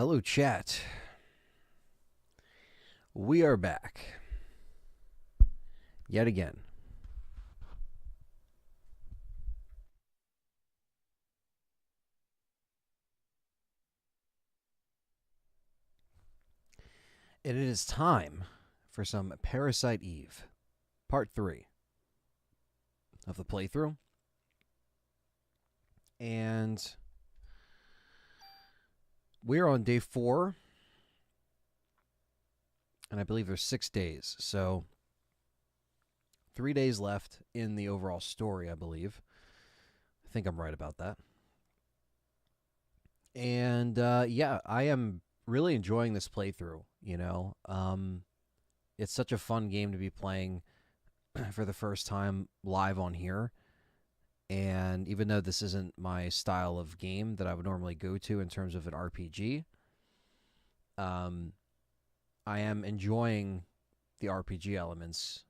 Hello, chat. We are back yet again. And it is time for some Parasite Eve, part 3 of the playthrough. And we're on day 4. And I believe there's 6 days. So 3 days left in the overall story, I believe. I think I'm right about that. And yeah, I am really enjoying this playthrough. It's such a fun game to be playing for the first time live on here. And even though this isn't my style of game that I would normally go to in terms of an RPG, I am enjoying the RPG elements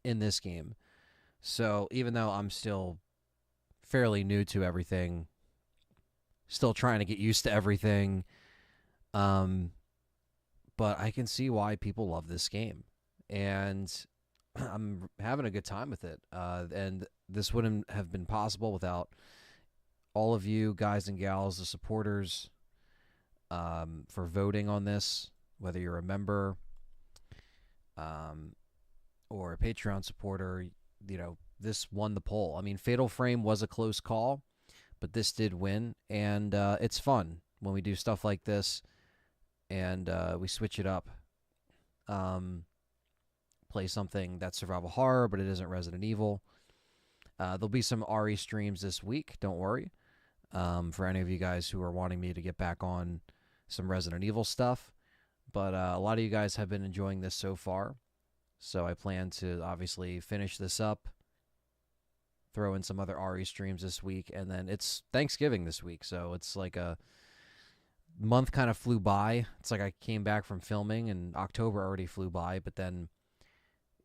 in this game. So even though I'm still fairly new to everything, still trying to get used to everything, but I can see why people love this game. And I'm having a good time with it. And this wouldn't have been possible without all of you guys and gals, the supporters, for voting on this, whether you're a member or a Patreon supporter. This won the poll. I mean, Fatal Frame was a close call, but this did win. And it's fun when we do stuff like this and we switch it up. Play something that's survival horror, but it isn't Resident Evil. There'll be some RE streams this week. Don't worry. For any of you guys who are wanting me to get back on some Resident Evil stuff. But a lot of you guys have been enjoying this so far. So I plan to obviously finish this up, throw in some other RE streams this week, and then it's Thanksgiving this week. So it's like a month kind of flew by. It's like I came back from filming and October already flew by, but then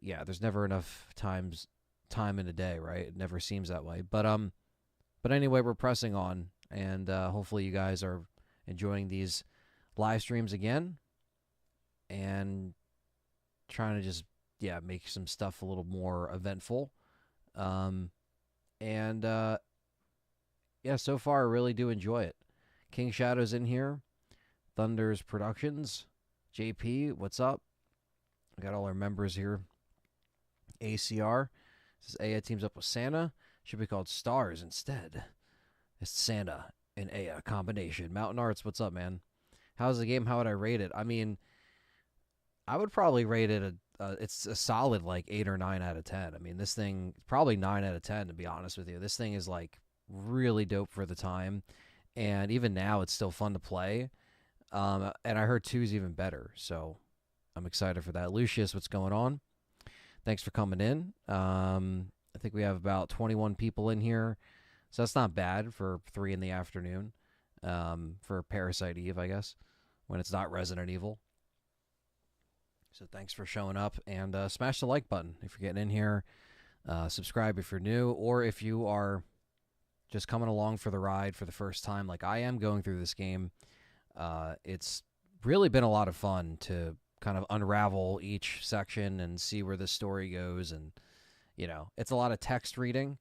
yeah, there's never enough time in a day, right? It never seems that way. But anyway, we're pressing on, and hopefully you guys are enjoying these live streams again, and trying to just make some stuff a little more eventful. So far I really do enjoy it. King Shadow's in here. Thunder's Productions. JP, what's up? We got all our members here. ACR says Aya teams up with Santa. Should be called S.T.A.R.S instead. It's Santa and Aya combination. Mountain Arts, what's up, man? How's the game? How would I rate it? I mean, I would probably rate it it's a solid like 8 or 9 out of 10. I mean, this thing probably 9 out of 10 to be honest with you. This thing is like really dope for the time, and even now it's still fun to play. And I heard 2 is even better, so I'm excited for that. Lucius, what's going on? Thanks for coming in. I think we have about 21 people in here, so that's not bad for 3 in the afternoon for Parasite Eve, I guess, when it's not Resident Evil. So thanks for showing up, and smash the like button if you're getting in here. Subscribe if you're new, or if you are just coming along for the ride for the first time like I am going through this game. It's really been a lot of fun to kind of unravel each section and see where the story goes. And, it's a lot of text reading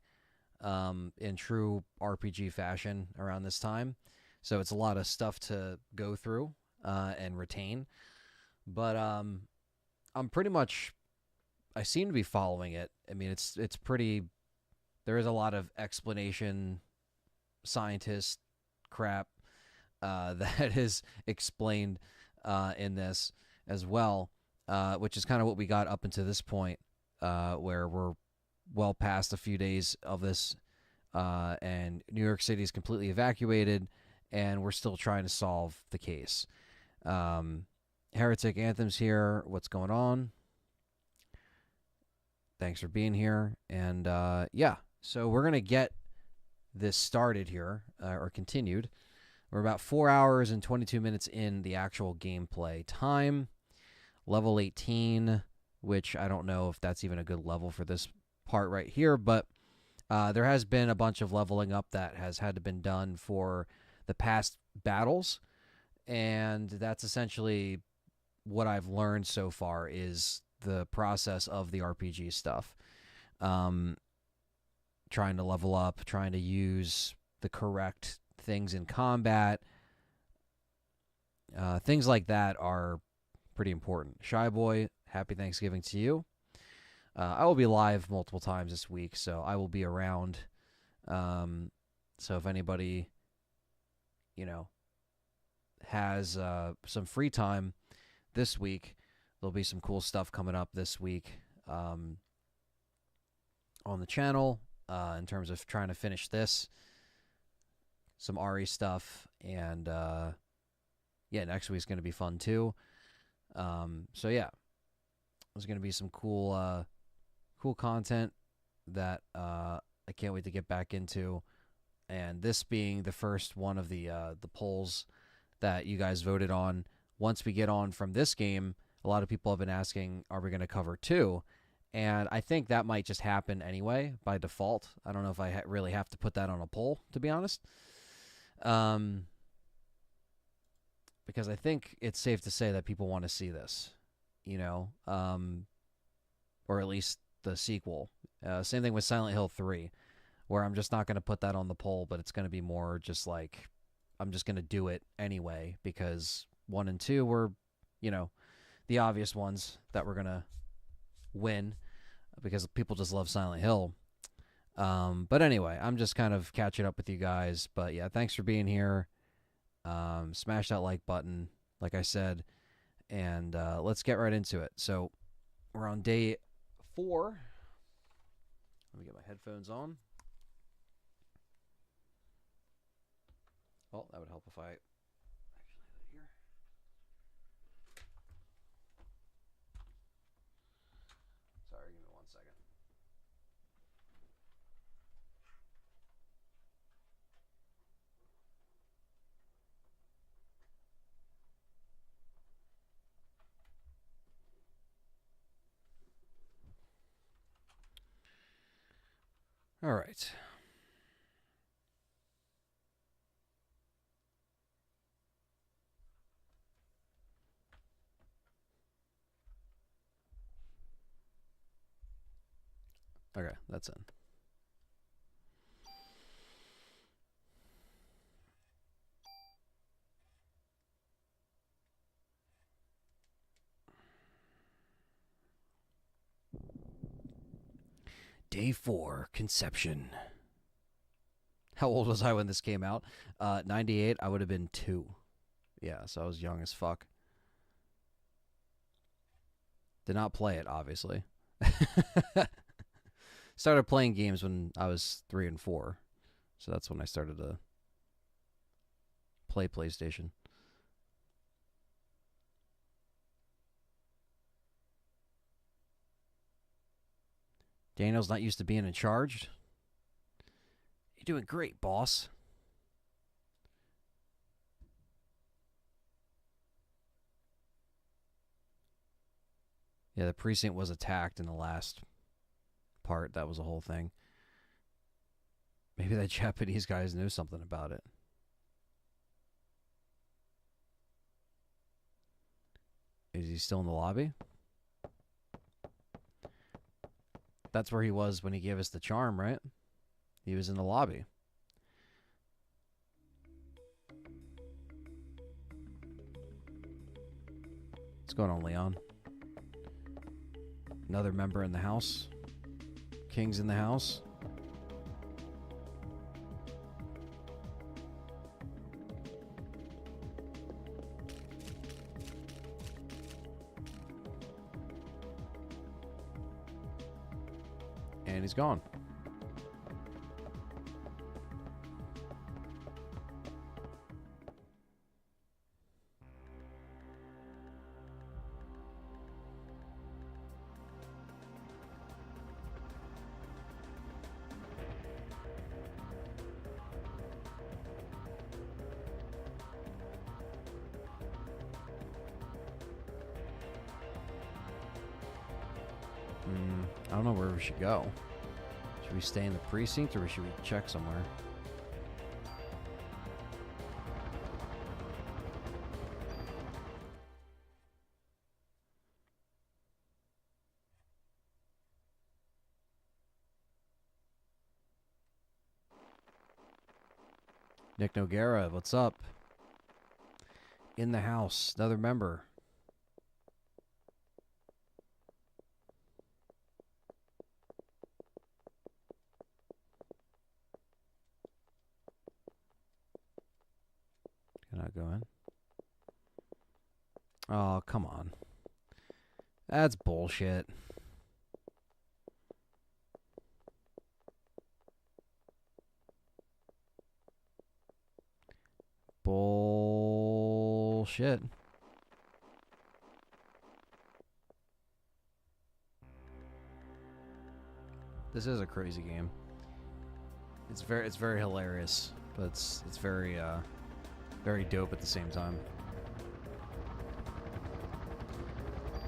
in true RPG fashion around this time. So it's a lot of stuff to go through and retain. But I'm pretty much, I seem to be following it. I mean, it's pretty, there is a lot of explanation, scientist crap that is explained in this as well, which is kind of what we got up until this point, where we're well past a few days of this, and New York City is completely evacuated, and we're still trying to solve the case. Heretic Anthem's here. What's going on? Thanks for being here. And so we're going to get this started here, or continued. We're about 4 hours and 22 minutes in the actual gameplay time. Level 18, which I don't know if that's even a good level for this part right here, but there has been a bunch of leveling up that has had to been done for the past battles. And that's essentially what I've learned so far is the process of the RPG stuff. Trying to level up, trying to use the correct things in combat. Things like that are pretty important. Shy Boy, happy Thanksgiving to you. I will be live multiple times this week, so I will be around. So if anybody, has some free time this week, there'll be some cool stuff coming up this week on the channel in terms of trying to finish this. Some RE stuff, and next week's going to be fun too. So yeah, there's going to be some cool content that I can't wait to get back into. And this being the first one of the polls that you guys voted on. Once we get on from this game, a lot of people have been asking, are we going to cover 2? And I think that might just happen anyway by default. I don't know if I really have to put that on a poll, to be honest. Because I think it's safe to say that people want to see this, or at least the sequel. Same thing with Silent Hill 3, where I'm just not going to put that on the poll, but it's going to be more just like I'm just going to do it anyway because 1 and 2 were, the obvious ones that we're going to win because people just love Silent Hill. But anyway, I'm just kind of catching up with you guys. But yeah, thanks for being here. Smash that like button, like I said, and let's get right into it. So we're on day 4. Let me get my headphones on. Well, that would help if I actually have it here. Sorry, give me 1 second. All right. Okay, that's in. Day 4, Conception. How old was I when this came out? 98, I would have been 2. Yeah, so I was young as fuck. Did not play it, obviously. Started playing games when I was 3 and 4. So that's when I started to play PlayStation. Daniel's not used to being in charge. You're doing great, boss. Yeah, the precinct was attacked in the last part. That was a whole thing. Maybe that Japanese guys knew something about it. Is he still in the lobby? That's where he was when he gave us the charm, right? He was in the lobby. What's going on, Leon? Another member in the house. King's in the house. And he's gone. I don't know where we should go. Should we stay in the precinct or should we check somewhere? Nick Noguera, what's up? In the house, another member. Can I go in? Oh, come on. That's bullshit. Bullshit. This is a crazy game. It's very hilarious, but it's very dope at the same time.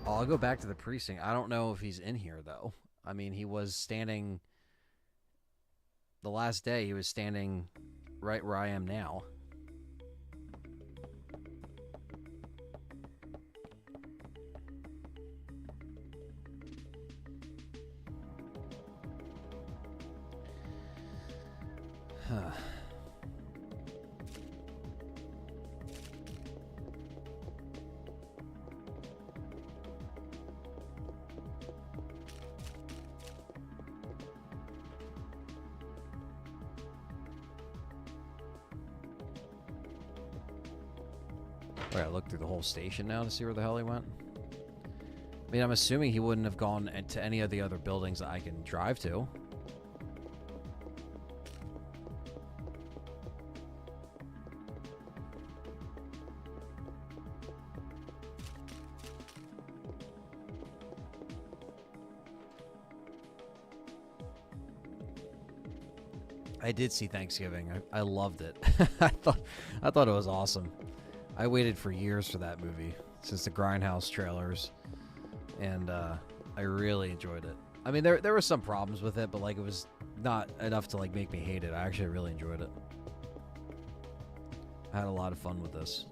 Oh, I'll go back to the precinct. I don't know if he's in here though. I mean, he was standing the last day. He was standing right where I am now. Huh. Wait, I look through the whole station now to see where the hell he went. I mean, I'm assuming he wouldn't have gone to any of the other buildings that I can drive to. I did see Thanksgiving. I loved it. I thought it was awesome. I waited for years for that movie, since the Grindhouse trailers, and I really enjoyed it. I mean, there were some problems with it, but like it was not enough to like make me hate it. I actually really enjoyed it. I had a lot of fun with this.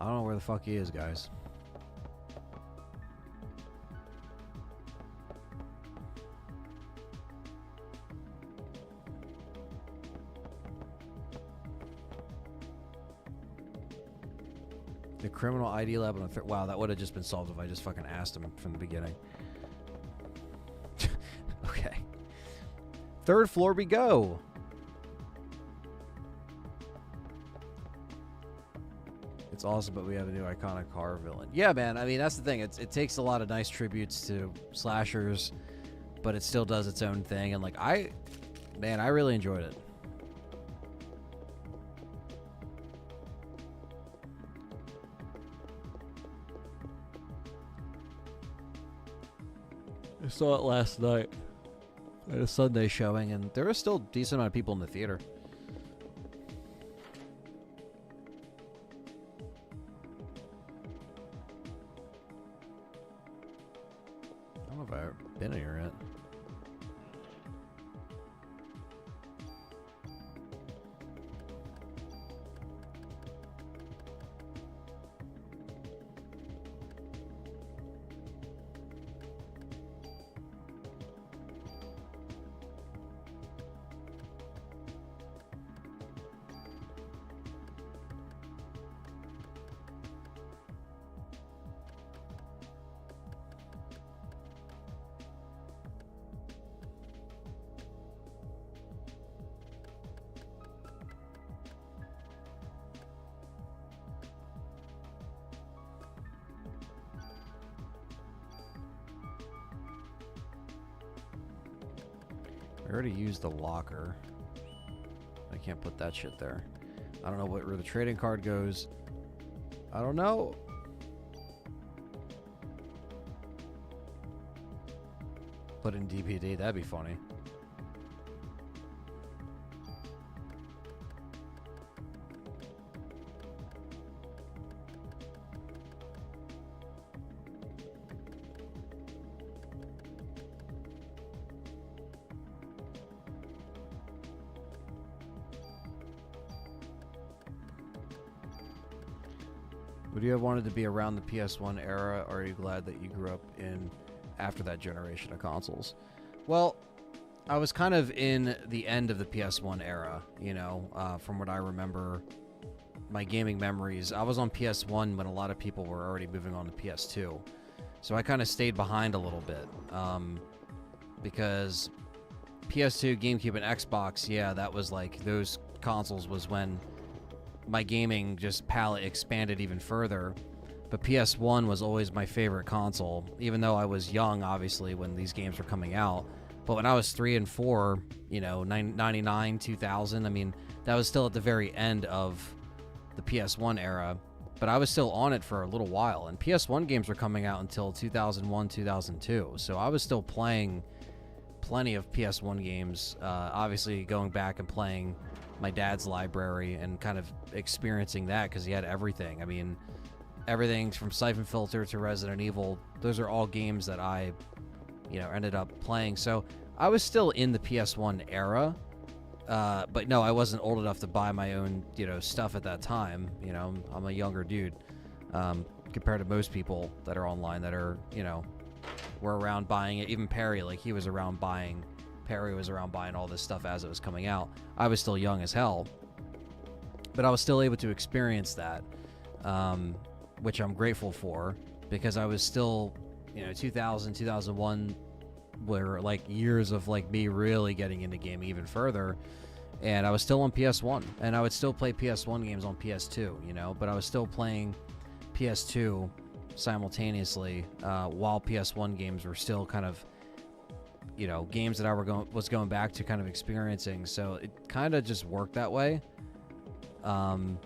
I don't know where the fuck he is, guys. The criminal ID lab on the wow, that would have just been solved if I just fucking asked him from the beginning. Okay. Third floor we go. It's awesome, but we have a new iconic horror villain. Yeah, man. I mean, that's the thing. It takes a lot of nice tributes to slashers, but it still does its own thing. And like, I really enjoyed it. I saw it last night at a Sunday showing, and there was still a decent amount of people in the theater. I don't know if I've ever been here yet. I already used the locker. I can't put that shit there. I don't know where the trading card goes. I don't know. Put in DPD, that'd be funny. Would you have wanted to be around the PS1 era, or are you glad that you grew up in after that generation of consoles? Well, I was kind of in the end of the PS1 era, from what I remember, my gaming memories. I was on PS1 when a lot of people were already moving on to PS2. So I kind of stayed behind a little bit because PS2, GameCube, and Xbox, yeah, that was like those consoles was when my gaming just palette expanded even further. But PS1 was always my favorite console, even though I was young, obviously, when these games were coming out. But when I was 3 and 4, 99, 2000, I mean, that was still at the very end of the PS1 era. But I was still on it for a little while. And PS1 games were coming out until 2001, 2002. So I was still playing plenty of PS1 games, obviously going back and playing my dad's library and kind of experiencing that because he had everything. I mean, everything from Siphon Filter to Resident Evil, those are all games that I, ended up playing. So I was still in the PS1 era, but no, I wasn't old enough to buy my own, stuff at that time. I'm a younger dude compared to most people that are online that are, were around buying it. Even Perry, like he was around buying. Perry was around buying all this stuff as it was coming out. I was still young as hell, but I was still able to experience that, which I'm grateful for because I was still, 2000, 2001 were like years of like me really getting into gaming even further. And I was still on PS1 and I would still play PS1 games on PS2, but I was still playing PS2 simultaneously while PS1 games were still kind of games that I was going back to kind of experiencing. So it kind of just worked that way, and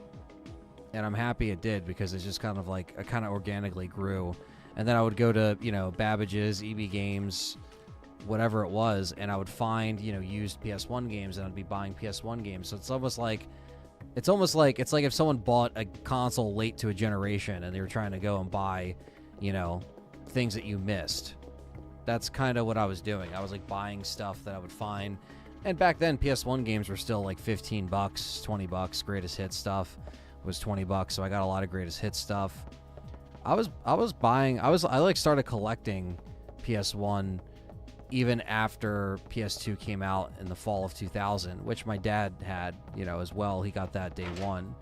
I'm happy it did because it's just kind of like I kind of organically grew. And then I would go to Babbage's, EB Games, whatever it was, and I would find used PS1 games and I'd be buying PS1 games. So it's like if someone bought a console late to a generation and they were trying to go and buy, things that you missed. That's kind of what I was doing. I was like buying stuff that I would find. And back then PS1 games were still like $15, $20. Greatest hits stuff was $20, so I got a lot of greatest hits stuff. I started collecting PS1 even after PS2 came out in the fall of 2000, which my dad had, as well. He got that day one.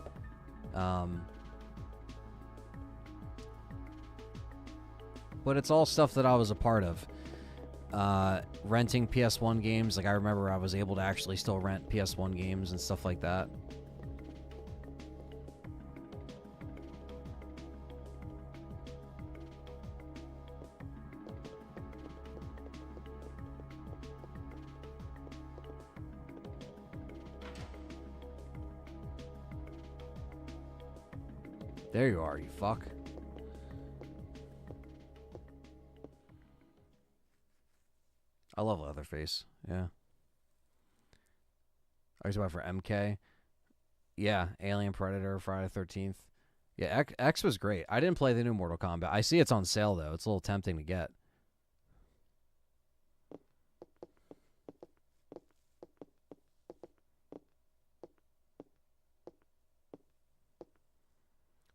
But it's all stuff that I was a part of. Renting PS1 games, like I remember I was able to actually still rent PS1 games and stuff like that. There you are, you fuck. I love Leatherface. Yeah. Are you talking about for MK? Yeah, Alien, Predator, Friday the 13th. Yeah, X was great. I didn't play the new Mortal Kombat. I see it's on sale, though. It's a little tempting to get.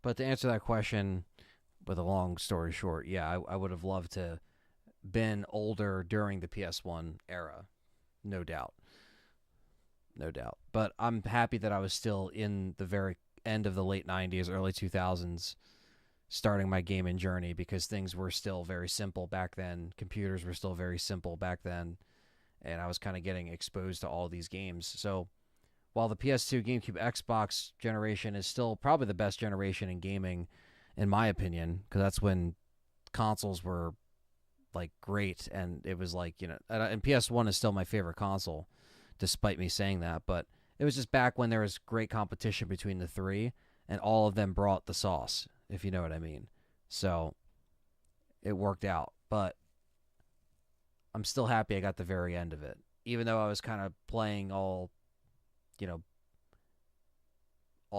But to answer that question with a long story short, yeah, I would have loved to been older during the PS1 era. No doubt. No doubt. But I'm happy that I was still in the very end of the late 90s, early 2000s, starting my gaming journey because things were still very simple back then. Computers were still very simple back then. And I was kind of getting exposed to all these games. So while the PS2, GameCube, Xbox generation is still probably the best generation in gaming, in my opinion, because that's when consoles were like great, and it was like, and PS1 is still my favorite console, despite me saying that, but it was just back when there was great competition between the three, and all of them brought the sauce, if you know what I mean. So it worked out, but I'm still happy I got the very end of it, even though I was kind of playing all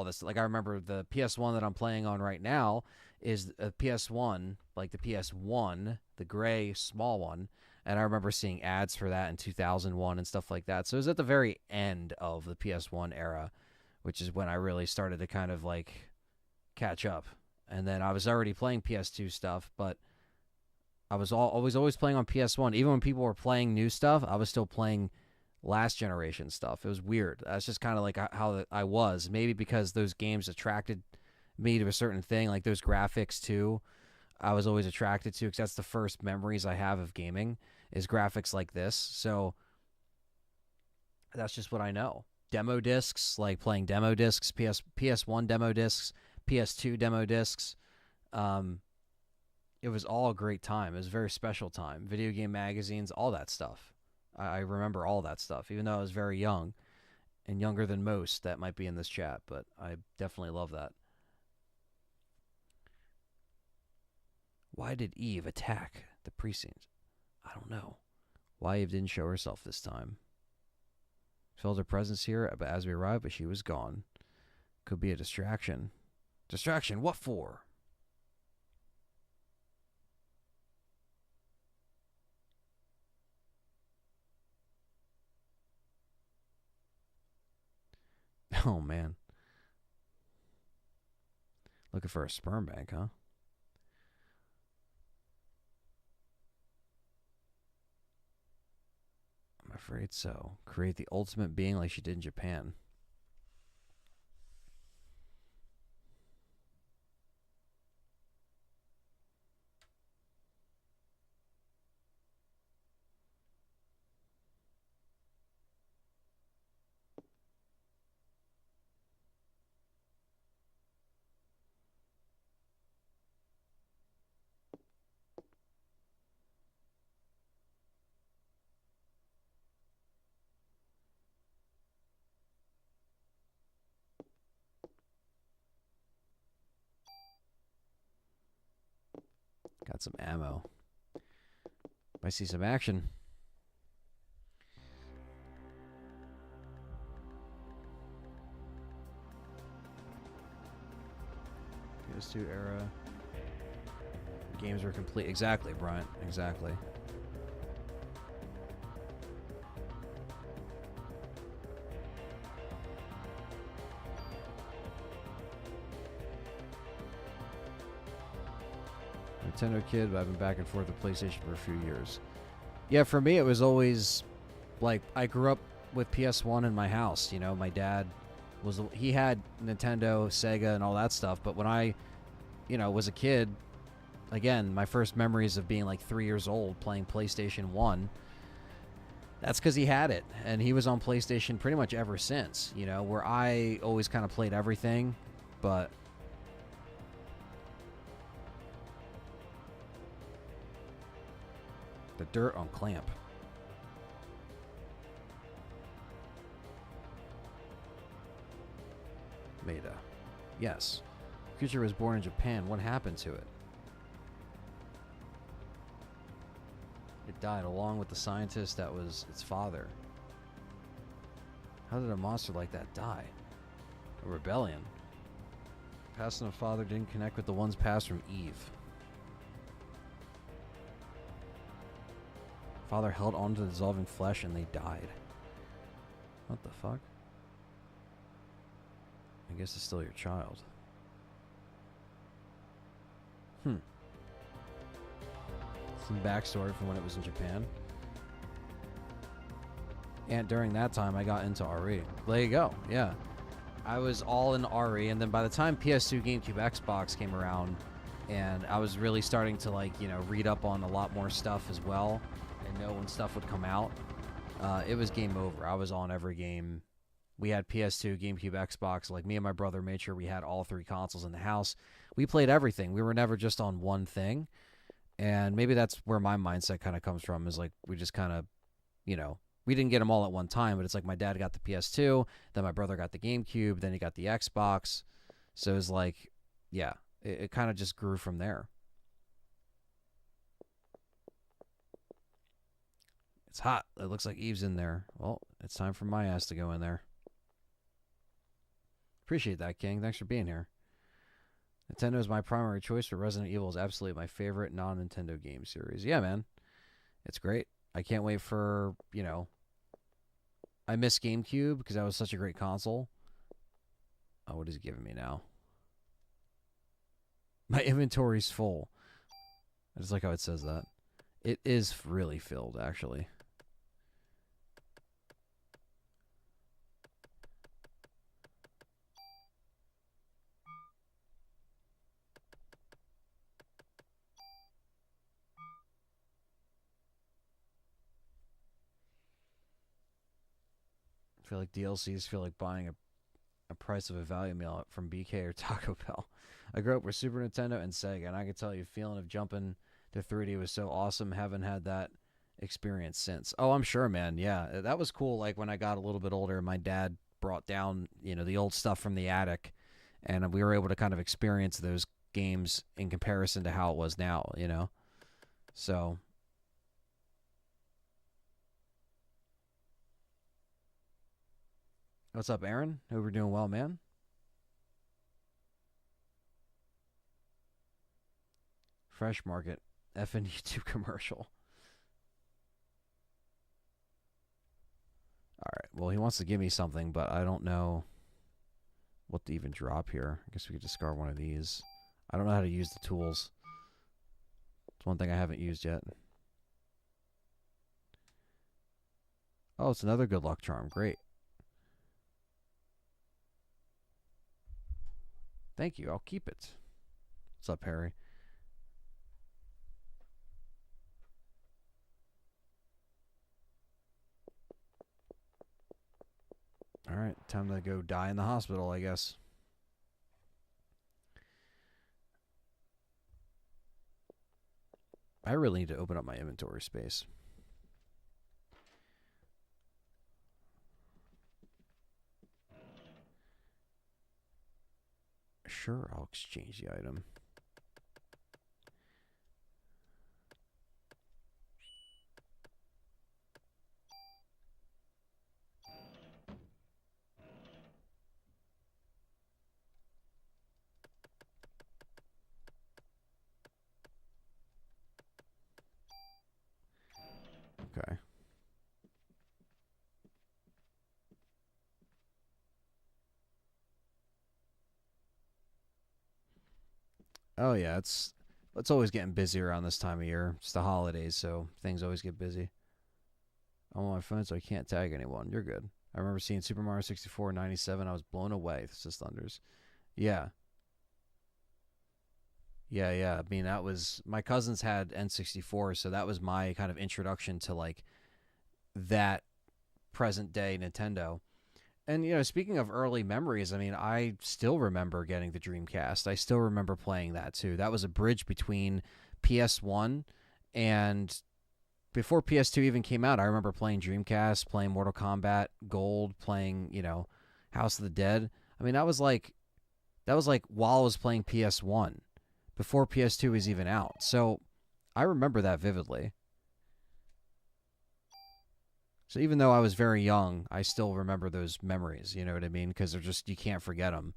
this. Like I remember the PS1 that I'm playing on right now is a PS1, like the PS1, the gray small one, and I remember seeing ads for that in 2001 and stuff like that. So it was at the very end of the PS1 era, which is when I really started to kind of like catch up And then I was already playing PS2 stuff, but I was always playing on PS1. Even when people were playing new stuff, I was still playing last generation stuff. It was weird. That's just kind of like how I was. Maybe because those games attracted me to a certain thing, like those graphics too. I was always attracted to because that's the first memories I have of gaming is graphics like this. So that's just what I know. Demo discs, like playing demo discs, PS1 demo discs, PS2 demo discs. It was all a great time. It was a very special time. Video game magazines, all that stuff. I remember all that stuff, even though I was very young and younger than most that might be in this chat, but I definitely love that. Why did Eve attack the precinct? I don't know. Why Eve didn't show herself this time. Felt her presence here as we arrived, but she was gone. Could be a distraction. Distraction? What for? Oh, man. Looking for a sperm bank, huh? I'm afraid so. Create the ultimate being like she did in Japan. Got some ammo. Might see some action. PS2 era. Games were complete. Exactly, Bryant. Exactly. Nintendo kid, but I've been back and forth with PlayStation for a few years. Yeah, for me, it was always like I grew up with PS1 in my house. You know, my dad he had Nintendo, Sega, and all that stuff. But when I, was a kid, again, my first memories of being like 3 years old playing PlayStation 1. That's because he had it, and he was on PlayStation pretty much ever since. Where I always kind of played everything, but. The dirt on Clamp. Maida. Yes. Creature was born in Japan. What happened to it? It died along with the scientist that was its father. How did a monster like that die? A rebellion. Passing a father didn't connect with the ones passed from Eve. Father held on to the dissolving flesh and they died. What the fuck? I guess it's still your child. Some backstory from when it was in Japan. And during that time, I got into RE. There you go. Yeah. I was all in RE, and then by the time PS2, GameCube, Xbox came around, and I was really starting to, read up on a lot more stuff as well, and know when stuff would come out, it was game over. I was on every game. We had PS2, GameCube, Xbox. Like, me and my brother made sure we had all 3 consoles in the house. We played everything. We were never just on one thing. And maybe that's where my mindset kind of comes from, is like we just kind of, we didn't get them all at one time, but it's like my dad got the PS2, then my brother got the GameCube, then he got the Xbox. So it was like, yeah, it kind of just grew from there. It's hot. It looks like Eve's in there. Well, it's time for my ass to go in there. Appreciate that, King. Thanks for being here. Nintendo is my primary choice, but Resident Evil is absolutely my favorite non-Nintendo game series. Yeah, man. It's great. I can't wait for, I miss GameCube because that was such a great console. Oh, what is he giving me now? My inventory's full. I just like how it says that. It is really filled, actually. I feel like DLCs feel like buying a price of a value meal from BK or Taco Bell. I grew up with Super Nintendo and Sega, and I can tell you, feeling of jumping to 3D was so awesome. Haven't had that experience since. Oh, I'm sure, man. Yeah, that was cool. Like when I got a little bit older, my dad brought down, the old stuff from the attic, and we were able to kind of experience those games in comparison to how it was now. So, what's up, Aaron? Hope we're doing well, man. Fresh Market, effing YouTube commercial. All right. Well, he wants to give me something, but I don't know what to even drop here. I guess we could discard one of these. I don't know how to use the tools. It's one thing I haven't used yet. Oh, it's another good luck charm. Great. Thank you. I'll keep it. What's up, Harry? All right. Time to go die in the hospital, I guess. I really need to open up my inventory space. Sure, I'll exchange the item. Okay. Oh yeah, it's always getting busy around this time of year. It's the holidays, so things always get busy. I'm on my phone, so I can't tag anyone. You're good. I remember seeing Super Mario 64 in 97. I was blown away. This is Thunders. Yeah. Yeah, yeah. I mean, that was my cousins had N64, so that was my kind of introduction to like that present day Nintendo. And speaking of early memories, I mean, I still remember getting the Dreamcast. I still remember playing that too. That was a bridge between PS1 and before PS2 even came out. I remember playing Dreamcast, playing Mortal Kombat Gold, playing, House of the Dead. I mean, that was like while I was playing PS1 before PS2 was even out. So, I remember that vividly. So even though I was very young, I still remember those memories. You know what I mean? Because they're just you can't forget them.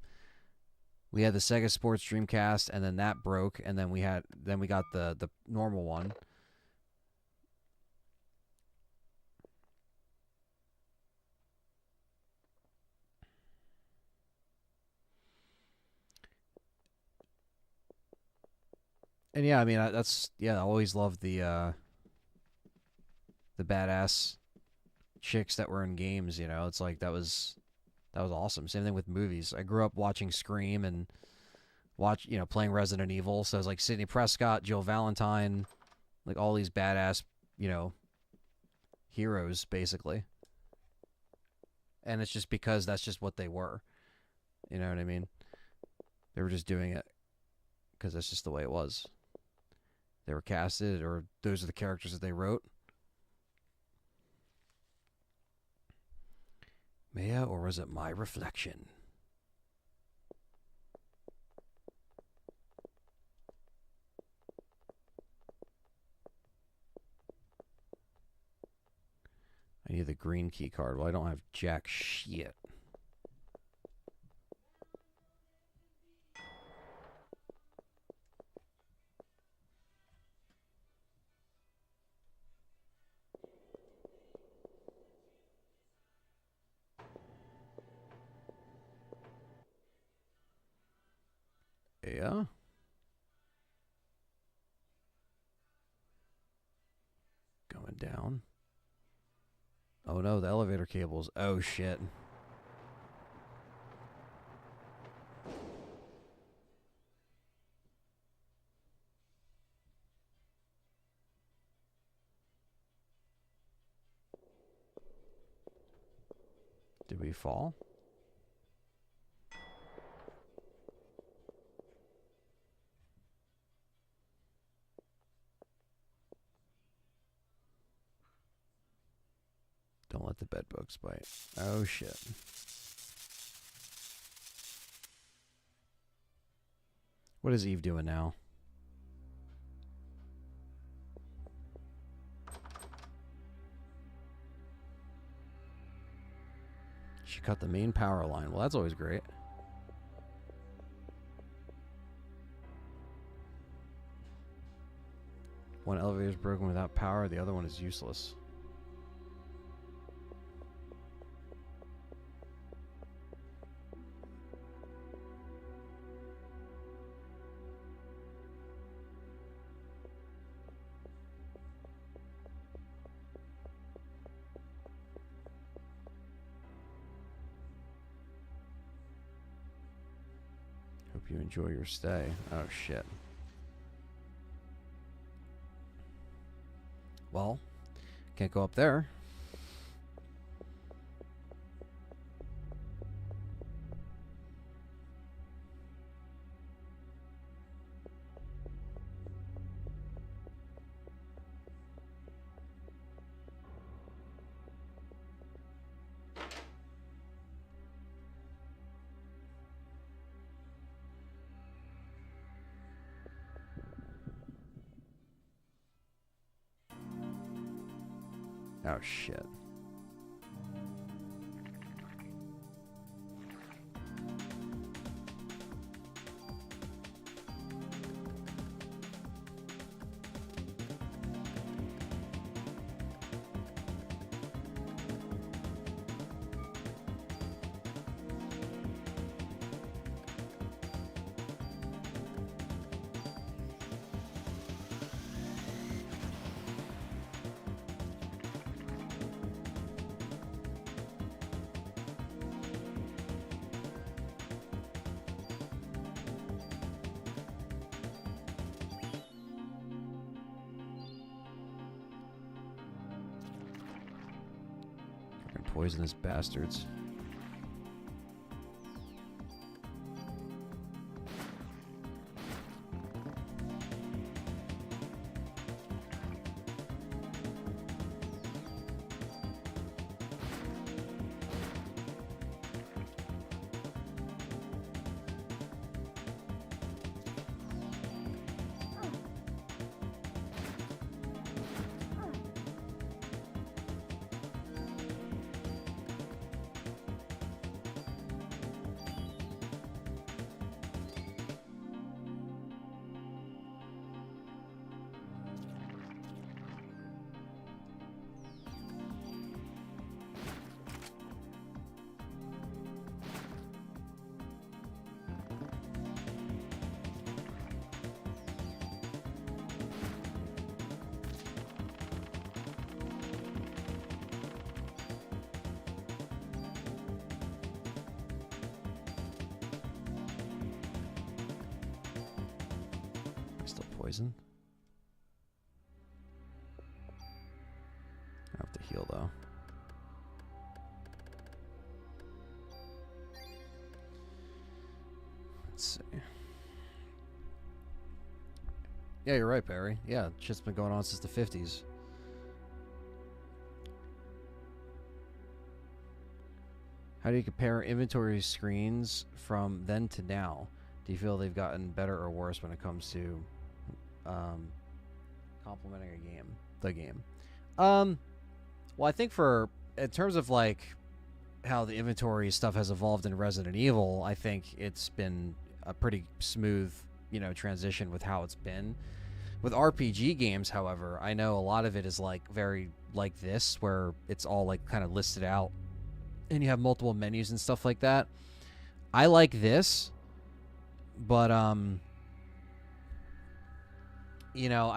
We had the Sega Sports Dreamcast, and then that broke, and then we got the normal one. And yeah, I mean I always loved the badass chicks that were in games. It's like that was awesome. Same thing with movies. I grew up watching Scream and playing Resident Evil. So it was like Sidney Prescott, Jill Valentine, like all these badass, you know, heroes basically. And it's just because that's just what they were. You know what I mean? They were just doing it because that's just the way it was. They were casted, or those are the characters that they wrote. Maya, or was it my reflection? I need the green key card. Well, I don't have jack shit. Yeah. down. Oh no, the elevator cables. Oh shit. Did we fall? Don't let the bed bugs bite. Oh shit. What is Eve doing now? She cut the main power line. Well, that's always great. One elevator is broken without power, the other one is useless. Hope you enjoy your stay. Oh shit. Well, can't go up there. Oh shit. Poisonous bastards. Still poison. I have to heal though. Let's see. Yeah, you're right, Barry. Yeah, shit's been going on since the 50s. How do you compare inventory screens from then to now? Do you feel they've gotten better or worse when it comes to complementing the game? Well, I think in terms of like how the inventory stuff has evolved in Resident Evil, I think it's been a pretty smooth, transition with how it's been. With RPG games, however, I know a lot of it is like very like this, where it's all like kind of listed out and you have multiple menus and stuff like that. I like this, but I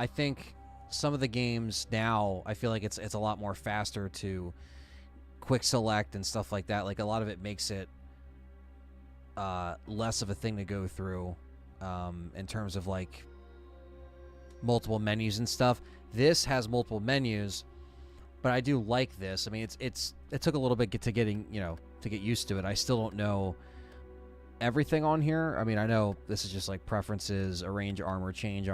think some of the games now, I feel like it's a lot more faster to quick select and stuff like that. Like a lot of it makes it less of a thing to go through in terms of like multiple menus and stuff. This has multiple menus, but I do like this. I mean, it took a little bit to get used to it. I still don't know everything on here. I mean, I know this is just like preferences, arrange armor, change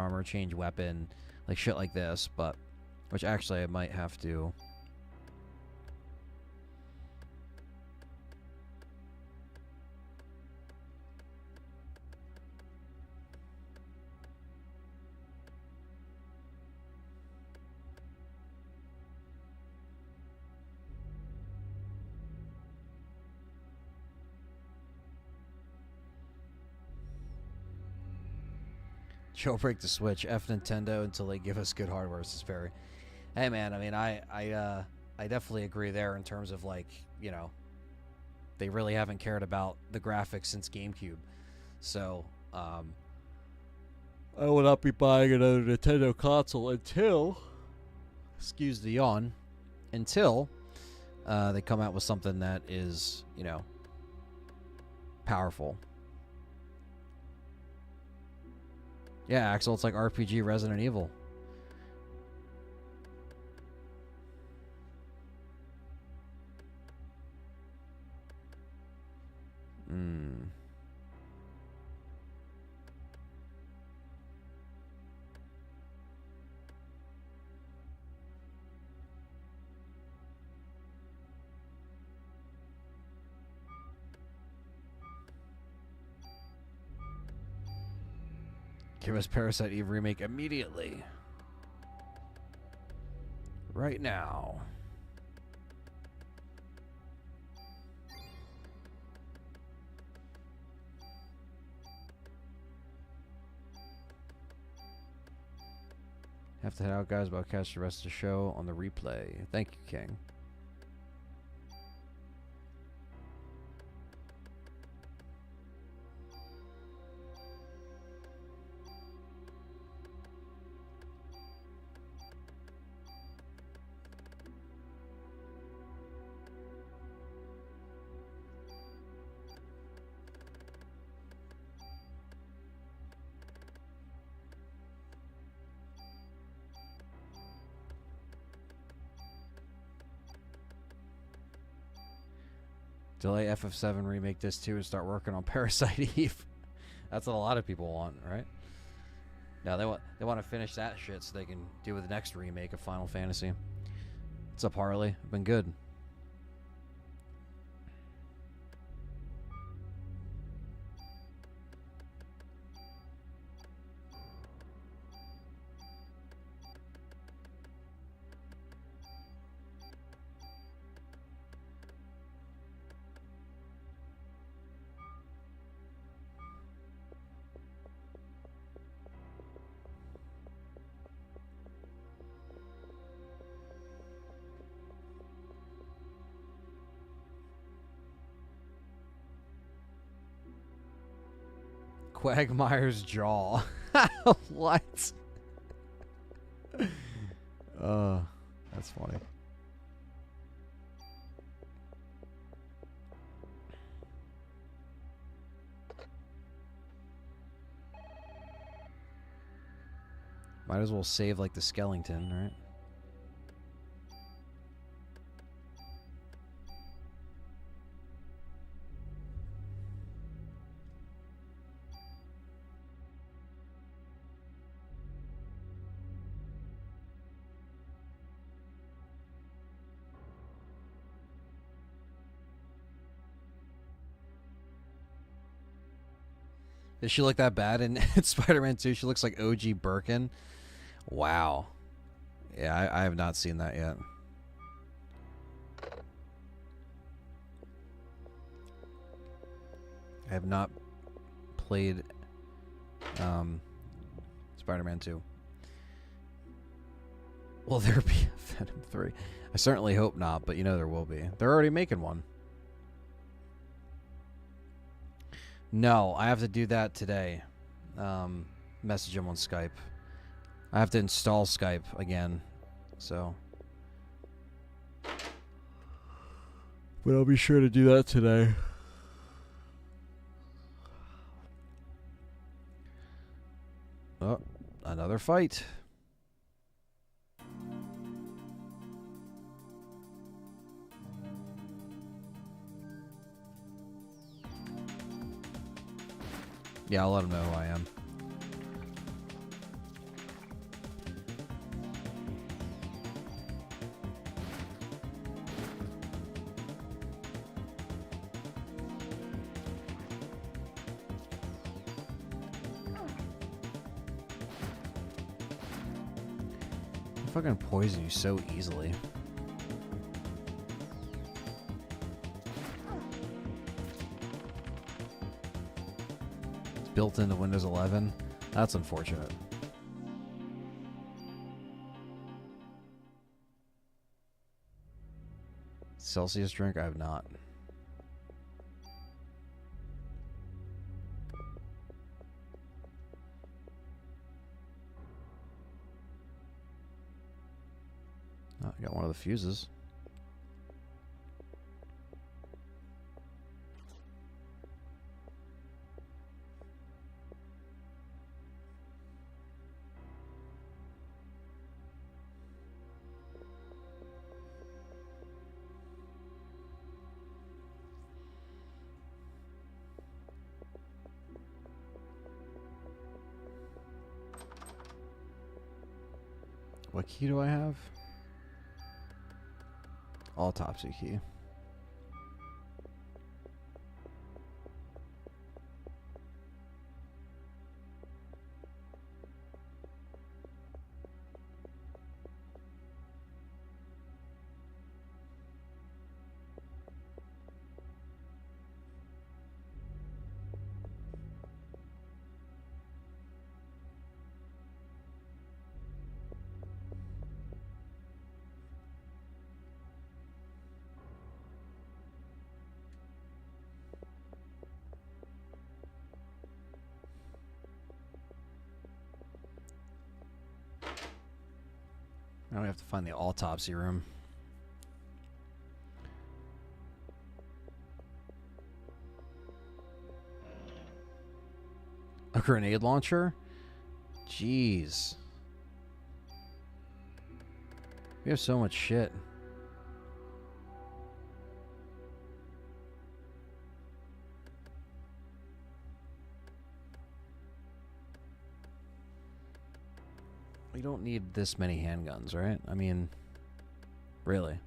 weapon, like shit like this, but which actually I might have to. Jailbreak the Switch, F Nintendo until they give us good hardware. This is very. Hey man, I mean, I definitely agree there in terms of like, you know, they really haven't cared about the graphics since GameCube. So, I will not be buying another Nintendo console until, excuse the yawn, until they come out with something that is, you know, powerful. Yeah, Axel, it's like RPG Resident Evil. Give us Parasite Eve remake immediately. Right now. Have to head out, guys, but I'll catch the rest of the show on the replay. Thank you, King. Delay FF7 remake this too and start working on Parasite Eve. That's what a lot of people want, right? Now they want to finish that shit so they can do the next remake of Final Fantasy. What's up, Harley? I've been good. Quagmire's jaw. What? That's funny. Might as well save like the skeleton, right? Does she look that bad in Spider-Man 2? She looks like OG Birkin. Wow. Yeah, I have not seen that yet. I have not played Spider-Man 2. Will there be a Venom 3? I certainly hope not, but you know there will be. They're already making one. No, I have to do that today. Message him on Skype. I have to install Skype again, so. But I'll be sure to do that today. Oh, another fight. Yeah, I'll let him know who I am. I fucking poison you so easily. It's built into Windows 11. That's unfortunate. Celsius drink? I have not. Oh, I got one of the fuses. What key do I have? Autopsy key. Now we have to find the autopsy room. A grenade launcher? Jeez. We have so much shit. We don't need this many handguns, right? I mean, really.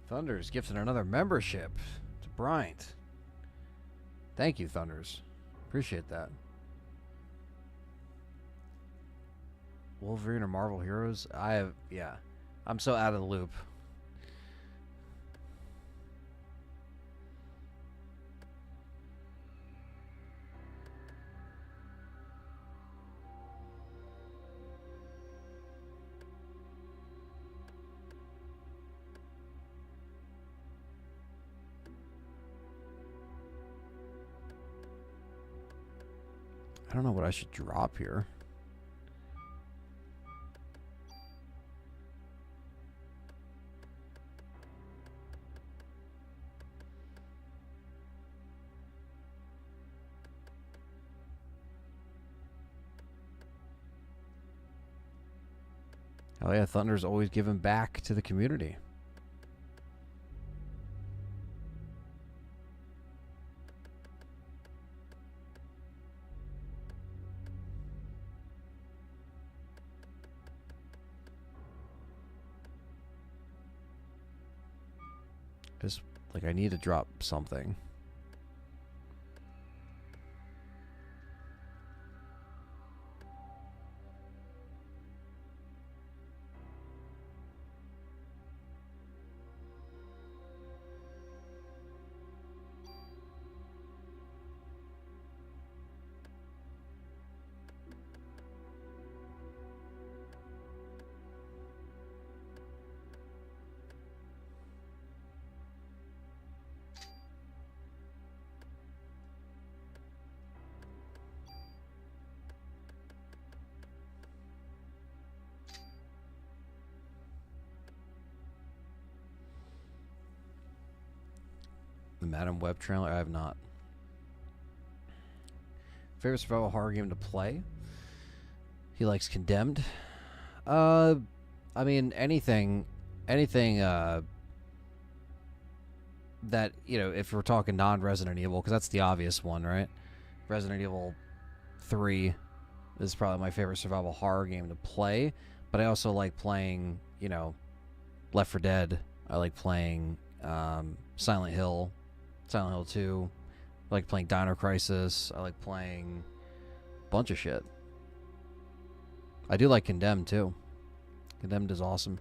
Thunders gifted another membership to Bryant. Thank you, Thunders. Appreciate that. Wolverine or Marvel Heroes? Yeah. I'm so out of the loop. I don't know what I should drop here. Oh yeah, Thunder's always giving back to the community. Just like I need to drop something. The Madam Web trailer? I have not. Favorite survival horror game to play? He likes Condemned. I mean anything that, you know, if we're talking non-Resident Evil, because that's the obvious one, right? Resident Evil 3 is probably my favorite survival horror game to play, but I also like playing, you know, Left 4 Dead. I like playing Silent Hill 2. I like playing Dino Crisis. I like playing a bunch of shit. I do like Condemned too. Condemned is awesome.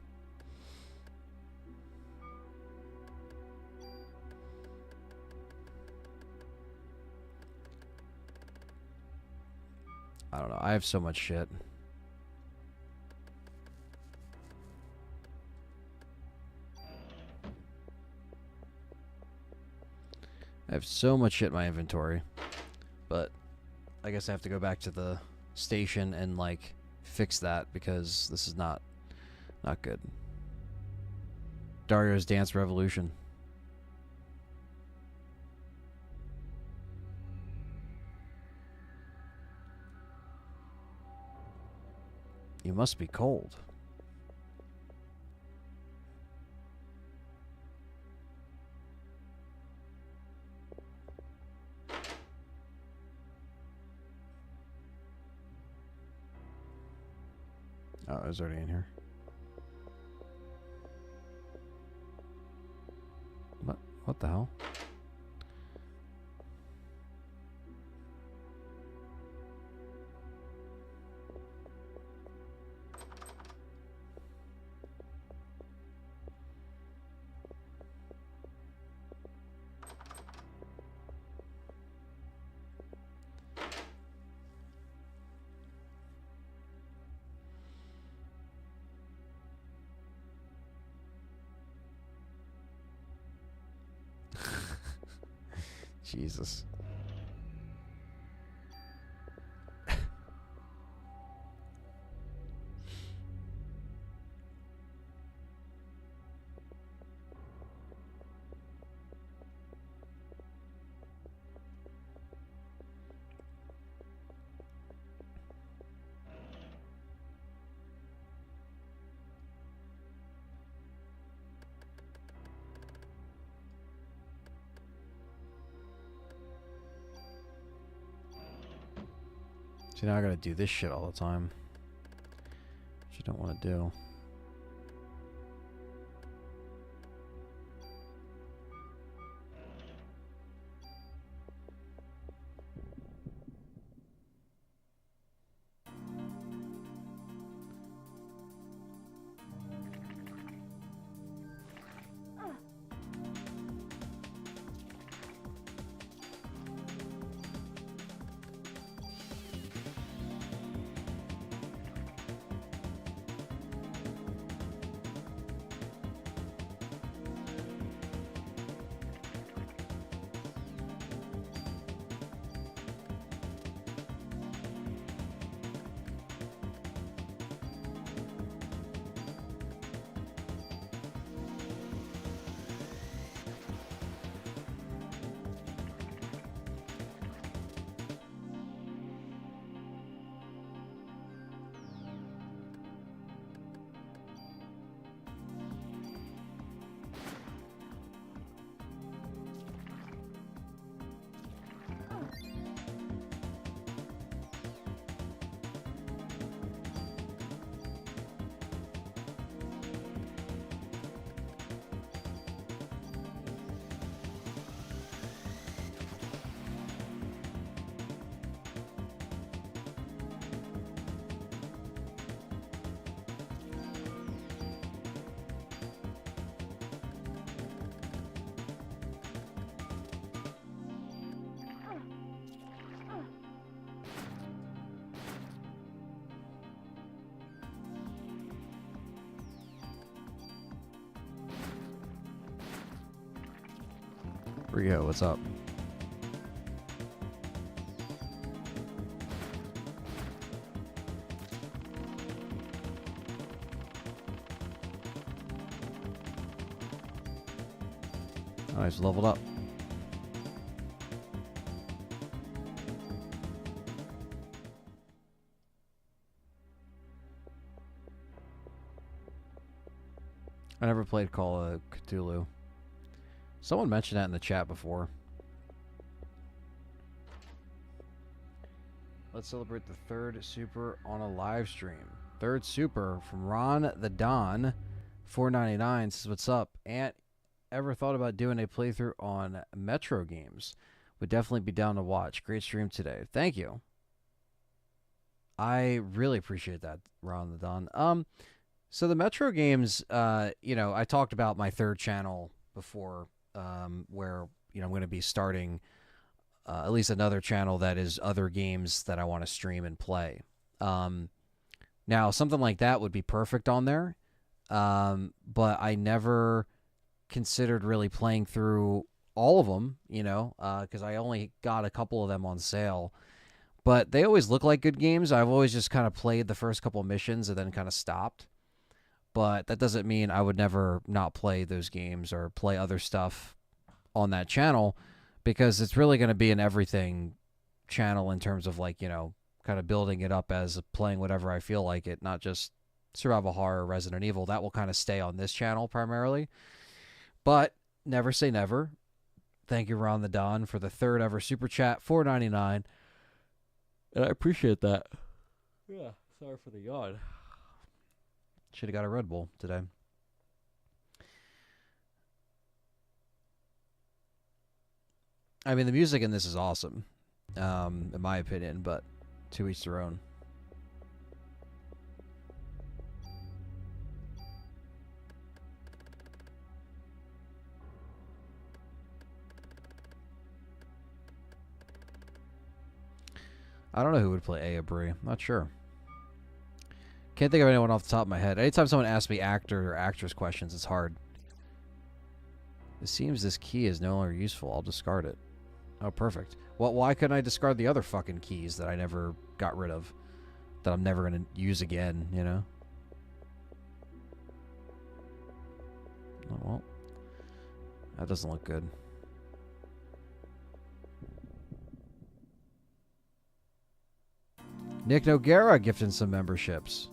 I don't know. I have so much shit. I have so much shit in my inventory, but I guess I have to go back to the station and like fix that because this is not good. Dario's Dance Revolution. You must be cold. Oh, it was already in here. What the hell? Jesus. See, now I gotta do this shit all the time, which I don't want to do. Rio, what's up? Oh, he's leveled up. I never played Call of Cthulhu. Someone mentioned that in the chat before. Let's celebrate the third super on a live stream. Third super from Ron the Don, $4.99 says, "What's up? Ant, ever thought about doing a playthrough on Metro games? Would definitely be down to watch. Great stream today." Thank you. I really appreciate that, Ron the Don. So the Metro games, you know, I talked about my third channel before, where, you know, I'm going to be starting at least another channel that is other games that I want to stream and play. Now, something like that would be perfect on there, but I never considered really playing through all of them, you know, because I only got a couple of them on sale. But they always look like good games. I've always just kind of played the first couple of missions and then kind of stopped. But that doesn't mean I would never not play those games or play other stuff on that channel, because it's really going to be an everything channel in terms of, like, you know, kind of building it up as playing whatever I feel like it, not just survival horror, Resident Evil. That will kind of stay on this channel primarily. But never say never. Thank you, Ron the Don, for the third ever super chat, $4.99. And I appreciate that. Yeah, sorry for the yawn. Should have got a Red Bull today. I mean, the music in this is awesome, in my opinion, but to each their own. I don't know who would play Aya Bree. Not sure. Can't think of anyone off the top of my head. Anytime someone asks me actor or actress questions, it's hard. It seems this key is no longer useful. I'll discard it. Oh, perfect. Well, why couldn't I discard the other fucking keys that I never got rid of? That I'm never going to use again, you know? Oh, well. That doesn't look good. Nick Noguera gifting some memberships.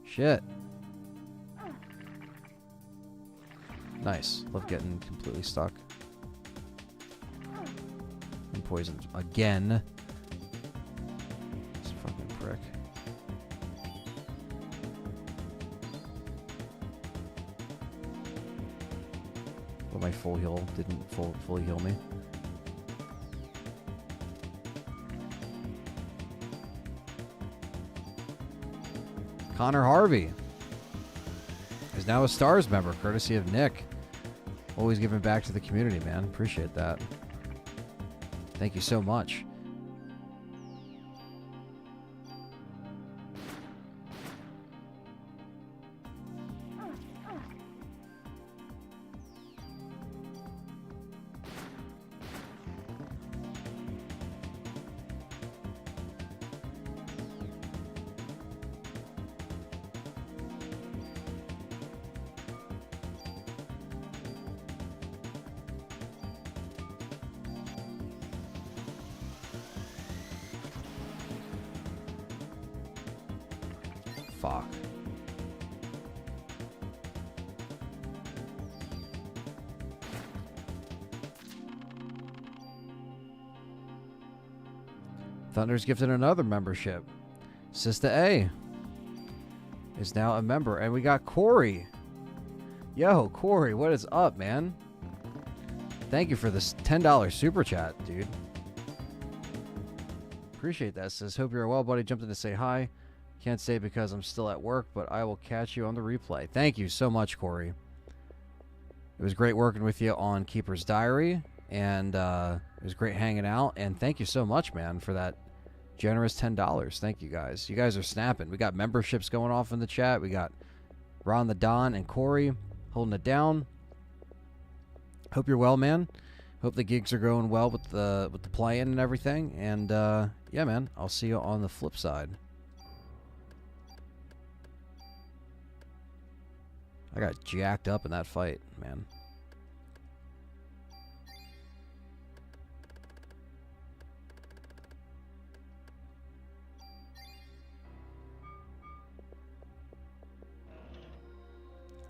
Shit. Nice. Love getting completely stuck. And poisoned again. This fucking prick. But my full heal didn't fully heal me. Connor Harvey is now a S.T.A.R.S member, courtesy of Nick. Always giving back to the community, man. Appreciate that. Thank you so much. Fuck. Thunder's gifted another membership. S.T.A.R.S is now a member. And we got Corey. Yo, Corey, what is up, man? Thank you for this $10 super chat, dude. Appreciate that. Says, hope you're well, buddy. Jumped in to say hi. Can't say because I'm still at work, but I will catch you on the replay. Thank you so much, Corey. It was great working with you on Keeper's Diary, and it was great hanging out. And thank you so much, man, for that generous $10. Thank you, guys. You guys are snapping. We got memberships going off in the chat. We got Ron the Don and Corey holding it down. Hope you're well, man. Hope the gigs are going well with the play-in and everything. And yeah, man, I'll see you on the flip side. I got jacked up in that fight, man.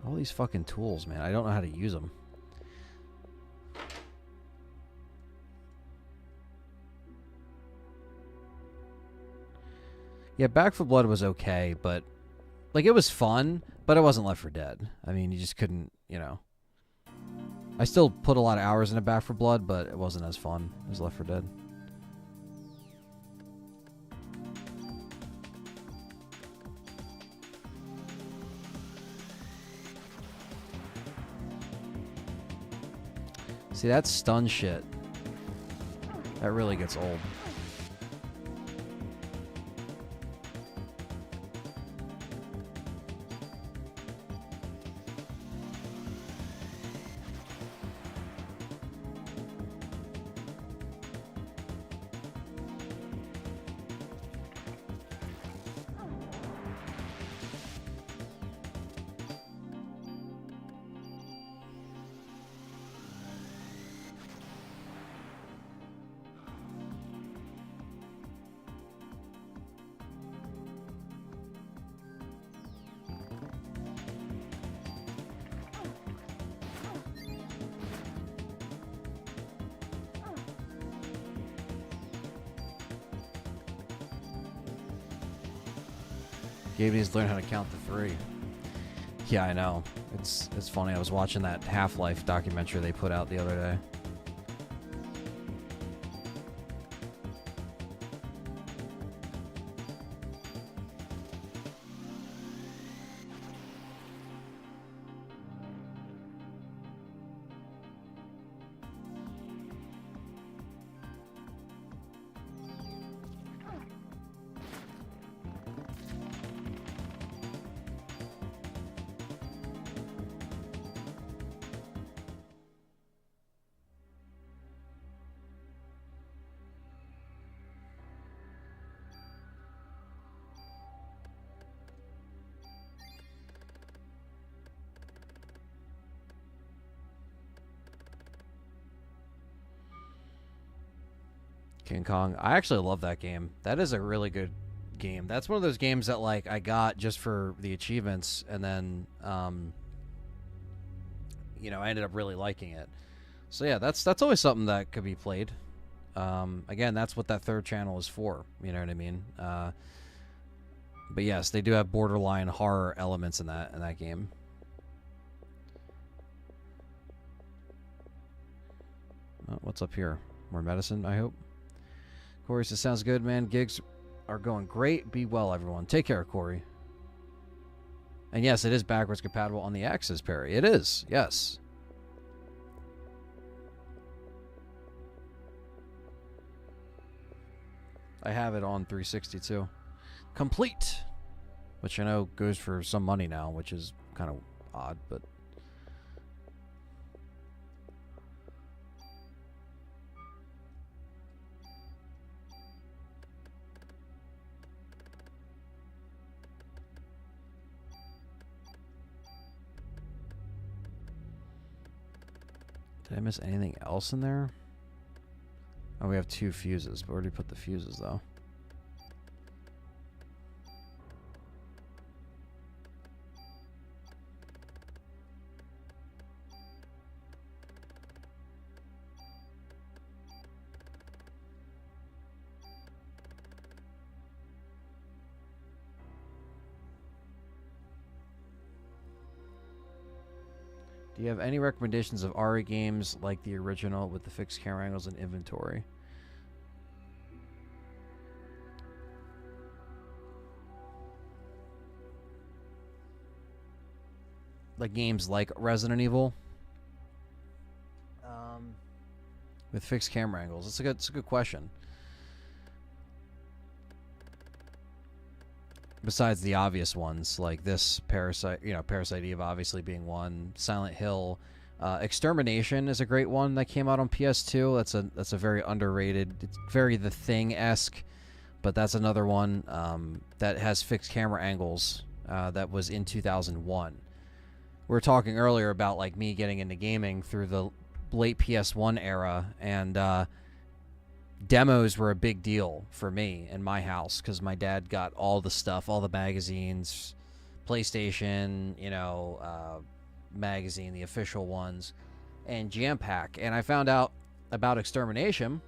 All these fucking tools, man. I don't know how to use them. Yeah, Back 4 Blood was okay, but like it was fun, but it wasn't Left 4 Dead. I mean, you just couldn't, you know. I still put a lot of hours into Back 4 Blood, but it wasn't as fun as Left 4 Dead. See, that stun shit, that really gets old. Gabe needs to learn how to count to 3. Yeah, I know. It's funny. I was watching that Half-Life documentary they put out the other day. King Kong. I actually love that game. That is a really good game. That's one of those games that like I got just for the achievements, and then you know, I ended up really liking it. So yeah, that's always something that could be played. Again, that's what that third channel is for. You know what I mean? But yes, they do have borderline horror elements in that game. Oh, what's up here? More medicine, I hope. Corey says, sounds good, man. Gigs are going great. Be well, everyone. Take care, Corey. And yes, it is backwards compatible on the X's, Perry. It is, yes. I have it on 360 too. Complete. Which I know goes for some money now, which is kind of odd, but... Did I miss anything else in there? Oh, we have 2 fuses. But where did we put the fuses, though? Do you have any recommendations of RE games like the original with the fixed camera angles and inventory? Like games like Resident Evil? With fixed camera angles. It's a good question. Besides the obvious ones, like this Parasite, you know, Parasite Eve obviously being one, Silent Hill, Extermination is a great one that came out on PS2. That's a very underrated. It's very The Thing-esque, but that's another one that has fixed camera angles. That was in 2001. We were talking earlier about like me getting into gaming through the late PS1 era, and demos were a big deal for me in my house because my dad got all the stuff, all the magazines, PlayStation, magazine, the official ones, and Jam Pack. And I found out about Extermination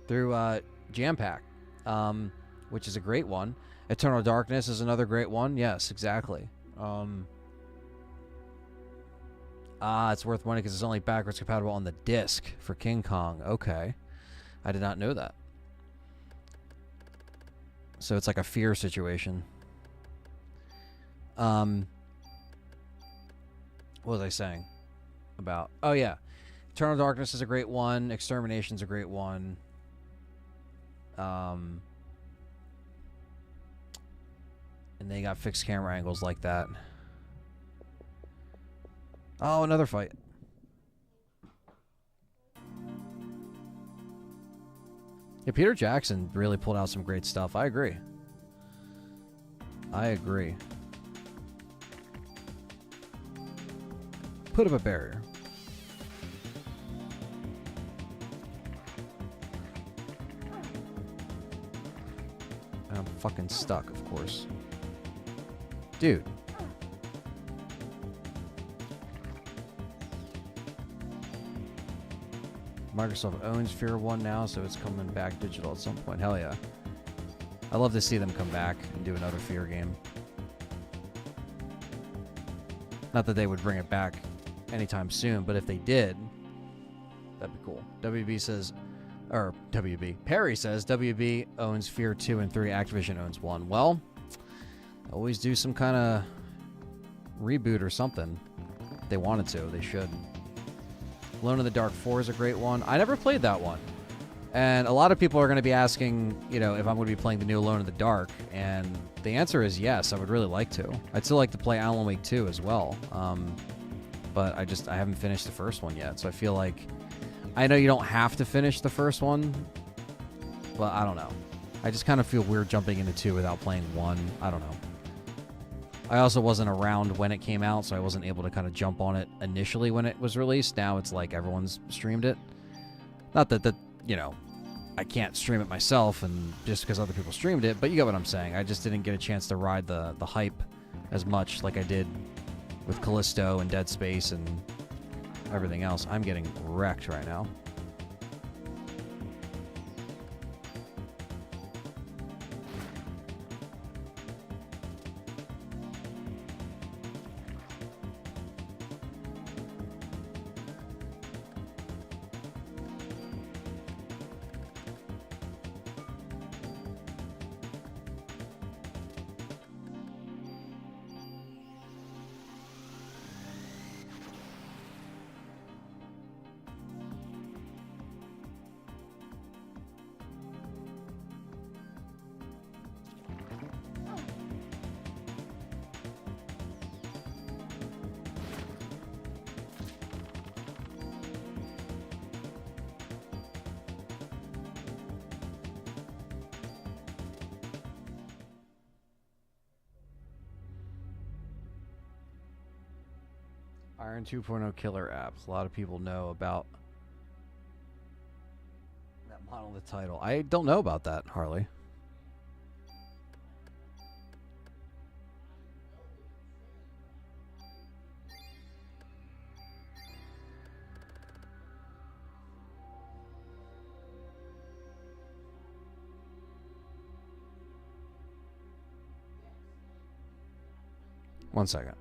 through Jam Pack, which is a great one. Eternal Darkness is another great one. Yes, exactly. It's worth money because it's only backwards compatible on the disc for King Kong. Okay. I did not know that. So it's like a fear situation. What was I saying about? Oh, yeah. Eternal Darkness is a great one. Extermination's a great one. And they got fixed camera angles like that. Oh, another fight. Yeah, Peter Jackson really pulled out some great stuff. I agree. Put up a barrier. I'm fucking stuck, of course. Dude. Microsoft owns Fear 1 now, so it's coming back digital at some point. Hell yeah. I love to see them come back and do another Fear game. Not that they would bring it back anytime soon, but if they did, that'd be cool. Perry says WB owns Fear 2 and 3, Activision owns 1. Well, always do some kind of reboot or something. If they wanted to, they should. Alone in the Dark 4 is a great one. I never played that one. And a lot of people are going to be asking, if I'm going to be playing the new Alone in the Dark. And the answer is yes, I would really like to. I'd still like to play Alan Wake 2 as well. But I haven't finished the first one yet. So I feel like, I know you don't have to finish the first one. Well, I don't know. I just kind of feel weird jumping into 2 without playing 1. I don't know. I also wasn't around when it came out, so I wasn't able to kind of jump on it initially when it was released. Now it's like everyone's streamed it. Not that I can't stream it myself and just because other people streamed it, but you get what I'm saying. I just didn't get a chance to ride the hype as much like I did with Callisto and Dead Space and everything else. I'm getting wrecked right now. Iron 2.0 killer apps. A lot of people know about that monolith title. I don't know about that, Harley. One second.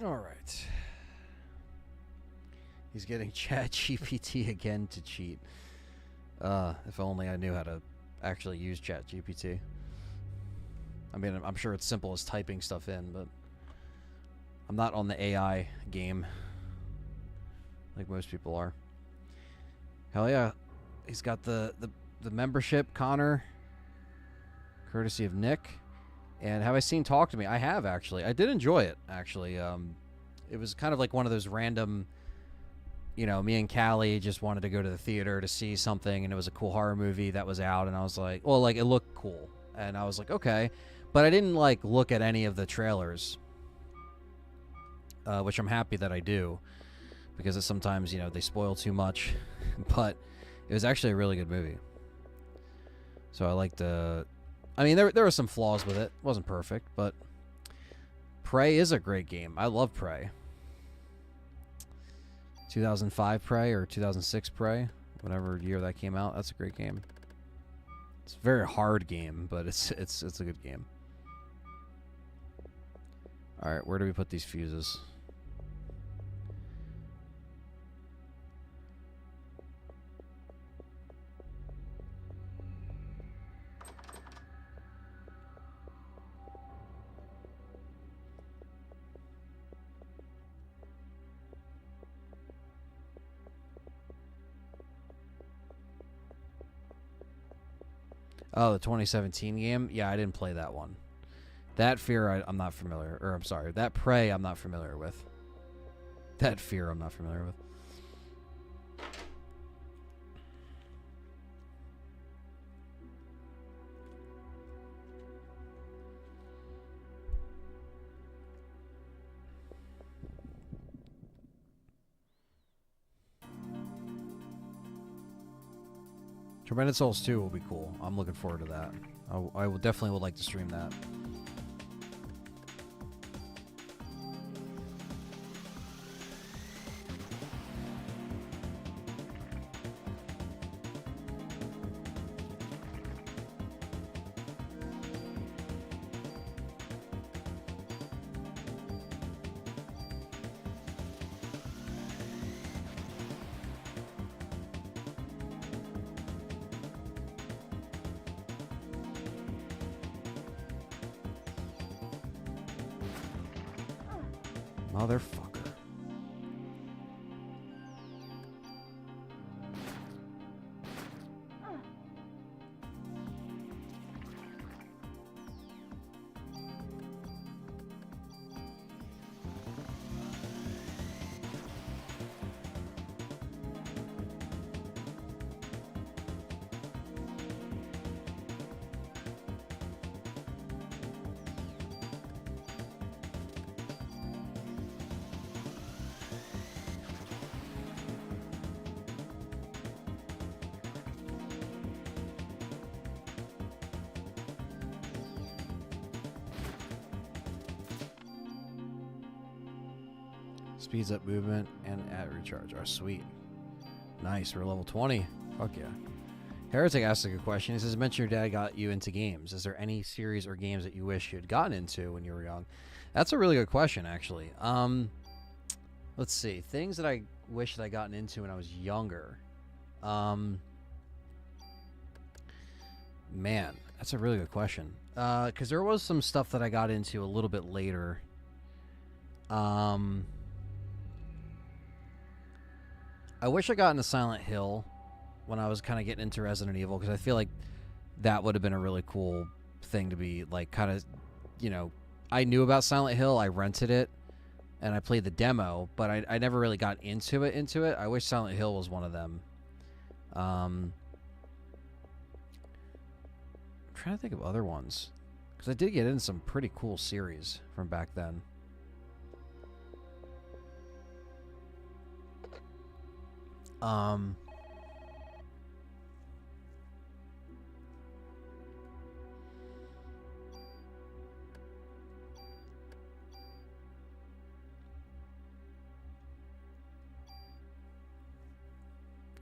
All right. He's getting Chat GPT again to cheat. If only I knew how to actually use Chat GPT. I mean, I'm sure it's simple as typing stuff in, but I'm not on the AI game like most people are. Hell yeah. He's got the membership, Connor, courtesy of Nick. And have I seen Talk to Me? I have, actually. I did enjoy it, actually. It was kind of like one of those random, you know, me and Callie just wanted to go to the theater to see something, and it was a cool horror movie that was out, and I was like, well, like, it looked cool. And I was like, okay. But I didn't, like, look at any of the trailers, which I'm happy that I do, because sometimes, you know, they spoil too much. But it was actually a really good movie. So I liked I mean, there were some flaws with it. It wasn't perfect, but Prey is a great game. I love Prey. 2005 Prey or 2006 Prey, whatever year that came out. That's a great game. It's a very hard game, but it's a good game. All right, where do we put these fuses? Oh, the 2017 game? Yeah, I didn't play that one. That Fear, I'm not familiar. Or, I'm sorry. That Prey, I'm not familiar with. That Fear, I'm not familiar with. Tremendous Souls 2 will be cool. I'm looking forward to that. I will definitely would like to stream that. Motherfucker. Speeds up movement and at recharge. Oh, sweet. Nice. We're level 20. Fuck yeah. Heretic asked a good question. He says, mention your dad got you into games. Is there any series or games that you wish you had gotten into when you were young? That's a really good question, actually. Let's see. Things that I wish that I gotten into when I was younger. Man, that's a really good question. Because there was some stuff that I got into a little bit later. I wish I got into Silent Hill when I was kind of getting into Resident Evil, because I feel like that would have been a really cool thing to be, like, kind of, you know, I knew about Silent Hill, I rented it, and I played the demo, but I never really got into it. I wish Silent Hill was one of them. I'm trying to think of other ones, because I did get in some pretty cool series from back then.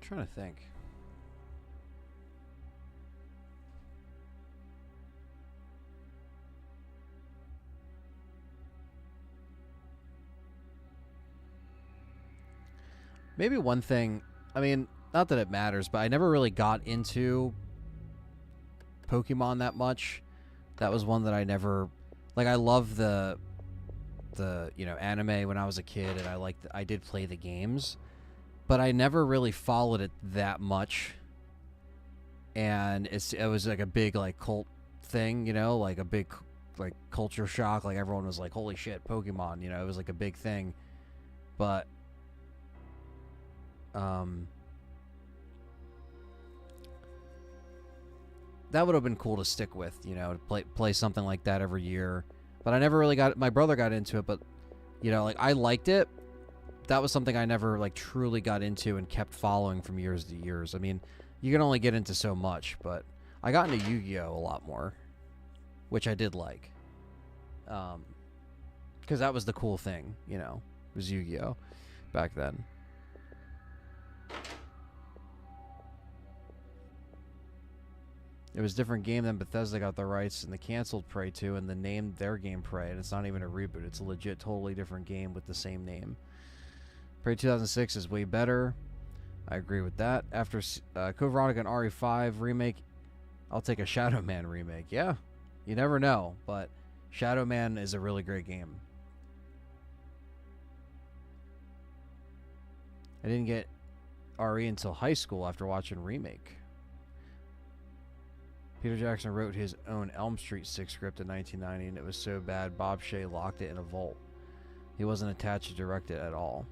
Trying to think. Maybe one thing, I mean, not that it matters, but I never really got into Pokemon that much. That was one that I never, like, I love the anime when I was a kid, and I did play the games, but I never really followed it that much. And it was like a big like cult thing, like a big like culture shock. Like everyone was like, "Holy shit, Pokemon!" It was like a big thing. But that would have been cool to stick with, to play something like that every year. But I never really got. My brother got into it, but like I liked it. That was something I never like truly got into and kept following from years to years. I mean, you can only get into so much, but I got into Yu-Gi-Oh a lot more, which I did like, because that was the cool thing, was Yu-Gi-Oh back then. It was a different game than Bethesda got the rights and they canceled Prey 2 and then named their game Prey, and it's not even a reboot. It's a legit, totally different game with the same name. Prey 2006 is way better. I agree with that. After Code Veronica and RE5 remake, I'll take a Shadow Man remake. Yeah, you never know, but Shadow Man is a really great game. I didn't get RE until high school after watching Remake. Peter Jackson wrote his own Elm Street 6 script in 1990, and it was so bad Bob Shea locked it in a vault. He wasn't attached to direct it at all.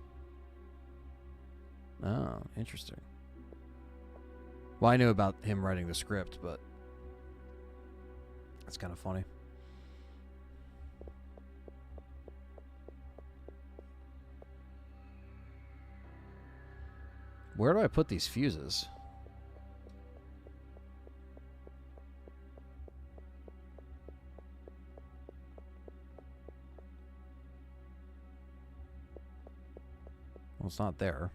Oh, interesting. Well, I knew about him writing the script, but that's kind of funny. Where do I put these fuses? Well, it's not there.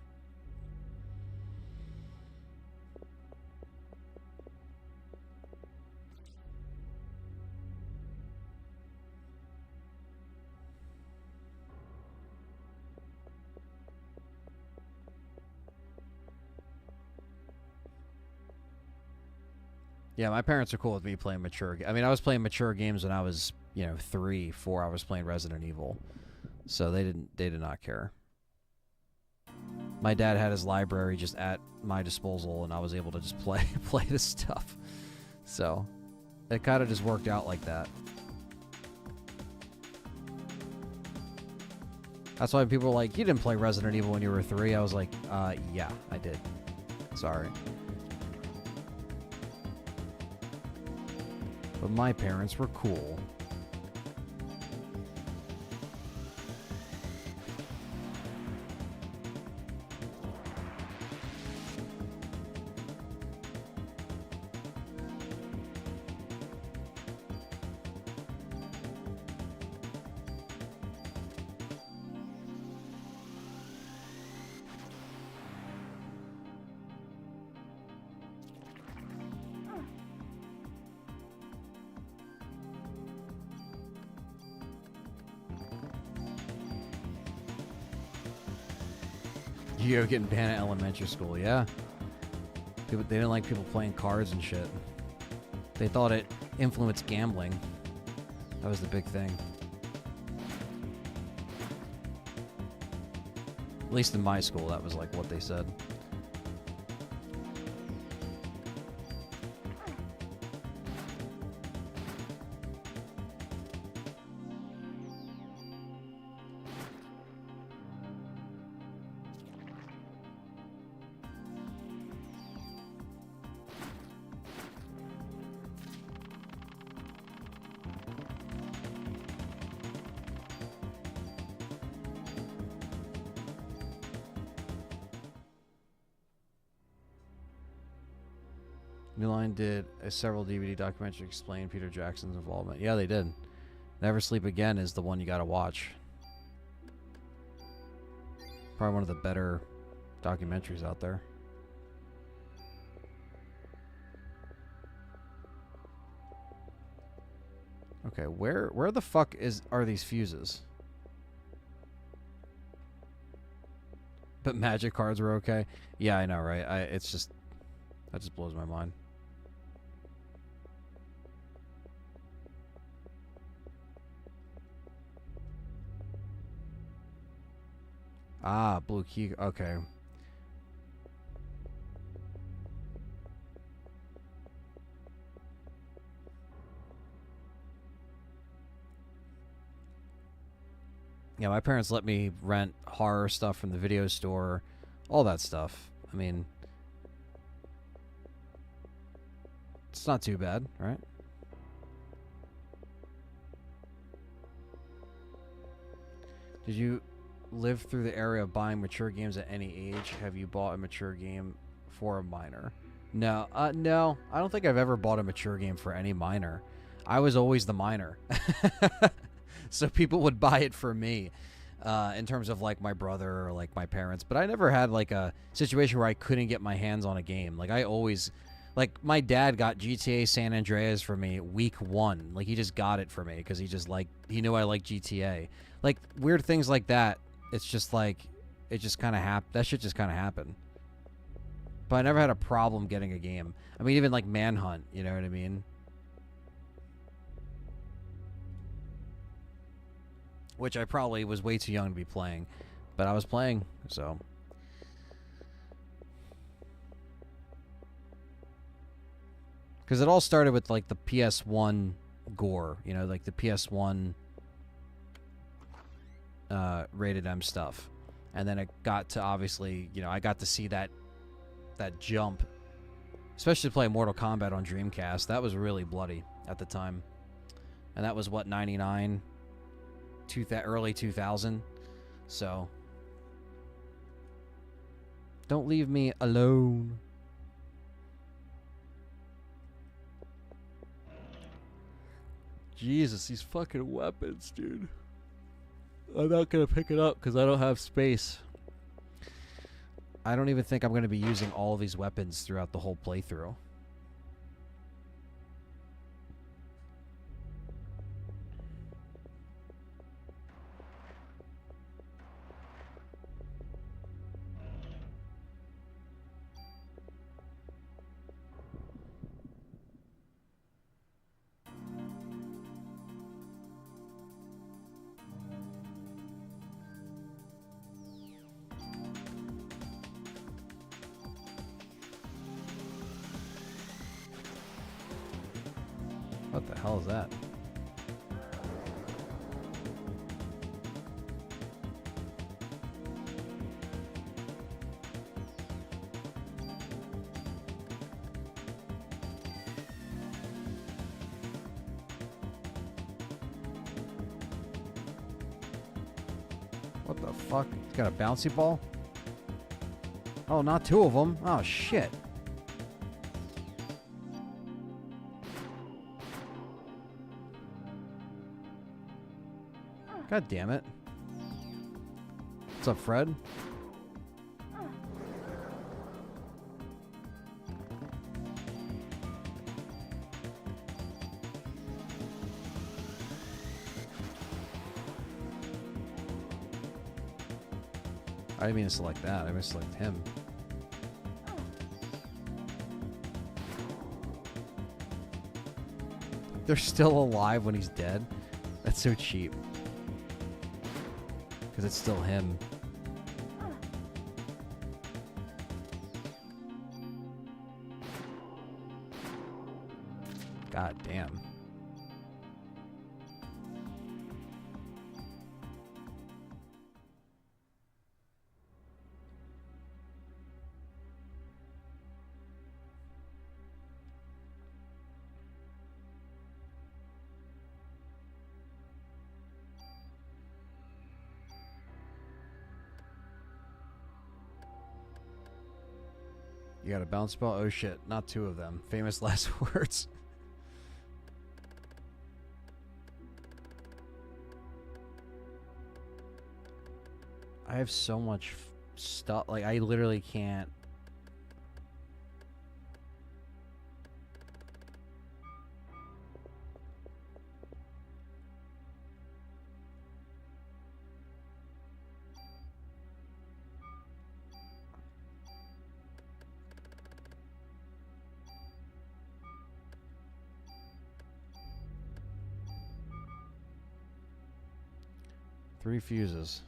Yeah, my parents are cool with me playing mature. I mean, I was playing mature games when I was, 3, 4. I was playing Resident Evil, so they did not care. My dad had his library just at my disposal, and I was able to just play this stuff. So it kind of just worked out like that. That's why people are like, "You didn't play Resident Evil when you were 3." I was like, yeah, I did. Sorry. But my parents were cool. Yu-Gi-Oh getting banned at elementary school, yeah. They didn't like people playing cards and shit. They thought it influenced gambling. That was the big thing. At least in my school, that was like what they said. New Line did a several DVD documentary explain Peter Jackson's involvement. Yeah, they did. Never Sleep Again is the one you gotta watch. Probably one of the better documentaries out there. Okay, where the fuck are these fuses? But magic cards were okay. Yeah, I know, right? It's just that just blows my mind. Ah, blue key. Okay. Yeah, my parents let me rent horror stuff from the video store, all that stuff. I mean, it's not too bad, right? Did you live through the era of buying mature games at any age? Have you bought a mature game for a minor? No, no. I don't think I've ever bought a mature game for any minor. I was always the minor. So people would buy it for me, in terms of like my brother or like my parents. But I never had like a situation where I couldn't get my hands on a game. Like I always, like my dad got GTA San Andreas for me week 1. Like he just got it for me because he knew I liked GTA. Like weird things like that. It's just like it just kind of happened. That shit just kind of happened. But I never had a problem getting a game. I mean, even like Manhunt. You know what I mean? Which I probably was way too young to be playing, but I was playing, so. Because it all started with like the PS1 gore, you know, like the PS1 rated M stuff, and then it got to obviously, you know, I got to see that jump, especially playing Mortal Kombat on Dreamcast. That was really bloody at the time, and that was what 99. Early 2000, so don't leave me alone. Jesus, these fucking weapons, dude. I'm not gonna pick it up because I don't have space. I don't even think I'm gonna be using all of these weapons throughout the whole playthrough. What the hell is that? What the fuck? It's got a bouncy ball? Oh, not 2 of them. Oh, shit. God damn it. What's up, Fred? I didn't mean to select that. I meant to select him. They're still alive when he's dead? That's so cheap. Because it's still him. God damn. You got a bounce ball? Oh shit, not 2 of them. Famous last words. I have so much stuff. Like, I literally can't. 3 fuses.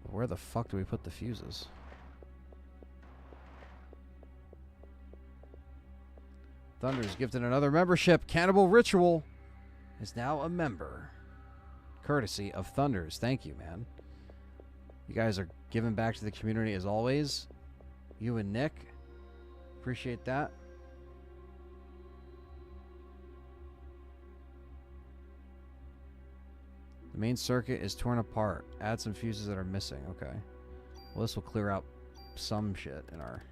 Where the fuck do we put the fuses? Thunder's gifted another membership. Cannibal Ritual is now a member. Courtesy of Thunders. Thank you, man. You guys are giving back to the community as always. You and Nick. Appreciate that. The main circuit is torn apart. Add some fuses that are missing. Okay. Well, this will clear out some shit in our...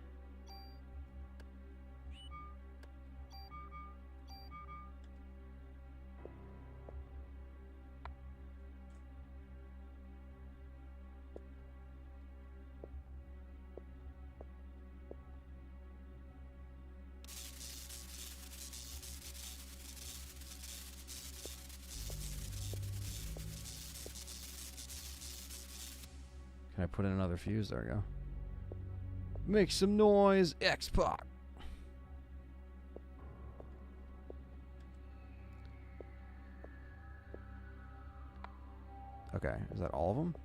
Can I put in another fuse? There we go. Make some noise, X-Pac. Okay, is that all of them?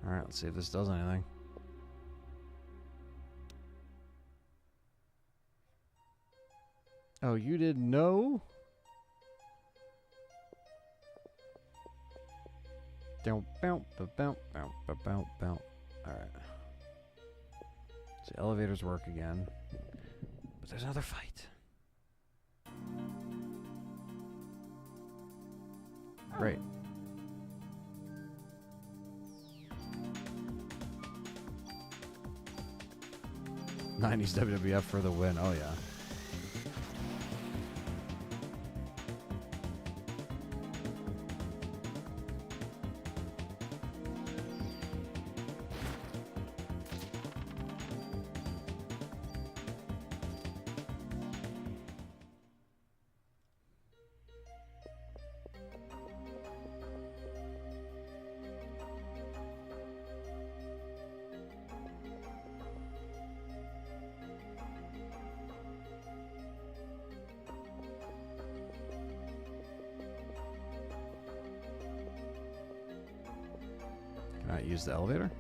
All right, let's see if this does anything. Oh, you didn't know? Alright. So elevators work again. But there's another fight. Great. '90s WWF for the win. Oh, yeah. Can I use the elevator?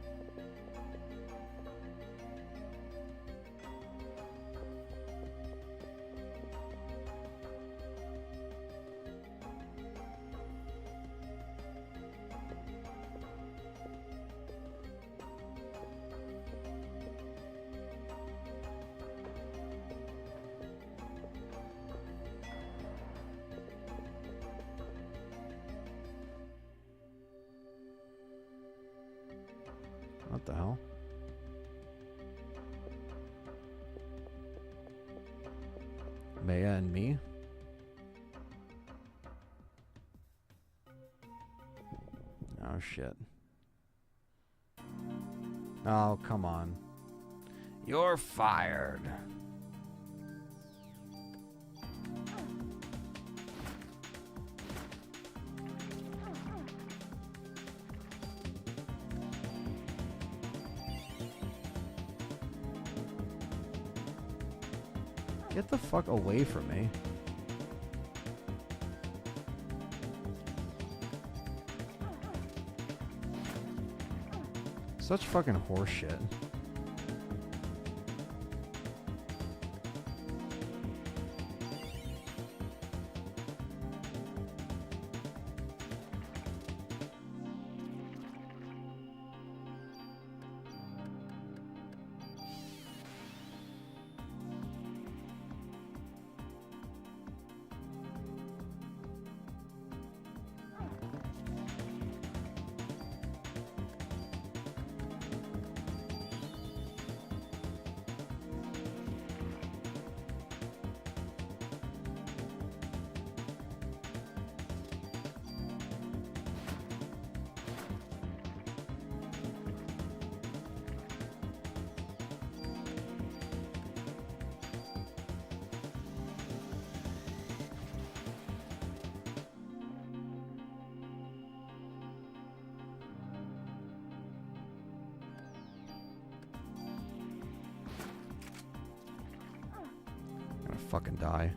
What the hell? Maya and me? Oh, shit. Oh, come on. You're fired. Get the fuck away from me. Such fucking horseshit. fucking die.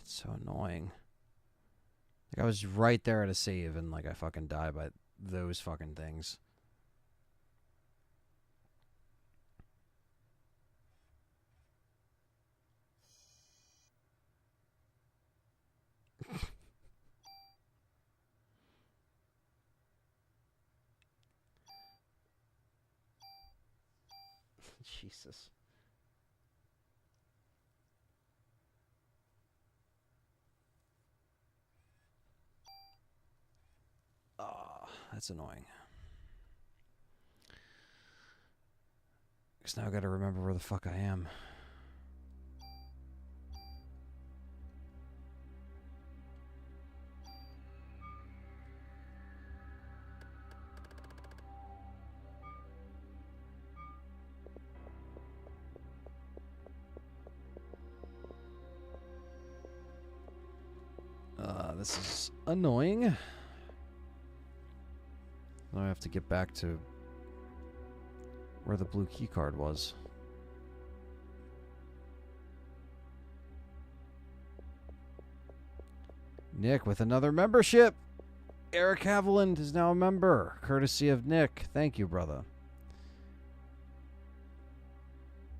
It's so annoying. Like, I was right there at a save and like I fucking die by those fucking things. Jesus. Oh, that's annoying. Because now I gotta remember where the fuck I am. This is annoying. Now I have to get back to where the blue key card was. Nick with another membership. Eric Haviland is now a member, courtesy of Nick. Thank you, brother.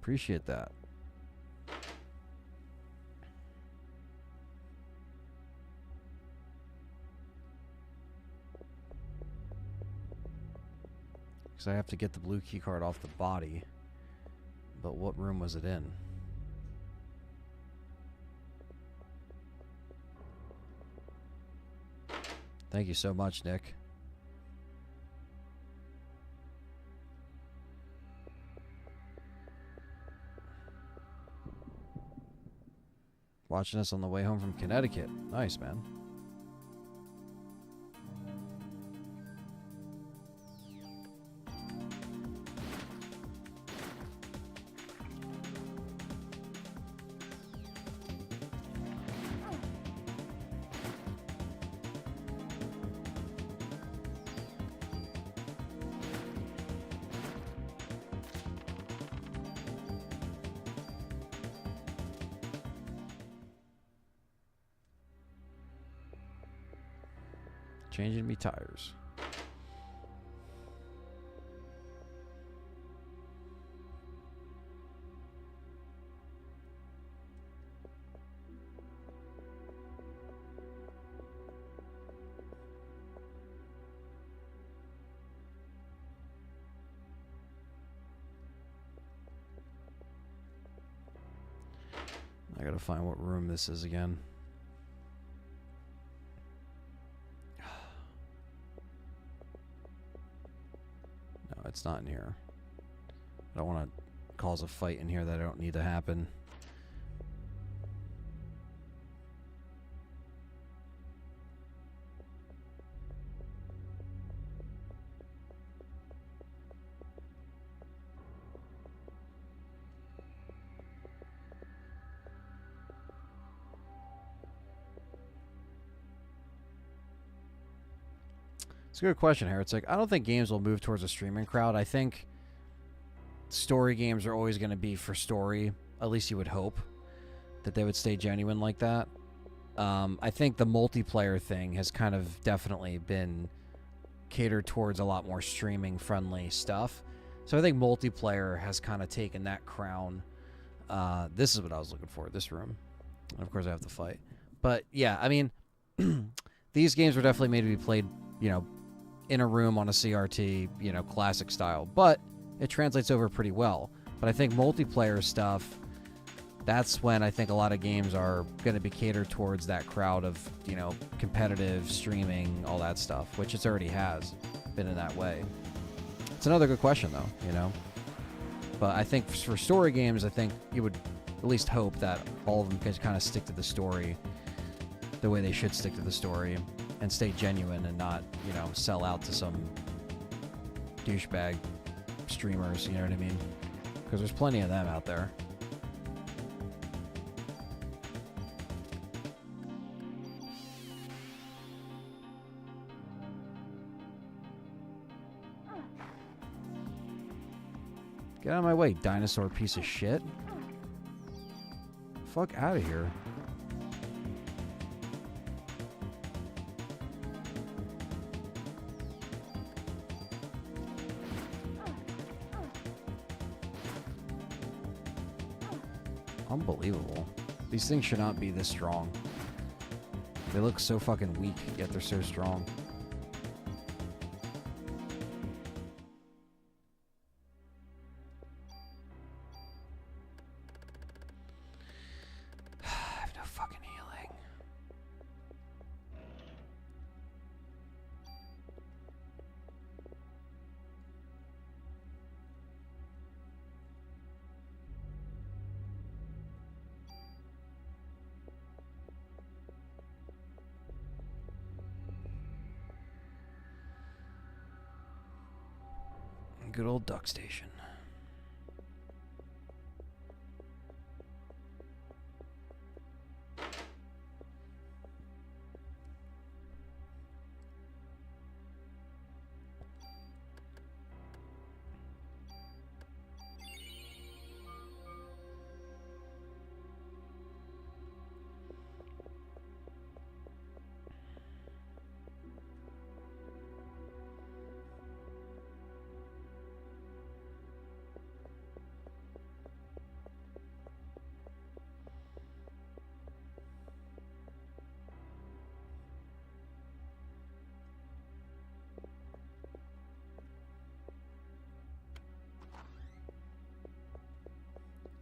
Appreciate that. Because I have to get the blue key card off the body. But what room was it in? Thank you so much, Nick. Watching us on the way home from Connecticut. Nice, man. Changing me tires. I gotta find what room this is again. It's not in here. I don't want to cause a fight in here that I don't need to happen. It's a good question here. It's like, I don't think games will move towards a streaming crowd. I think story games are always going to be for story. At least you would hope that they would stay genuine like that. I think the multiplayer thing has kind of definitely been catered towards a lot more streaming friendly stuff. So I think multiplayer has kind of taken that crown. This is what I was looking for, this room. And of course I have to fight. But yeah, I mean, these games were definitely made to be played, you know, in a room on a CRT, you know, classic style. But it translates over pretty well. But I think multiplayer stuff, that's when I think a lot of games are going to be catered towards that crowd of, you know, competitive streaming, all that stuff, which it already has been in that way. It's another good question, though, you know. But I think for story games, I think you would at least hope that all of them could kind of stick to the story the way they should stick to the story and stay genuine and not, you know, sell out to some douchebag streamers, you know what I mean? Because there's plenty of them out there. Get out of my way, dinosaur piece of shit. Fuck out of here. Unbelievable. These things should not be this strong. They look so fucking weak, yet they're so strong. I have no fucking healing. Good old duck station.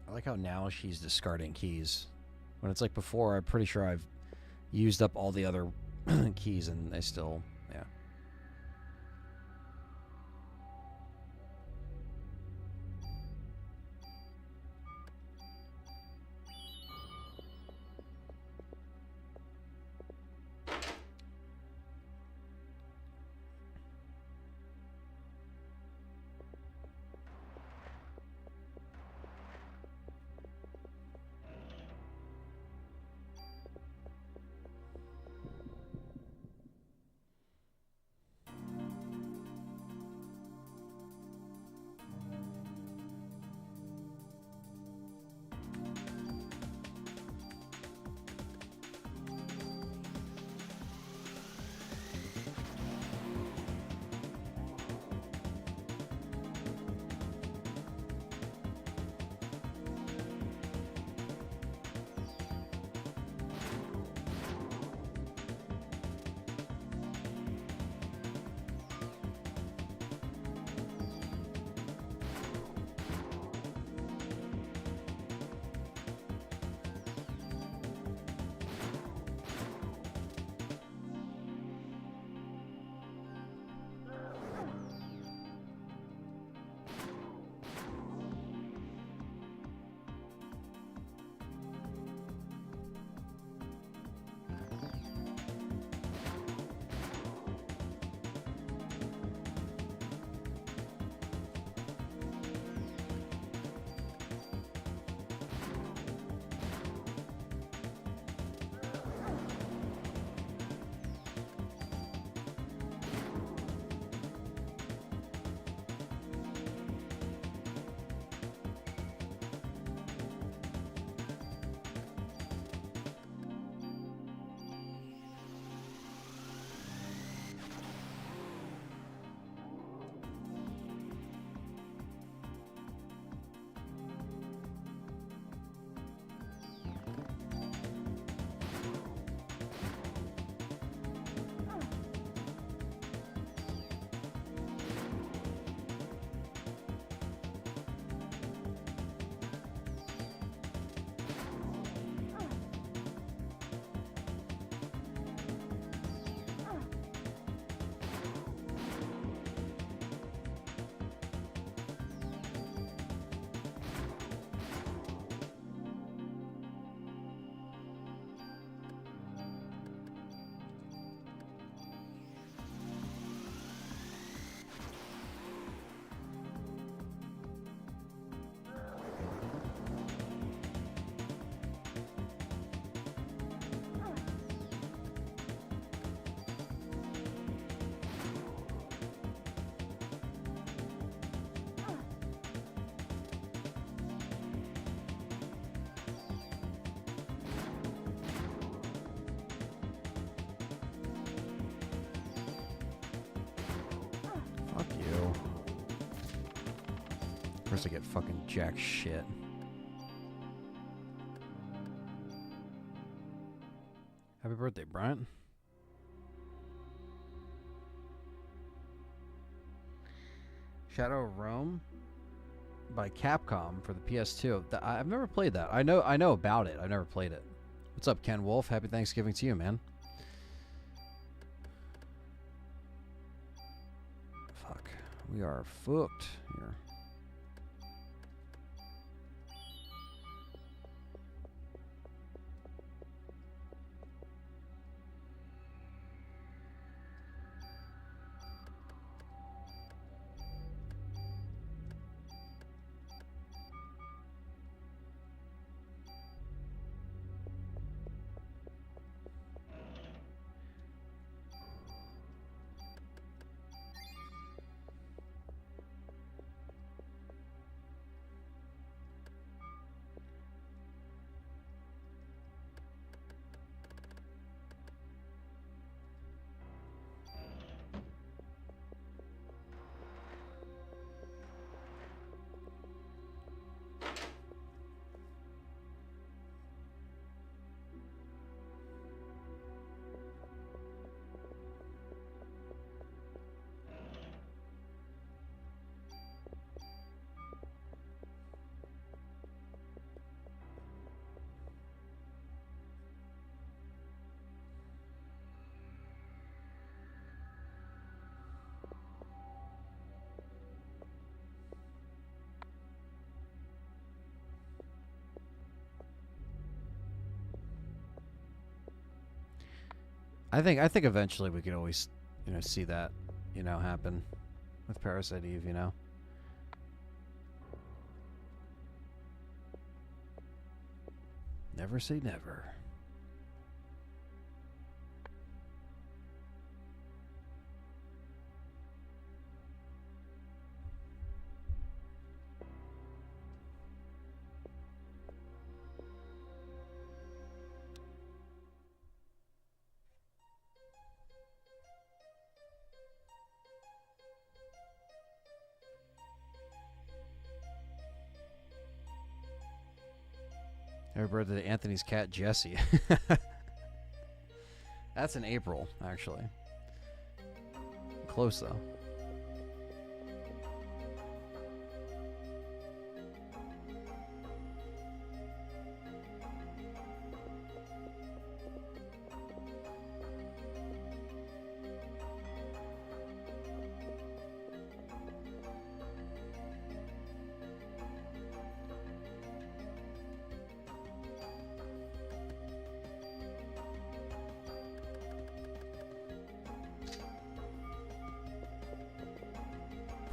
I like how now she's discarding keys. When it's like before, I'm pretty sure I've used up all the other keys and I still, yeah. First I get fucking jack shit. Happy birthday, Brian. Shadow of Rome by Capcom for the PS2. I've never played that. I know about it. I've never played it. What's up, Ken Wolf? Happy Thanksgiving to you, man. Fuck. We are fucked here. I think eventually we could always, see that, happen with Parasite Eve, Never say never. Happy birthday to Anthony's cat, Jessie. That's in April, actually. Close, though.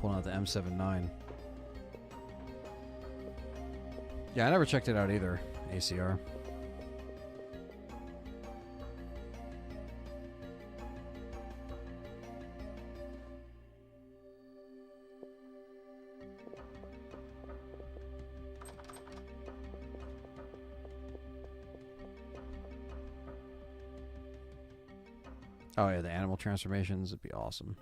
Pulling out the M79. Yeah, I never checked it out either, ACR. Oh yeah, the animal transformations would be awesome.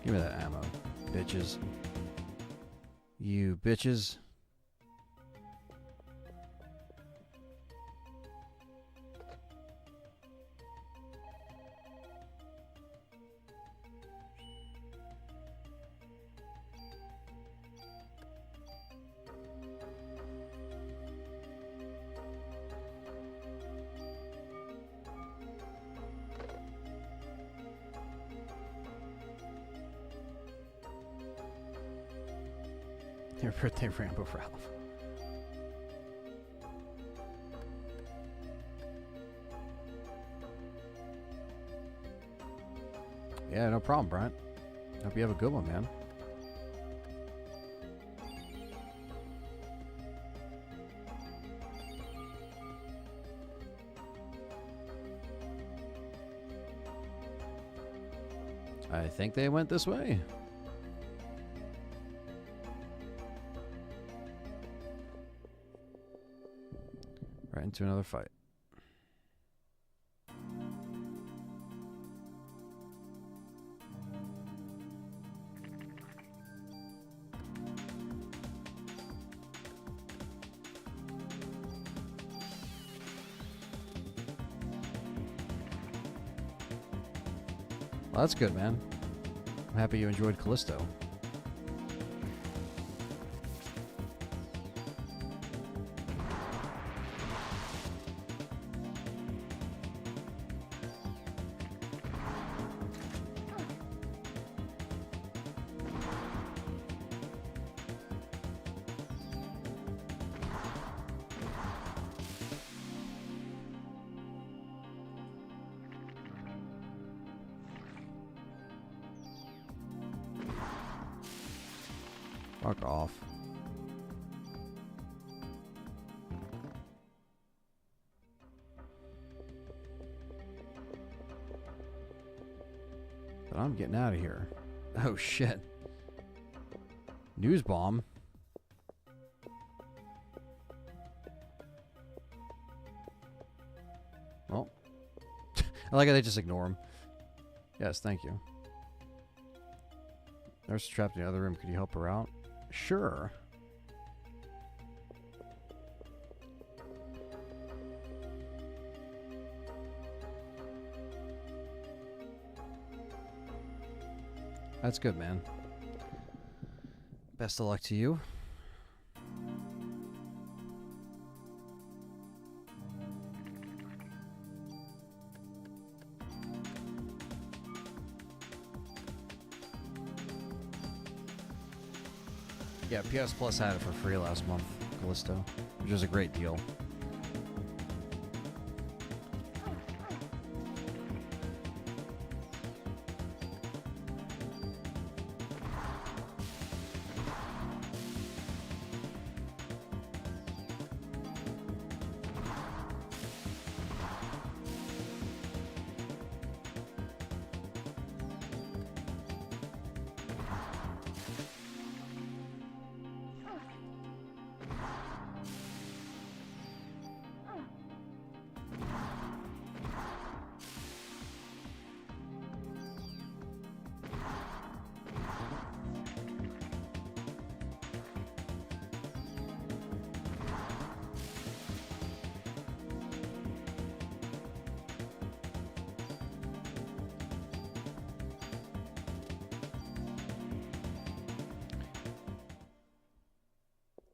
Give me that ammo, bitches. You bitches. Your birthday Rambo Ralph. Yeah, no problem, Brent. Hope you have a good one, man. I think they went this way. Right into another fight. Well, that's good, man. I'm happy you enjoyed Callisto. Fuck off. But I'm getting out of here. Oh shit. News bomb. Well, I like how they just ignore him. Yes, thank you. Nurse trapped in the other room. Could you help her out? Sure. That's good, man. Best of luck to you. Yeah, PS Plus had it for free last month, Callisto, which is a great deal.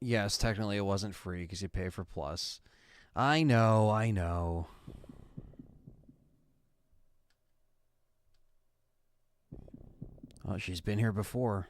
Yes, technically it wasn't free because you pay for Plus. I know, I know. Oh, she's been here before.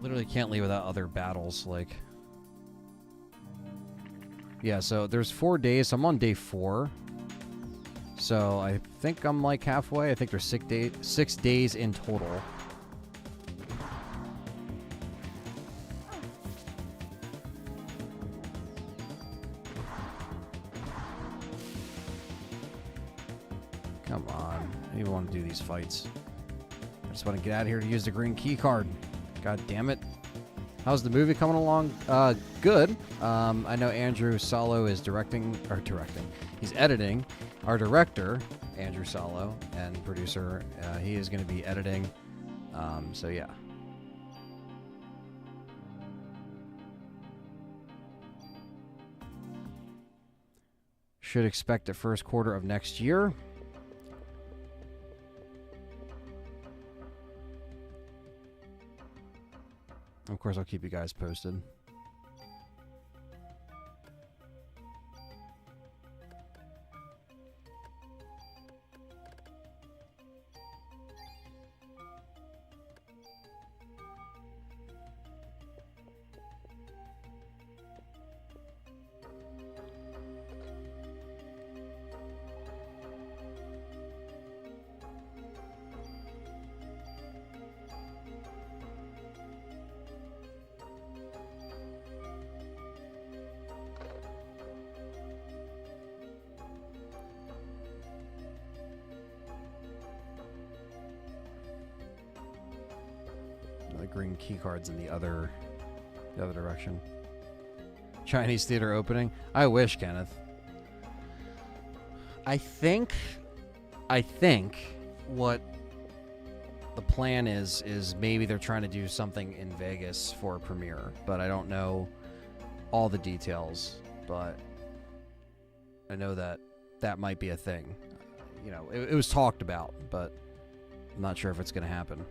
Literally can't leave without other battles, like... Yeah, so there's 4 days, so I'm on day 4. So I think I'm like halfway. I think there's 6 days in total. Come on. I don't even want to do these fights. I just want to get out of here to use the green key card. God damn it. How's the movie coming along? Good. I know Andrew Salo is directing. He's editing. Our director, Andrew Salo, and producer, he is going to be editing. So yeah. Should expect it first quarter of next year. Of course, I'll keep you guys posted. The green key cards in the other direction. Chinese theater opening. I wish, Kenneth. I think what the plan is maybe they're trying to do something in Vegas for a premiere, but I don't know all the details, but I know that might be a thing. You know, it was talked about, but I'm not sure if it's going to happen.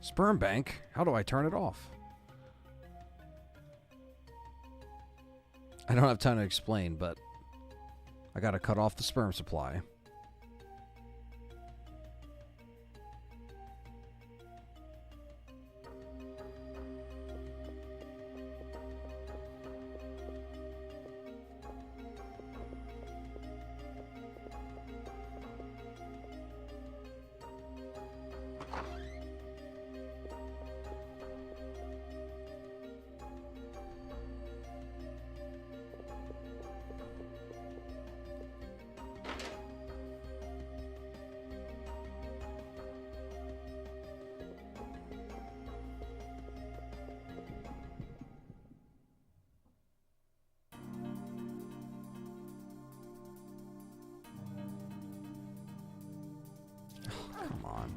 Sperm bank? How do I turn it off? I don't have time to explain, but I gotta cut off the sperm supply. Come on.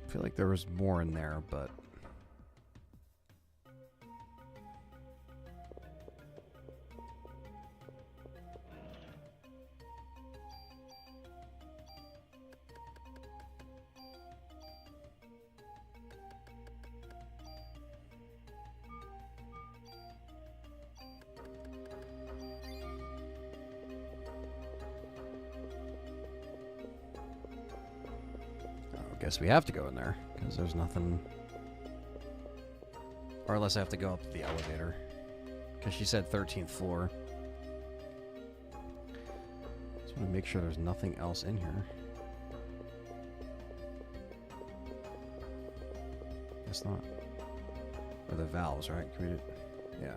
I feel like there was more in there, but... guess we have to go in there, because there's nothing... Or unless I have to go up to the elevator. Because she said 13th floor. Just want to make sure there's nothing else in here. Guess not. Or the valves, right? Can we do... Yeah.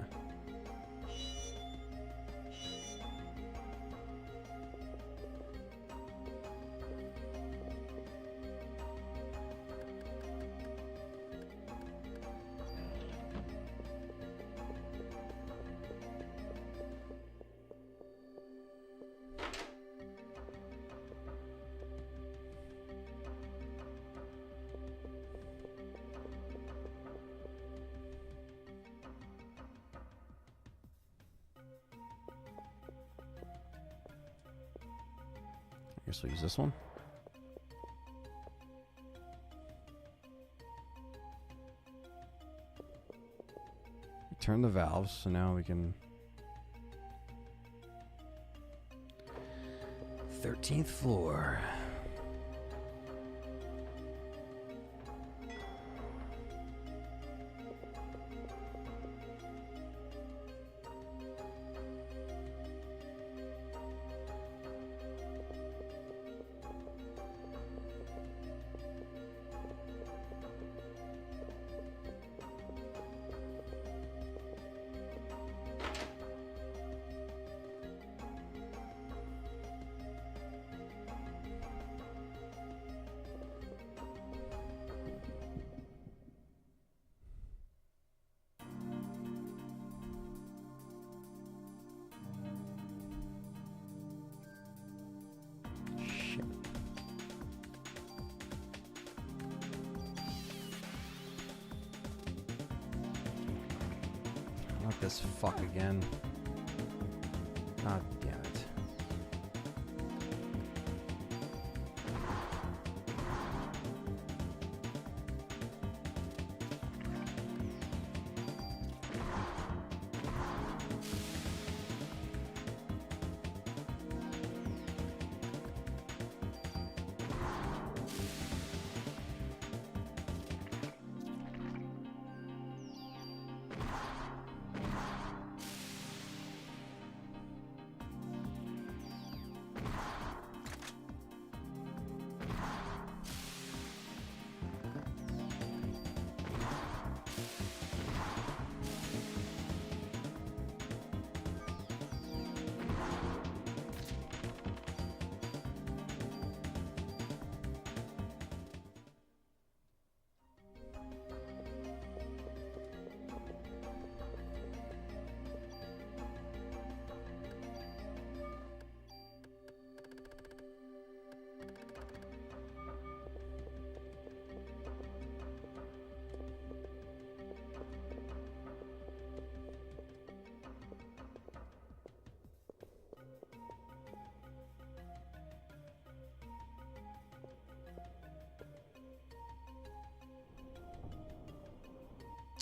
I guess we'll use this one. Turn the valves, so now we can... 13th floor. This fuck again. God damn it.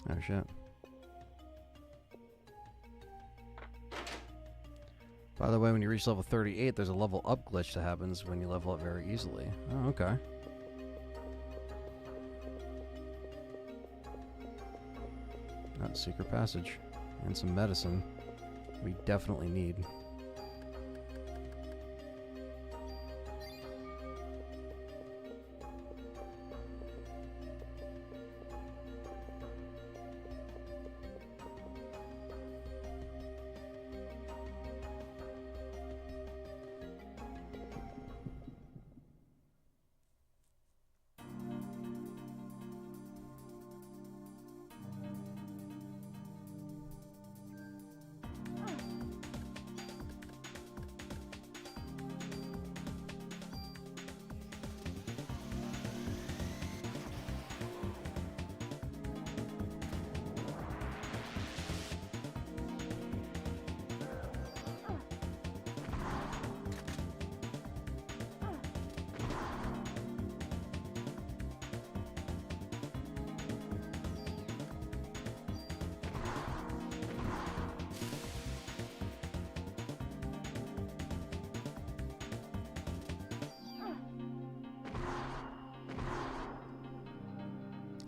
Oh shit. By the way, when you reach level 38, there's a level up glitch that happens when you level up very easily. Oh, okay. Not secret passage. And some medicine. We definitely need.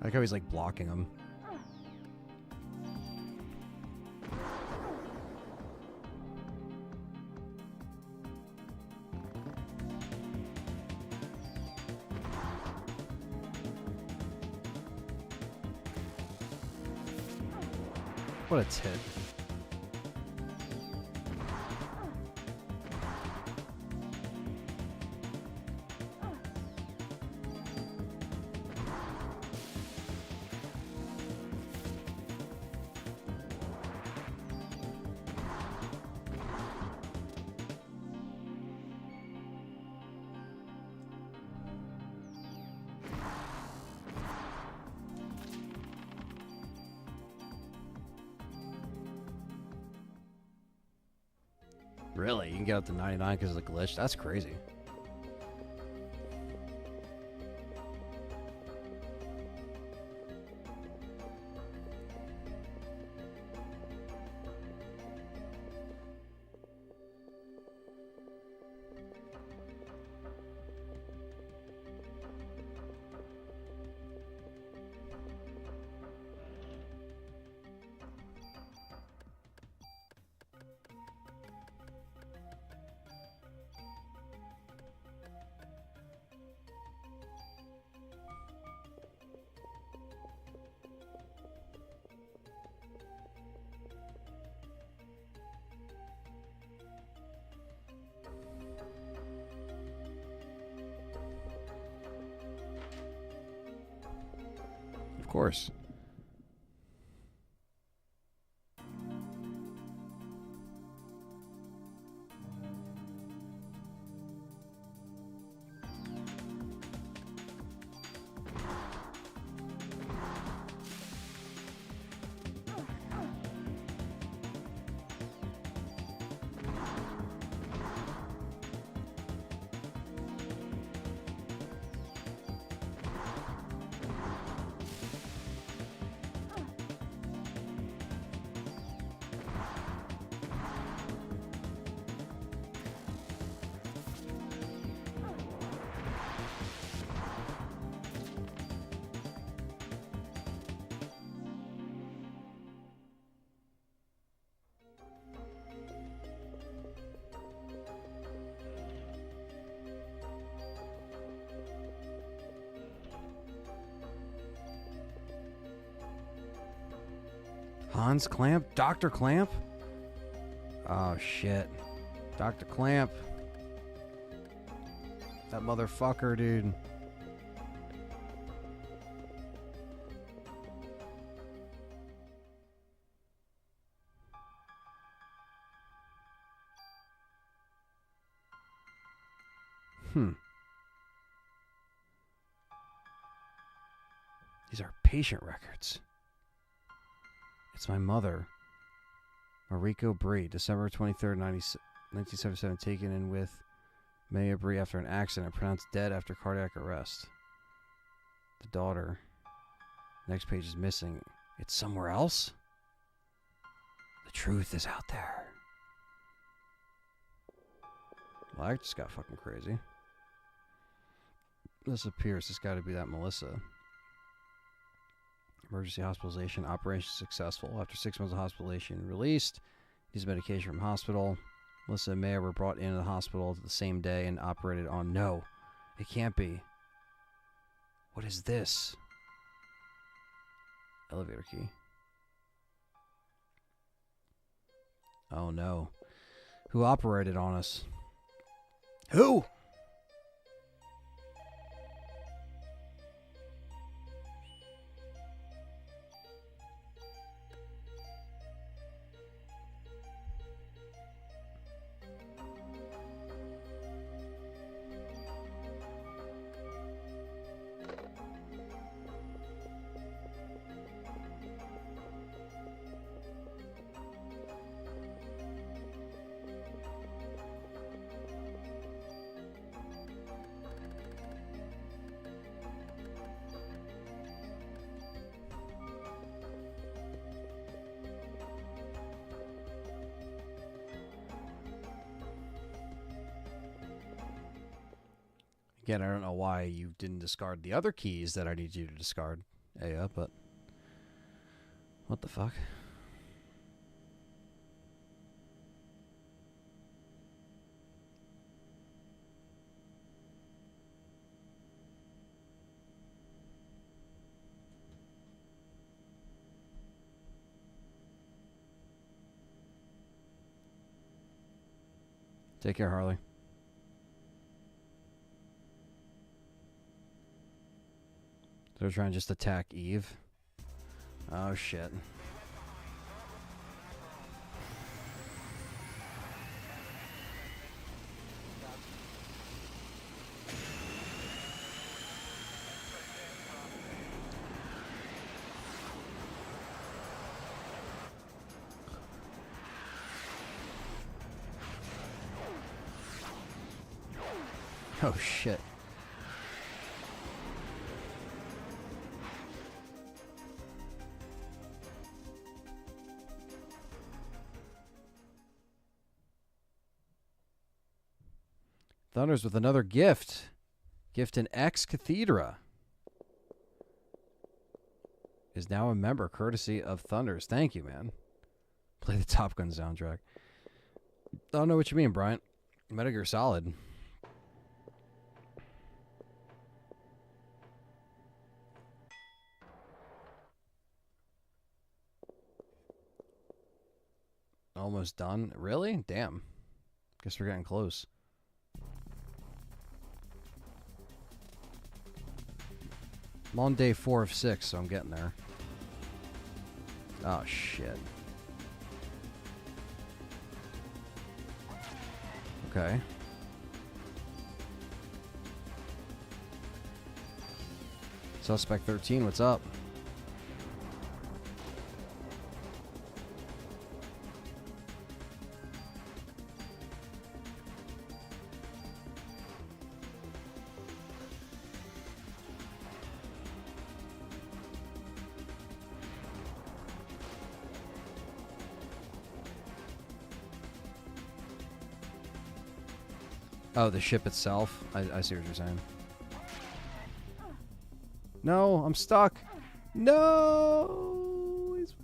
I like how he's like blocking him. What a tit. Really? You can get up to 99 because of the glitch? That's crazy. Of course. Hans Clamp? Dr. Clamp? Oh, shit. Dr. Clamp. That motherfucker, dude. These are patient records. It's my mother, Mariko Bree, December 23rd, 1977, taken in with Maya Bree after an accident, pronounced dead after cardiac arrest. The daughter. Next page is missing. It's somewhere else? The truth is out there. Well, I just got fucking crazy. Melissa Pierce. This got to be that Melissa. Emergency hospitalization. Operation successful. After 6 months of hospitalization, released. Used medication from hospital. Melissa and Maya were brought into the hospital the same day and operated on. No, it can't be. What is this? Elevator key. Oh no. Who operated on us? Who? Again, I don't know why you didn't discard the other keys that I need you to discard Yeah, but what the fuck? Take care, Harley. They're trying to just attack Eve. Oh, shit. Oh, shit. Thunders with another gift. Gift in Ex Cathedra. Is now a member, courtesy of Thunders. Thank you, man. Play the Top Gun soundtrack. I don't know what you mean, Bryant. Metal Gear Solid. Almost done. Really? Damn. Guess we're getting close. I'm on day 4 of 6, so I'm getting there. Oh, shit. Okay. Suspect 13, what's up? Oh, the ship itself? I see what you're saying. No, I'm stuck. No! He's...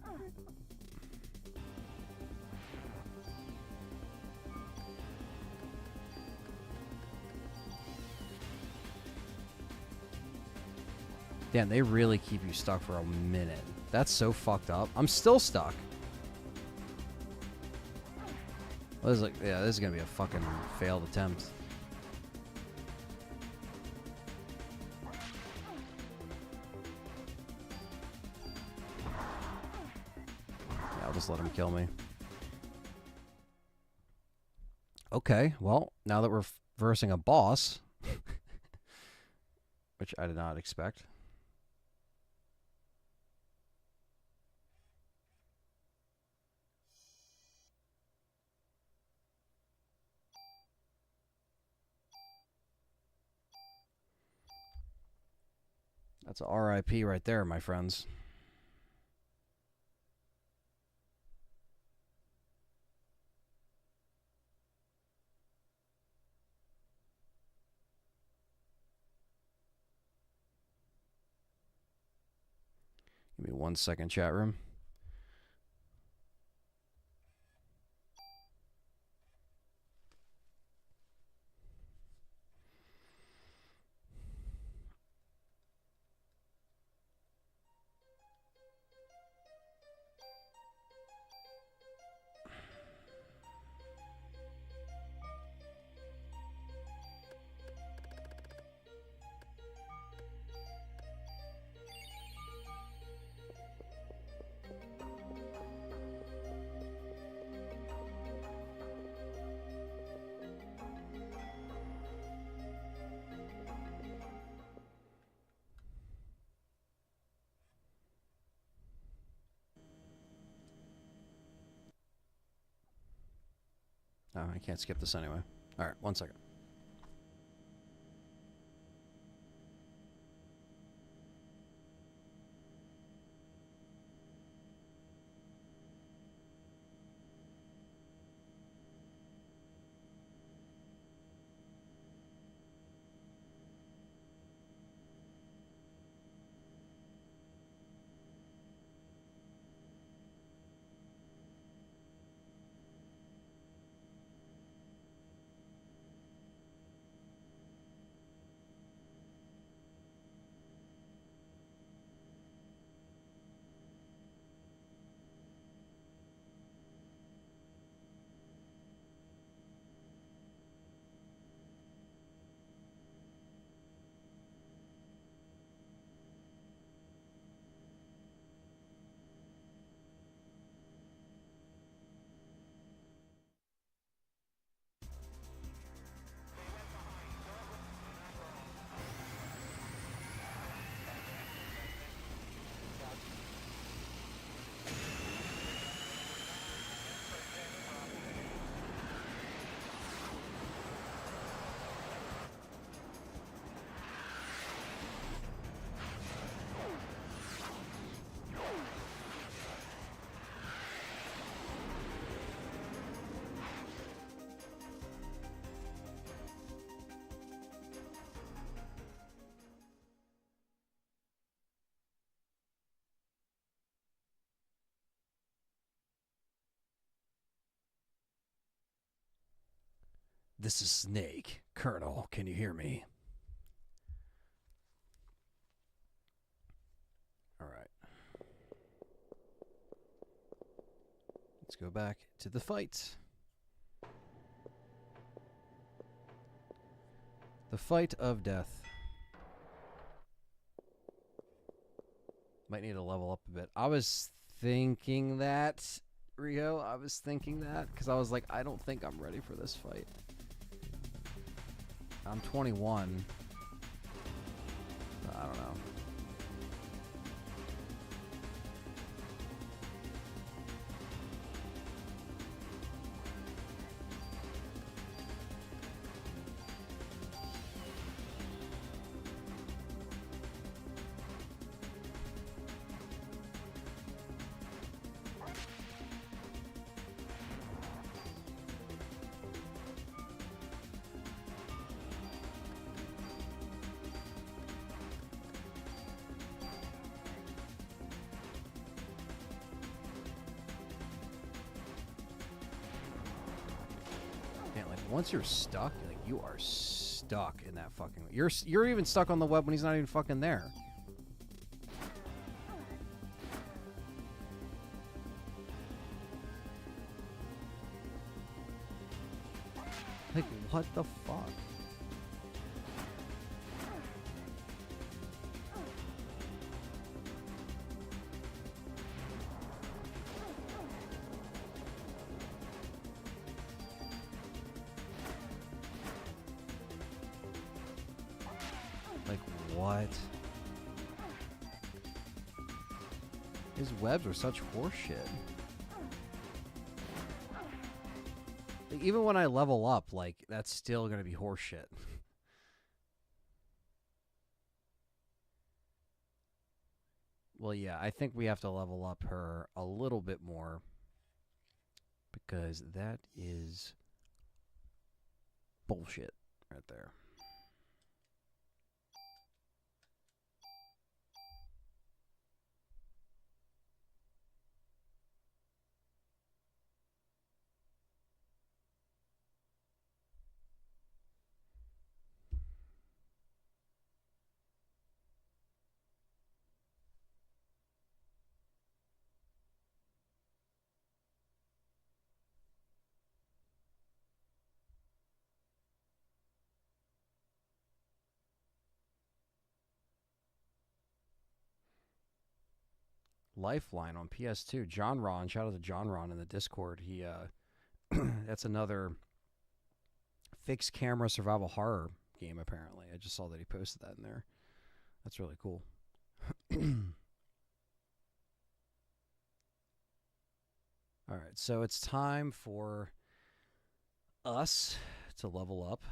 Damn, they really keep you stuck for a minute. That's so fucked up. I'm still stuck. Well, this is like, yeah, this is gonna be a fucking failed attempt. I'll just let him kill me. Okay, well, now that we're versing a boss, which I did not expect. That's a RIP right there, my friends. Give me 1 second, chat room. Oh, I can't skip this anyway. All right, 1 second. This is Snake. Colonel, can you hear me? All right. Let's go back to the fight. The fight of death. Might need to level up a bit. I was thinking that, Rio. I was thinking that because I was like, I don't think I'm ready for this fight. I'm 21. I don't know. Once you're stuck, like you are stuck in that fucking. You're even stuck on the web when he's not even fucking there. Like what the fuck? What? His webs are such horseshit. Like, even when I level up, like, that's still gonna be horseshit. Well, yeah, I think we have to level up her a little bit more. Because that is bullshit right there. Lifeline on PS2. John Ron, shout out to John Ron in the Discord. He that's another fixed camera survival horror game apparently. I just saw that he posted that in there. That's really cool. All right, so it's time for us to level up.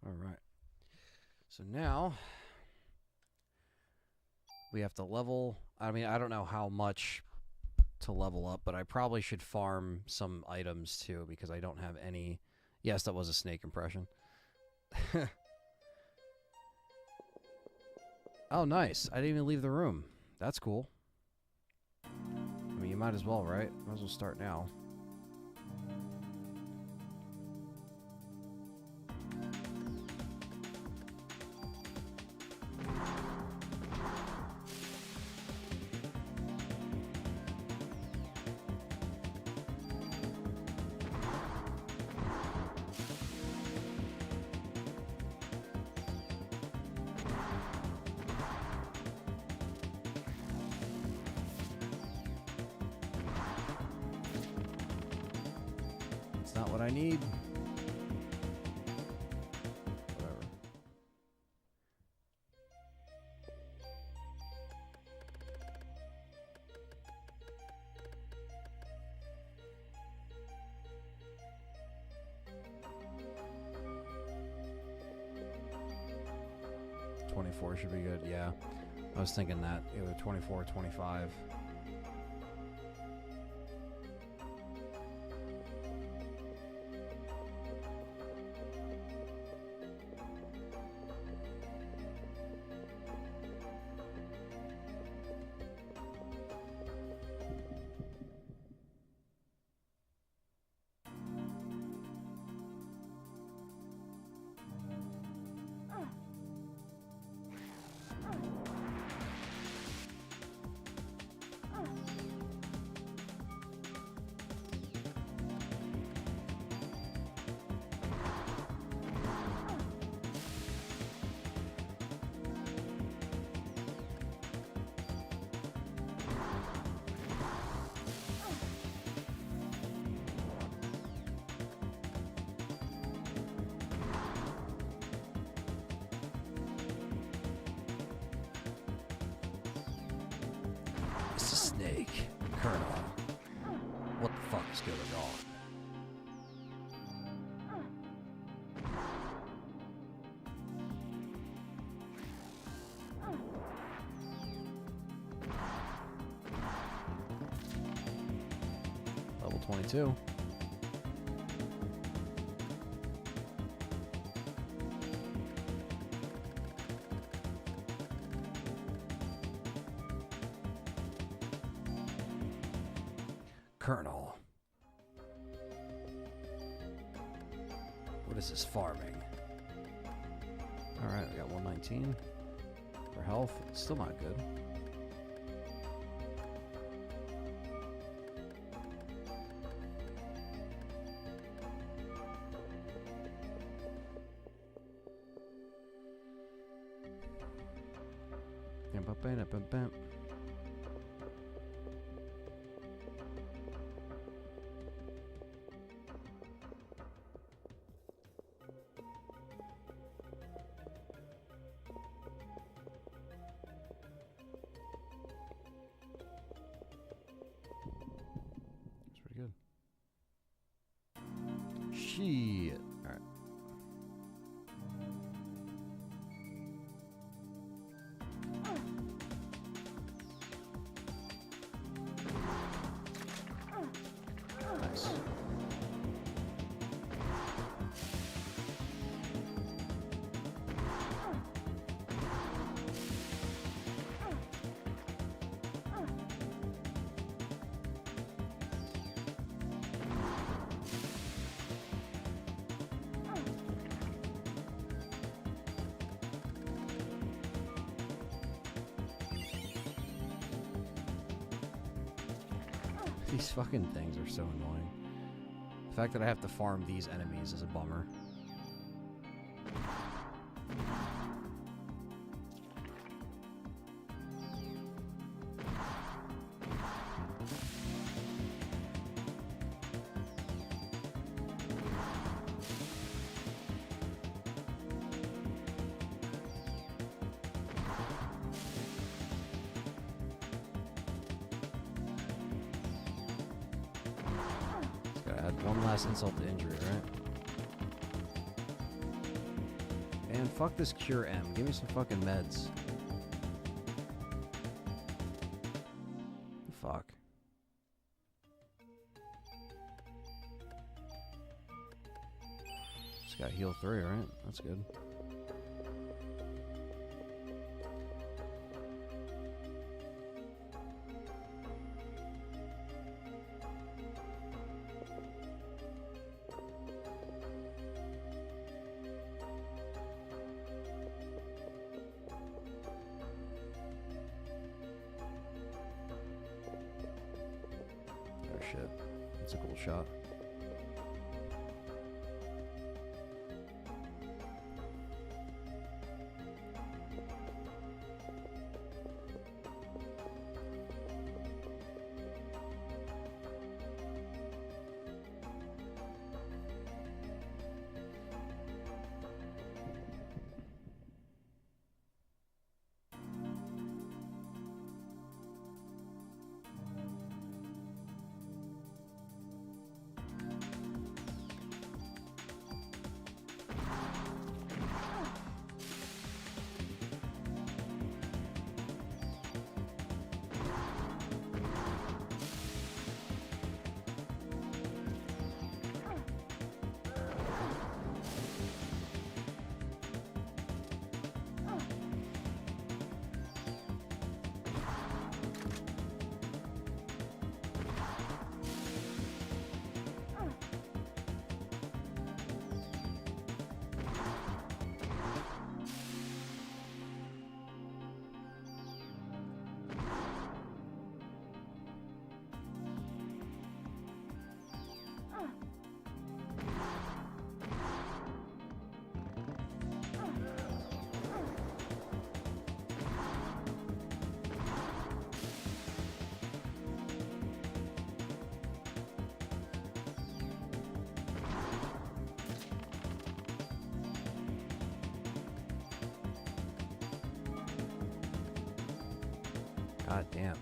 All right. So now we have to level. I mean, I don't know how much to level up, but I probably should farm some items too because I don't have any. Yes, that was a snake impression. Oh, nice. I didn't even leave the room. That's cool. I mean, you might as well, right? Might as well start now. I need. Whatever. $24 should be good, yeah. I was thinking that, either 24 or 25. It's a snake. Colonel. What the fuck is going on? Level 22. Colonel. What is this farming? Alright, we got 119 for health. It's still not good. It's pretty good. Shit. Alright. Nice. These fucking things are so annoying. The fact that I have to farm these enemies is a bummer. Add one last insult to injury, right? And fuck this cure M. Give me some fucking meds. Fuck. Just got heal 3, right? That's good. Shit. That's a cool shot. God damn.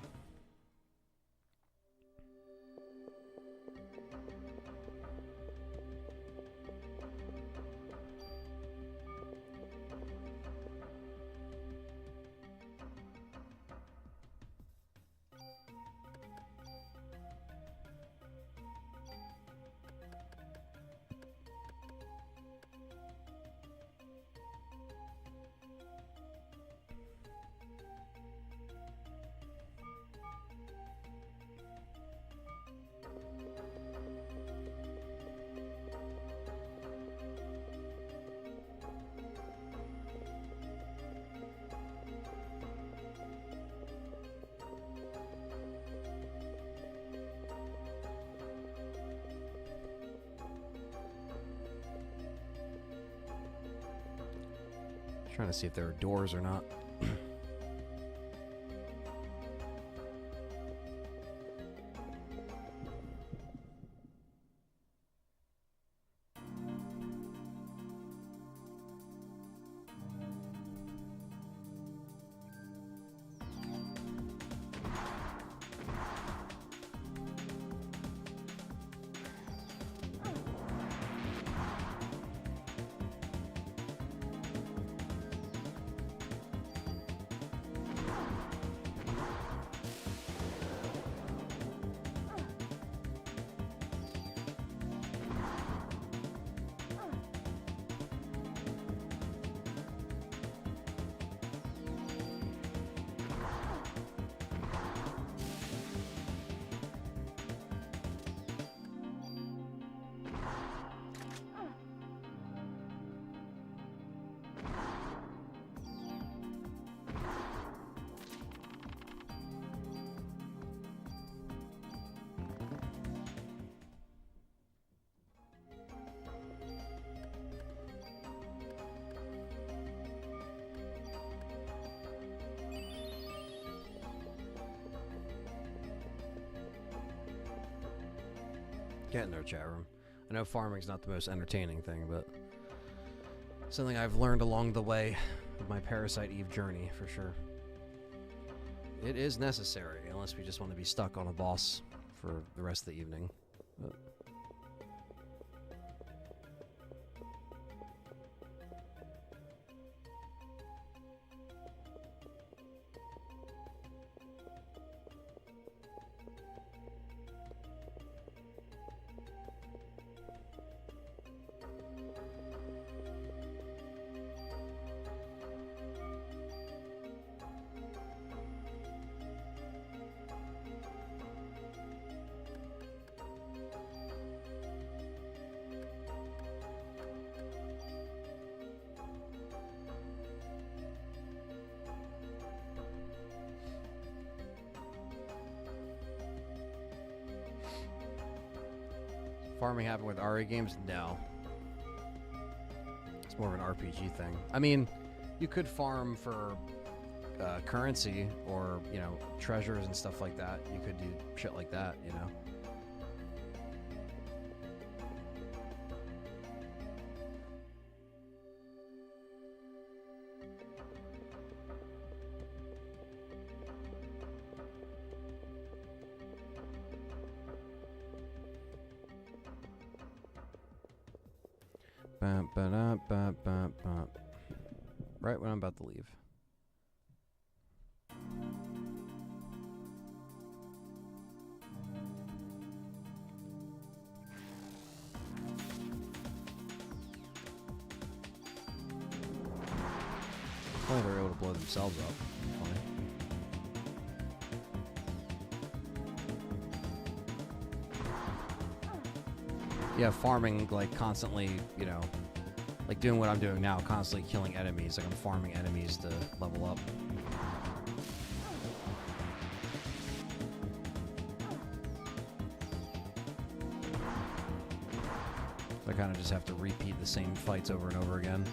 Trying to see if there are doors or not. Get in there, chat room. I know farming's not the most entertaining thing, but something I've learned along the way of my Parasite Eve journey, for sure. It is necessary, unless we just want to be stuck on a boss for the rest of the evening. But farming happen with RE games? No. It's more of an RPG thing. I mean, you could farm for currency or, you know, treasures and stuff like that. You could do shit like that, you know. Right when I'm about to leave. Funny they're able to blow themselves up. Funny. Yeah, farming, like, constantly, you know, like doing what I'm doing now, constantly killing enemies. Like, I'm farming enemies to level up. So I kind of just have to repeat the same fights over and over again.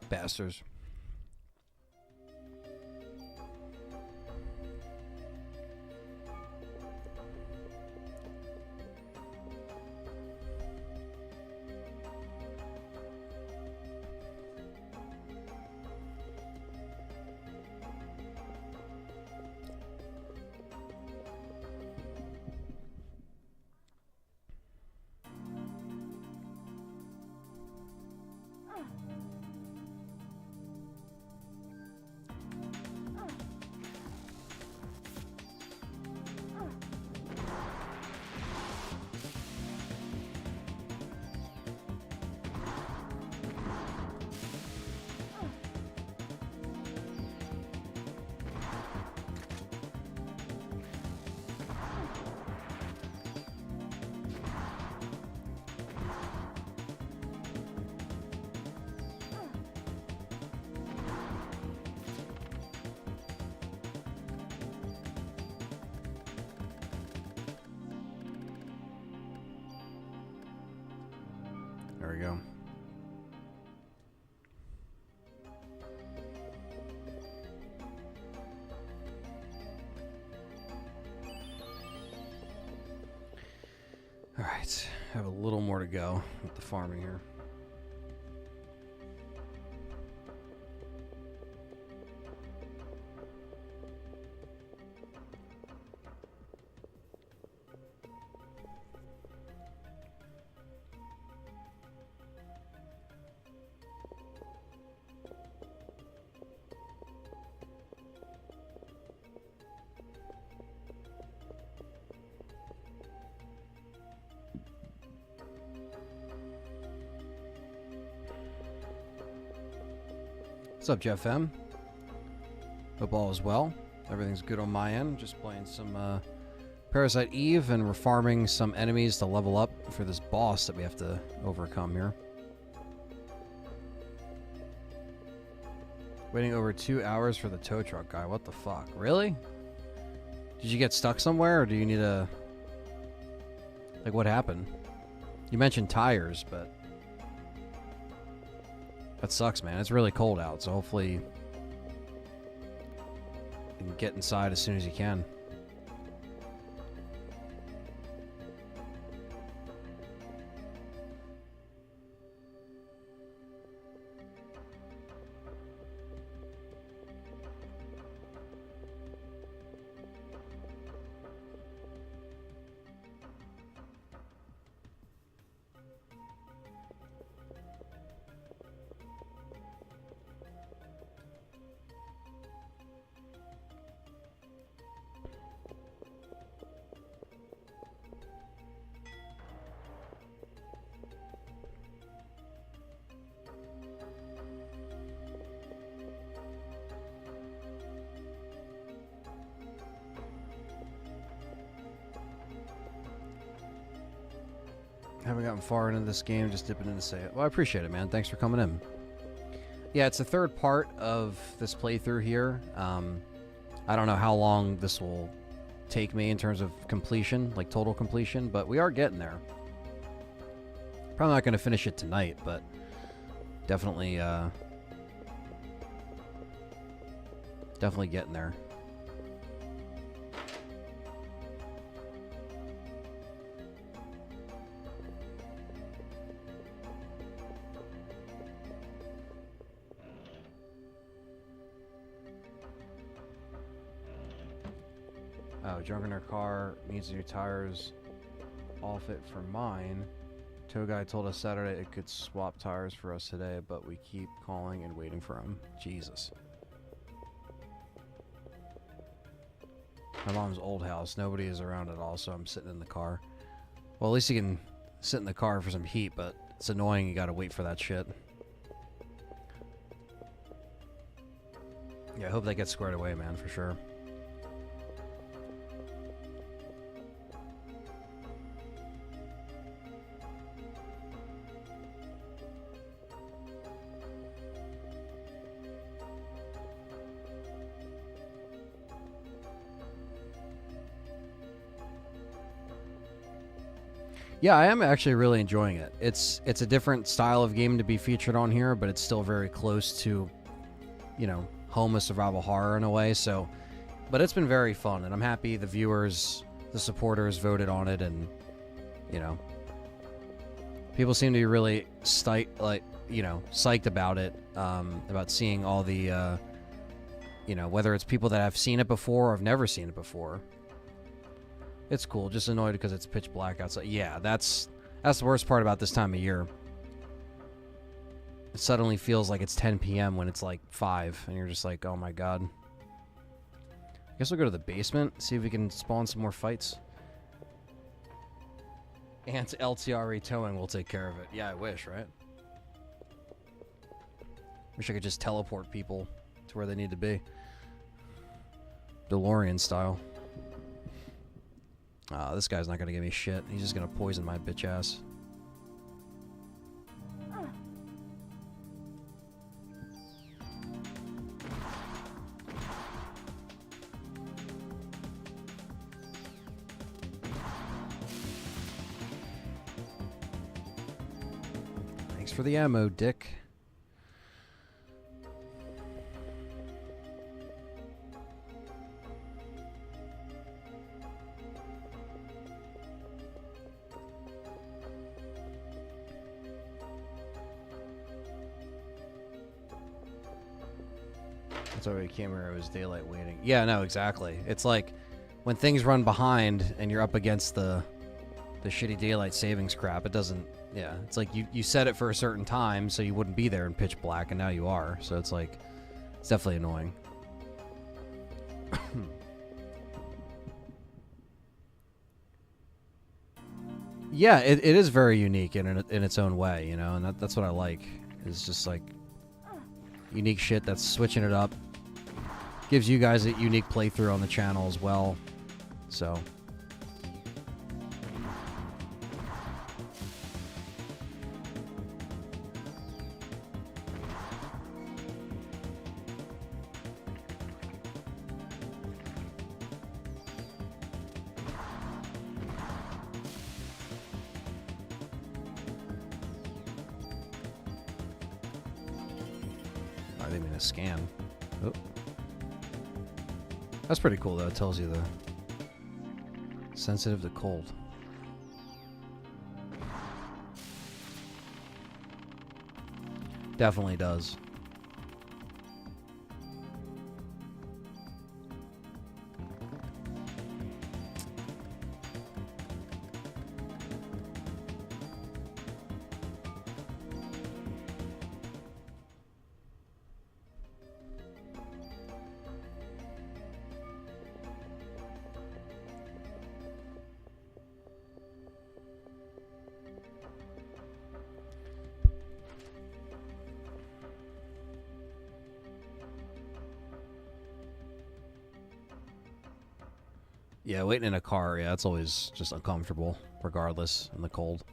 Bastards. There we go. All right, I have a little more to go with the farming here. What's up, Jeff M? Hope all is well. Everything's good on my end. Just playing some Parasite Eve, and we're farming some enemies to level up for this boss that we have to overcome here. Waiting over 2 hours for the tow truck guy. What the fuck? Really? Did you get stuck somewhere, or do you need a... Like, what happened? You mentioned tires, but... That sucks, man. It's really cold out, so hopefully you can get inside as soon as you can. Haven't gotten far into this game, just dipping in to say it. Well, I appreciate it, man. Thanks for coming in. Yeah, it's the third part of this playthrough here. I don't know how long this will take me in terms of completion, like total completion, but we are getting there. Probably not going to finish it tonight, but definitely, definitely getting there. Oh, junk in her car, needs new tires, all fit for mine. Tow guy told us Saturday it could swap tires for us today, but we keep calling and waiting for him. Jesus. My mom's old house, nobody is around at all, so I'm sitting in the car. Well, at least you can sit in the car for some heat, but it's annoying you gotta wait for that shit. Yeah, I hope that gets squared away, man, for sure. Yeah, I am actually really enjoying it. It's a different style of game to be featured on here, but it's still very close to, you know, home of survival horror in a way. So, but it's been very fun, and I'm happy the viewers, the supporters voted on it, and you know, people seem to be really psyched about it, about seeing all the, you know, whether it's people that have seen it before or have never seen it before. It's cool. Just annoyed because it's pitch black outside. Yeah, that's the worst part about this time of year. It suddenly feels like it's 10 p.m. when it's like 5, and you're just like, oh my god. I guess we'll go to the basement, see if we can spawn some more fights. And LTRE towing will take care of it. Yeah, I wish, right? Wish I could just teleport people to where they need to be. DeLorean style. This guy's not gonna give me shit. He's just gonna poison my bitch ass. Thanks for the ammo, Dick. That's why we came here. It was daylight waiting. Yeah, no, exactly. It's like when things run behind and you're up against the shitty daylight savings crap. It doesn't. Yeah, it's like you set it for a certain time so you wouldn't be there in pitch black, and now you are. So it's like it's definitely annoying. Yeah, it is very unique in its own way, you know, and that's what I like. It's just like unique shit that's switching it up. Gives you guys a unique playthrough on the channel as well. So. I didn't mean to scan. Oh. That's pretty cool, though. It tells you the sensitive to cold. Definitely does. Yeah, waiting in a car, yeah, it's always just uncomfortable, regardless, in the cold.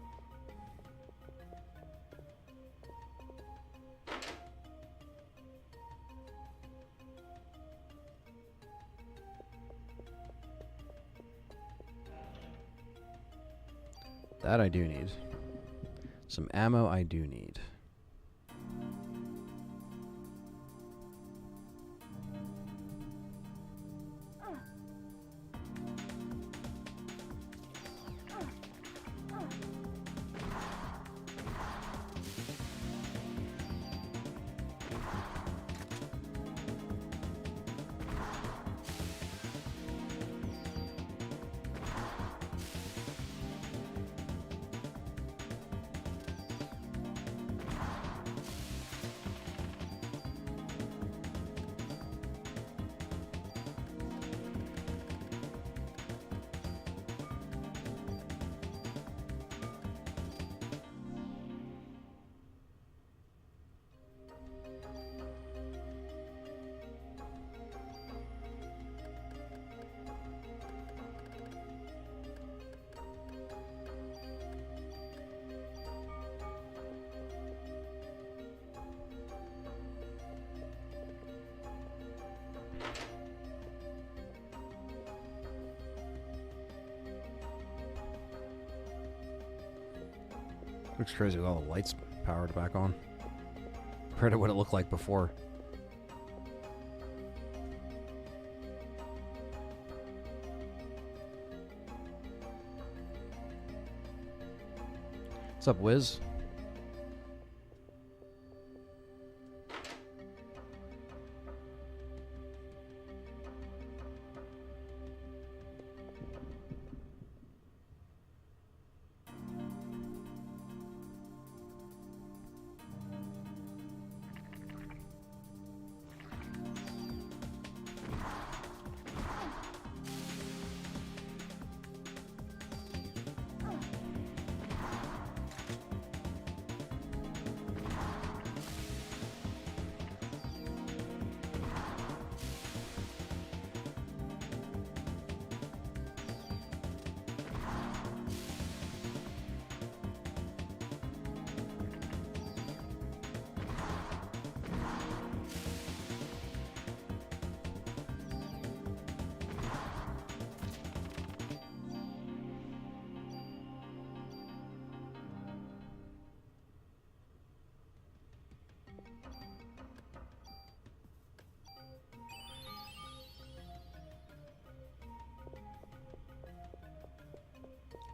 That I do need. Some ammo I do need. Looks crazy with all the lights powered back on. Compared to what it looked like before. What's up, Wiz?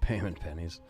Payment pennies.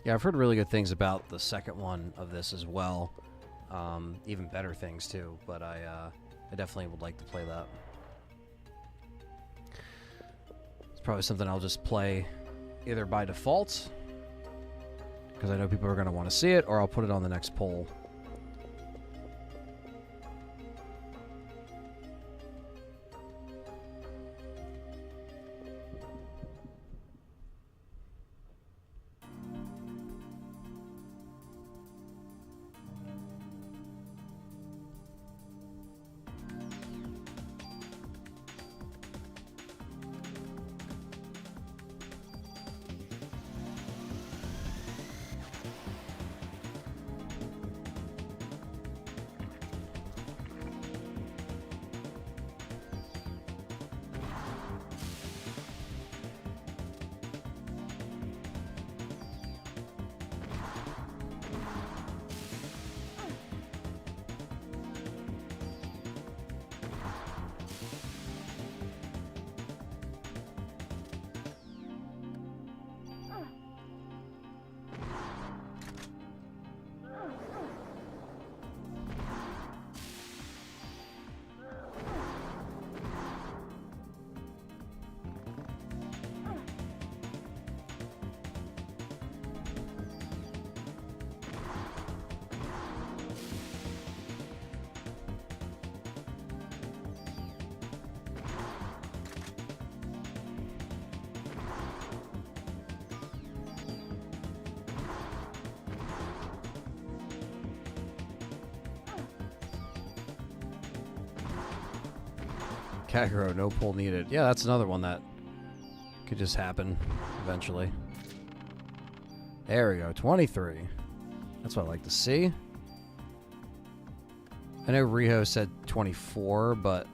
Yeah, I've heard really good things about the second one of this as well. Even better things too, but I definitely would like to play that. It's probably something I'll just play either by default, because I know people are going to want to see it, or I'll put it on the next poll. Kagero, no pull needed. Yeah, that's another one that could just happen eventually. There we go, 23. That's what I like to see. I know Riho said 24, but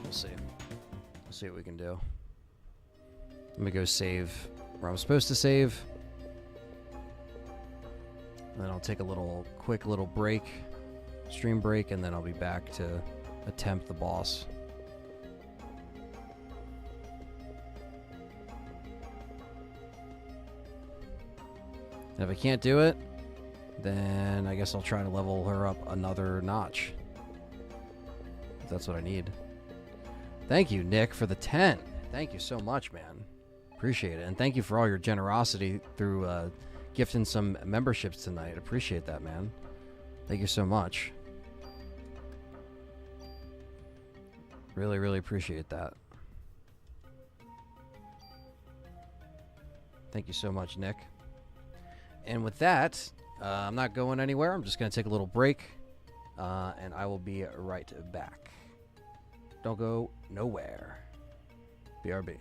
we'll see. We'll see what we can do. Let me go save where I'm supposed to save. And then I'll take a quick little break, stream break, and then I'll be back to attempt the boss. And if I can't do it, then I guess I'll try to level her up another notch. If that's what I need. Thank you, Nick, for the 10. Thank you so much, man. Appreciate it. And thank you for all your generosity through gifting some memberships tonight. Appreciate that, man. Thank you so much. Really, really appreciate that. Thank you so much, Nick. And with that, I'm not going anywhere. I'm just going to take a little break, and I will be right back. Don't go nowhere. BRB.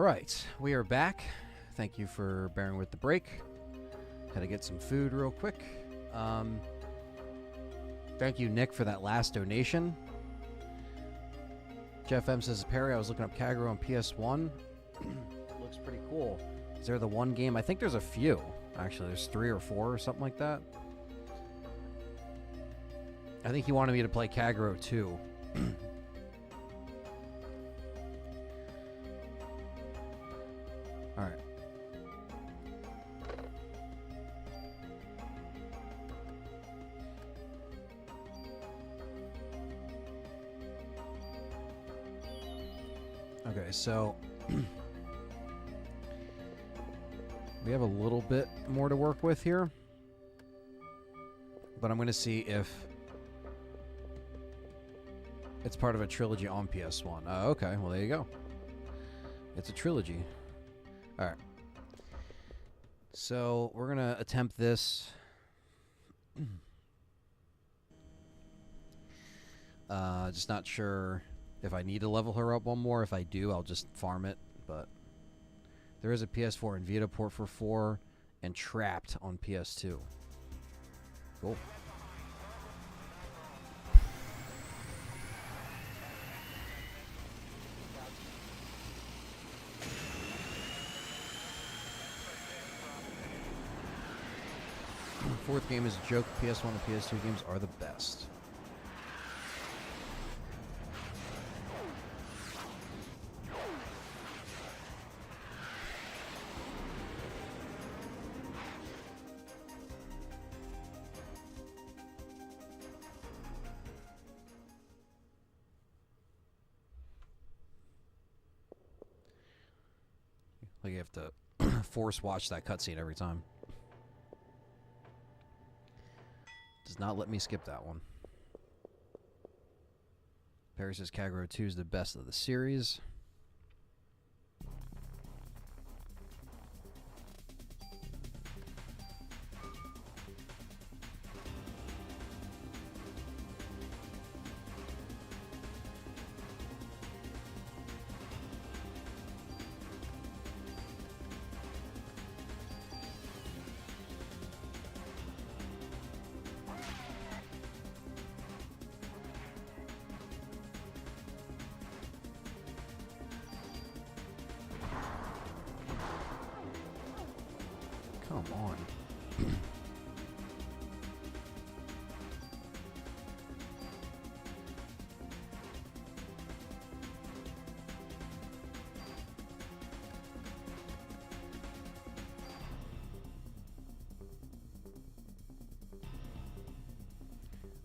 right, we are back. Thank you for bearing with the break. Had to get some food real quick. Thank you, Nick, for that last donation. Jeff M says, Perry, I was looking up Kagero on PS1. Looks pretty cool. Is there the one game? I think there's a few. Actually, there's 3 or 4 or something like that. I think he wanted me to play Kagero 2. All right. Okay, so we have a little bit more to work with here, but I'm going to see if it's part of a trilogy on PS1. Okay, well, there you go. It's a trilogy. All right. So we're going to attempt this. Just not sure if I need to level her up one more. If I do, I'll just farm it. But there is a PS4 and Vita port for 4 and Trapped on PS2. Cool. Fourth game is a joke. PS1 and PS2 games are the best. Like you have to force watch that cutscene every time. Does not let me skip that one. Perry says Kagero 2 is the best of the series. Come on.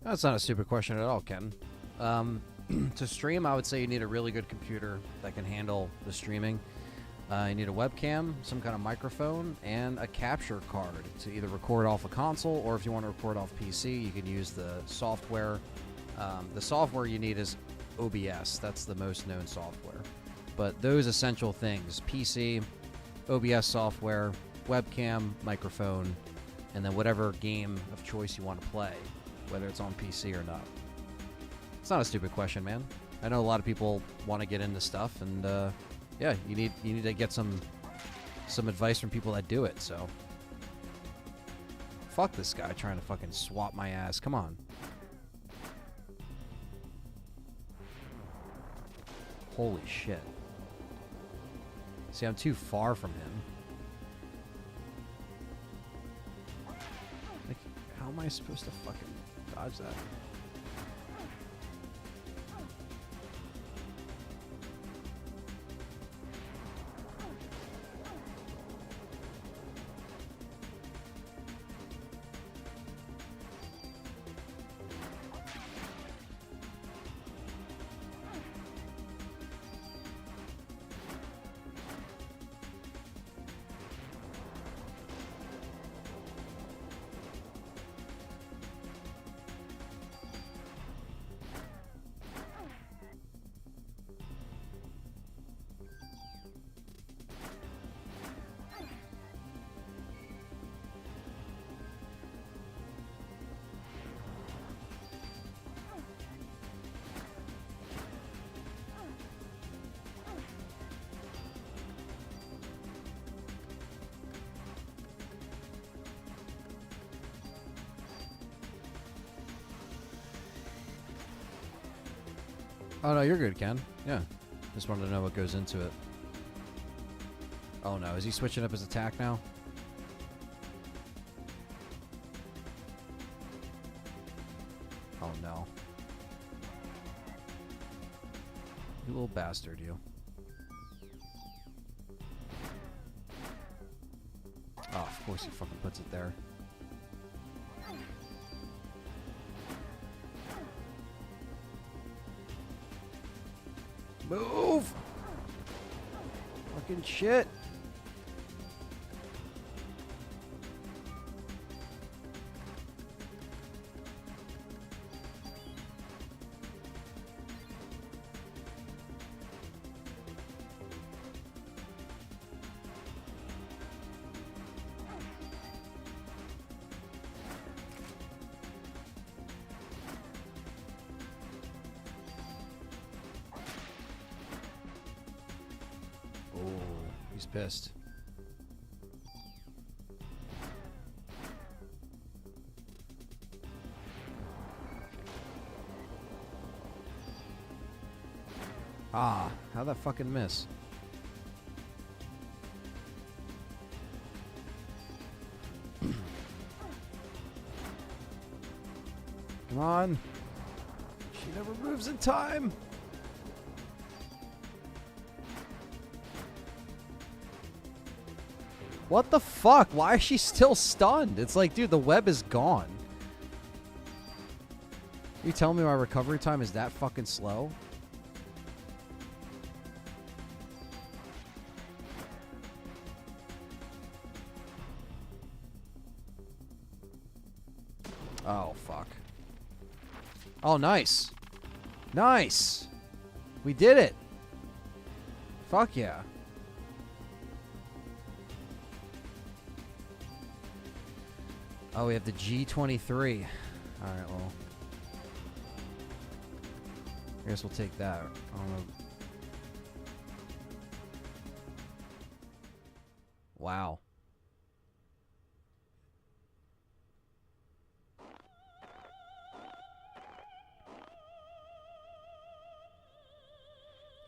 That's not a stupid question at all, Ken. To stream, I would say you need a really good computer that can handle the streaming. You need a webcam, some kind of microphone, and a capture card to either record off a console, or if you want to record off PC, you can use the software. The software you need is OBS. That's the most known software. But those essential things, PC, OBS software, webcam, microphone, and then whatever game of choice you want to play, whether it's on PC or not. It's not a stupid question, man. I know a lot of people want to get into stuff, and yeah, you need to get some advice from people that do it. So fuck this guy trying to fucking swap my ass. Come on. Holy shit. See, I'm too far from him. Like, how am I supposed to fucking dodge that? Oh, no, you're good, Ken. Yeah. Just wanted to know what goes into it. Oh, no. Is he switching up his attack now? Oh, no. You little bastard, you. Oh, of course he fucking puts it there. Move! Fucking shit. He's pissed. Ah, how'd that fucking miss? Come on. She never moves in time. What the fuck? Why is she still stunned? It's like, dude, the web is gone. You telling me my recovery time is that fucking slow? Oh, fuck. Oh, nice. Nice. We did it. Fuck yeah. Oh, we have the G23. Alright, well. I guess we'll take that. I don't know. Wow.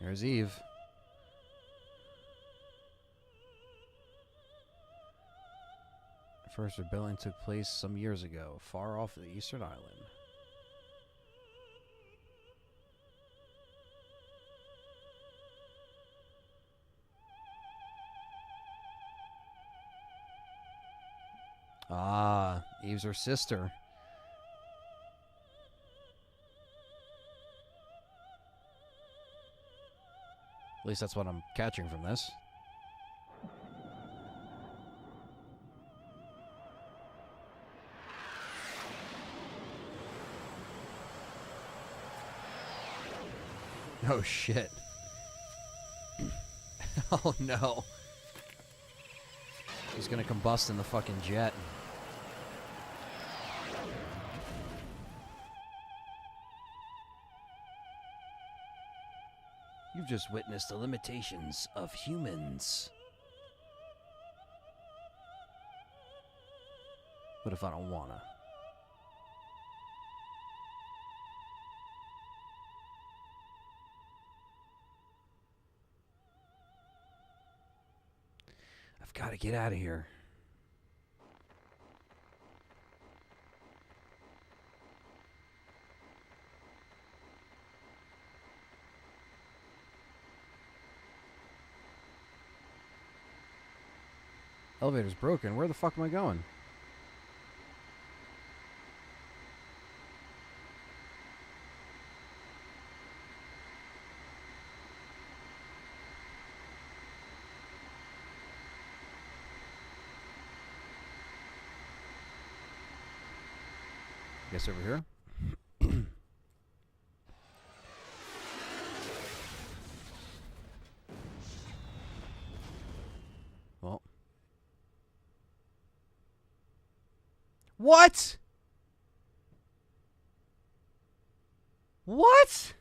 There's Eve. First rebellion took place some years ago, far off the eastern island. Ah, Eve's her sister. At least that's what I'm catching from this. Oh, shit. Oh, no. He's gonna combust in the fucking jet. You've just witnessed the limitations of humans. What if I don't wanna? I've got to get out of here. Elevator's broken. Where the fuck am I going? Guess over here. Well. What? What?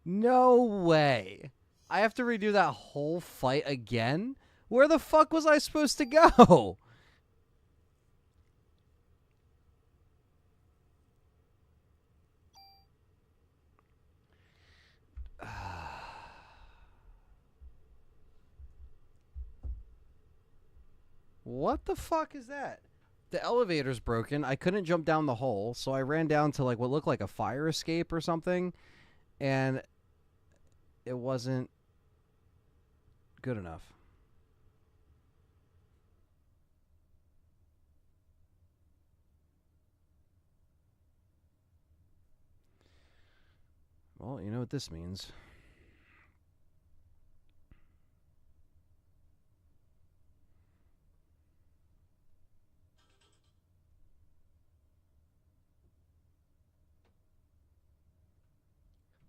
No way. I have to redo that whole fight again? Where the fuck was I supposed to go? What the fuck is that? The elevator's broken. I couldn't jump down the hole, so I ran down to like what looked like a fire escape or something, and it wasn't good enough. Well, you know what this means.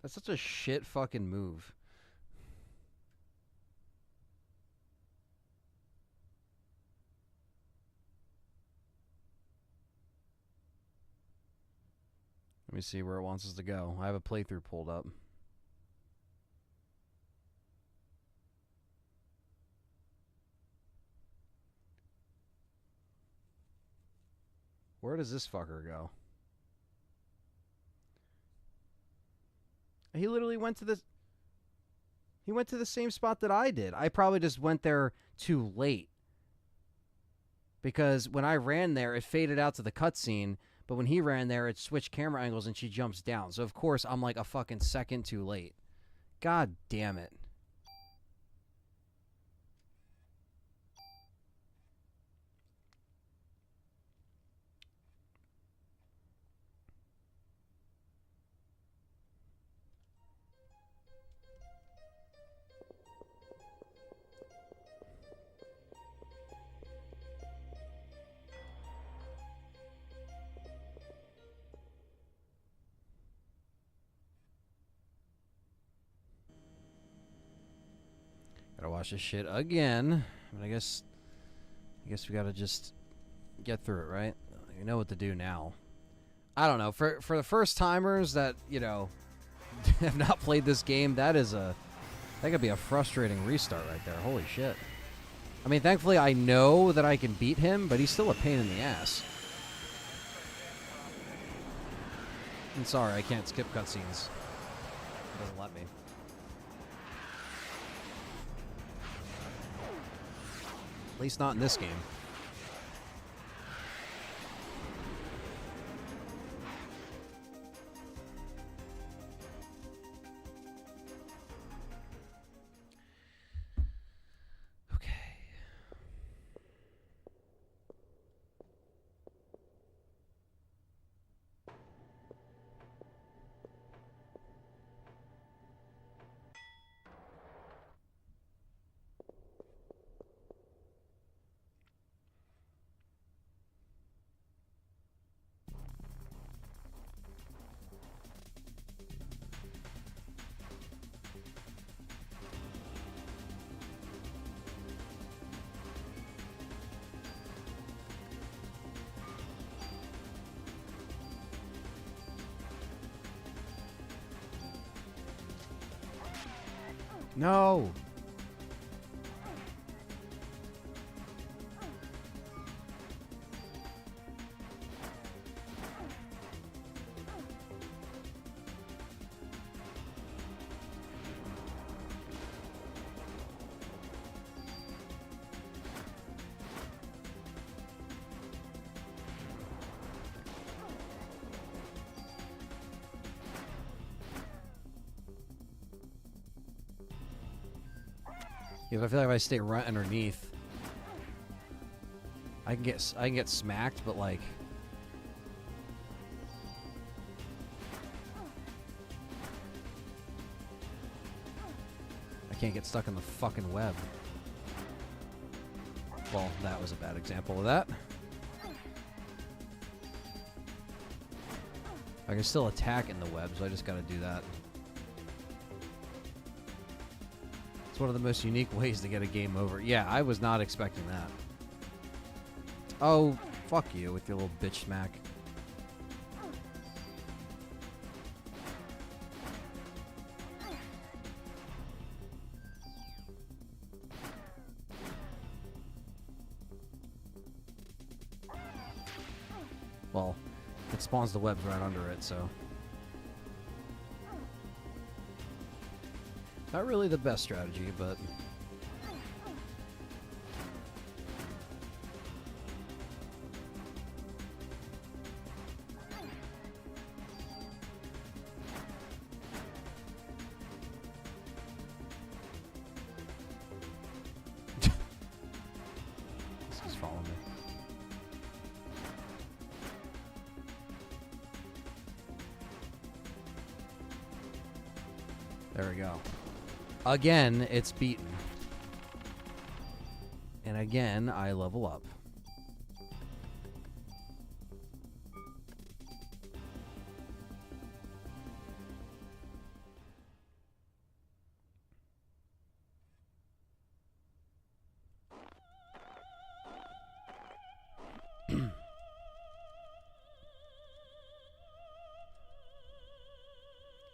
That's such a shit fucking move. Let me see where it wants us to go. I have a playthrough pulled up. Where does this fucker go? He literally went to this. He went to the same spot that I did. I probably just went there too late. Because when I ran there, it faded out to the cutscene. But when he ran there, it switched camera angles and she jumps down. So, of course, I'm like a fucking second too late. God damn it. Gotta watch this shit again. But I guess we gotta just get through it, right? You know what to do now. I don't know. For the first timers that, you know, have not played this game, that could be a frustrating restart right there. Holy shit. I mean, thankfully I know that I can beat him, but he's still a pain in the ass. I'm sorry, I can't skip cutscenes. It doesn't let me. At least not in this game. Okay. No. Because I feel like if I stay right underneath, I can get smacked, but like I can't get stuck in the fucking web. Well, that was a bad example of that. I can still attack in the web, so I just gotta do that. It's one of the most unique ways to get a game over. Yeah, I was not expecting that. Oh, fuck you with your little bitch smack. Well, it spawns the webs right under it, so. Not really the best strategy, but There we go. Again, it's beaten. And again, I level up.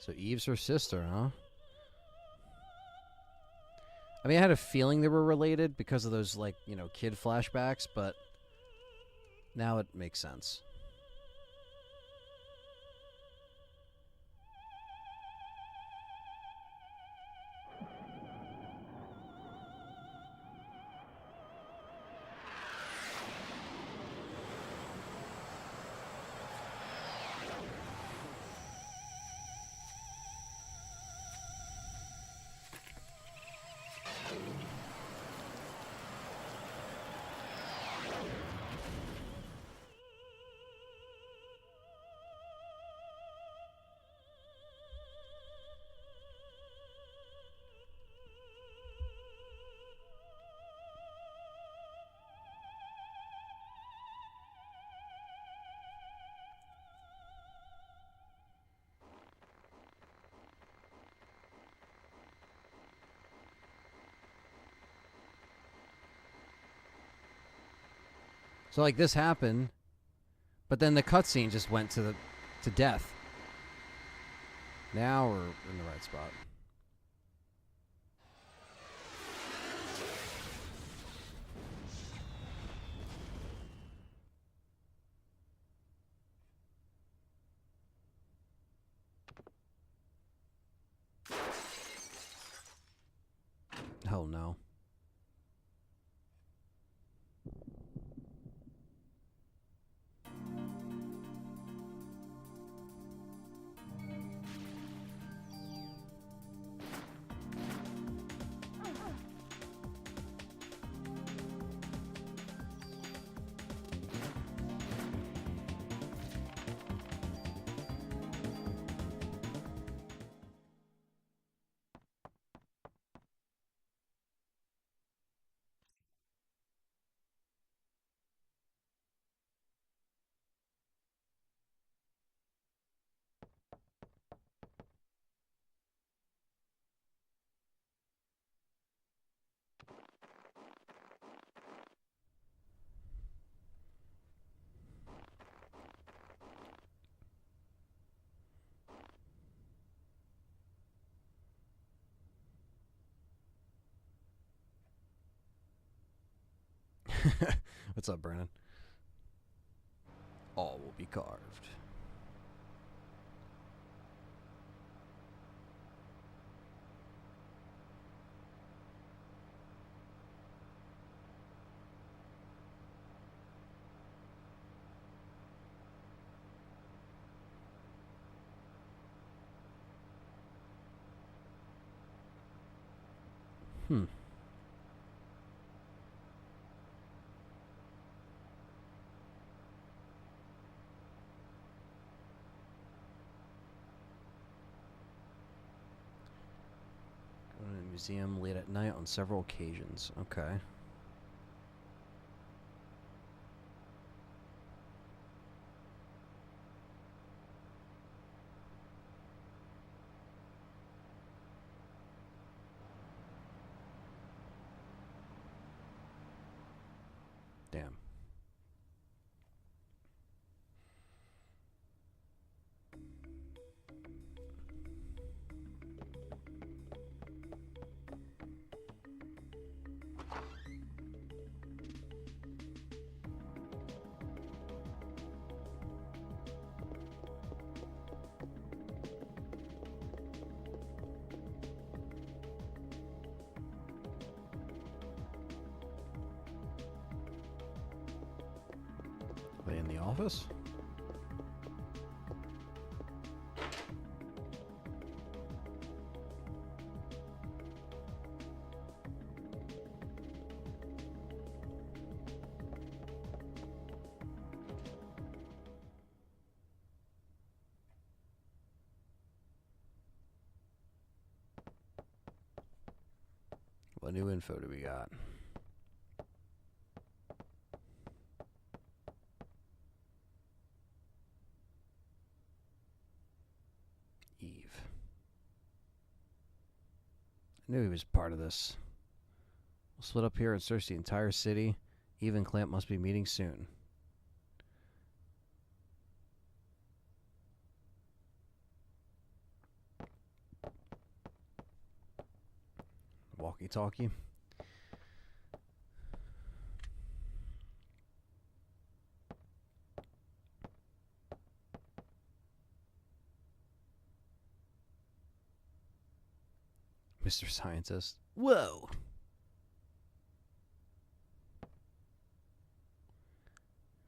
So Eve's her sister, huh? I mean, I had a feeling they were related because of those, like, you know, kid flashbacks, but now it makes sense. So, like, this happened, but then the cutscene just went to death. Now we're in the right spot. Oh, no. What's up, Brandon? All will be carved. Hmm. Going to the museum late at night on several occasions. Okay. Damn. Are they in the office? What new info do we got? Eve. I knew he was part of this. We'll split up here and search the entire city. Eve and Clamp must be meeting soon. Walkie-talkie. Mr. Scientist. Whoa!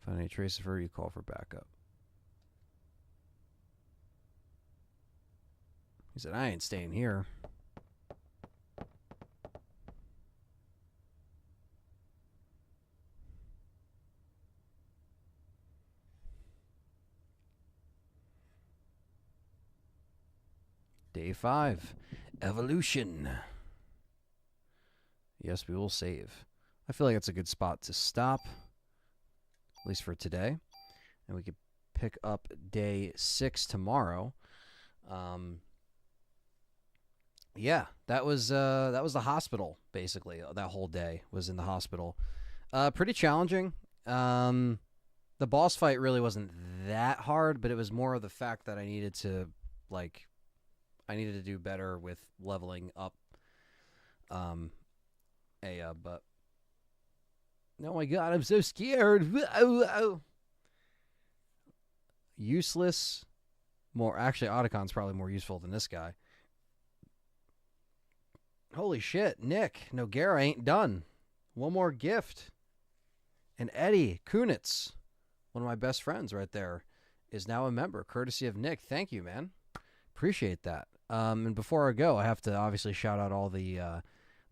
Find any trace of her, you call for backup. He said, I ain't staying here. Day 5. Evolution. Yes, we will save. I feel like it's a good spot to stop, at least for today. And we could pick up day 6 tomorrow. Yeah, that was the hospital, basically. That whole day was in the hospital. Pretty challenging. The boss fight really wasn't that hard, but it was more of the fact that I needed to do better with leveling up but oh my god, I'm so scared. Useless. Actually, Otacon's probably more useful than this guy. Holy shit, Nick Noguera ain't done. One more gift. And Eddie Kunitz, one of my best friends right there, is now a member, courtesy of Nick. Thank you, man. Appreciate that. And before I go, I have to obviously shout out all the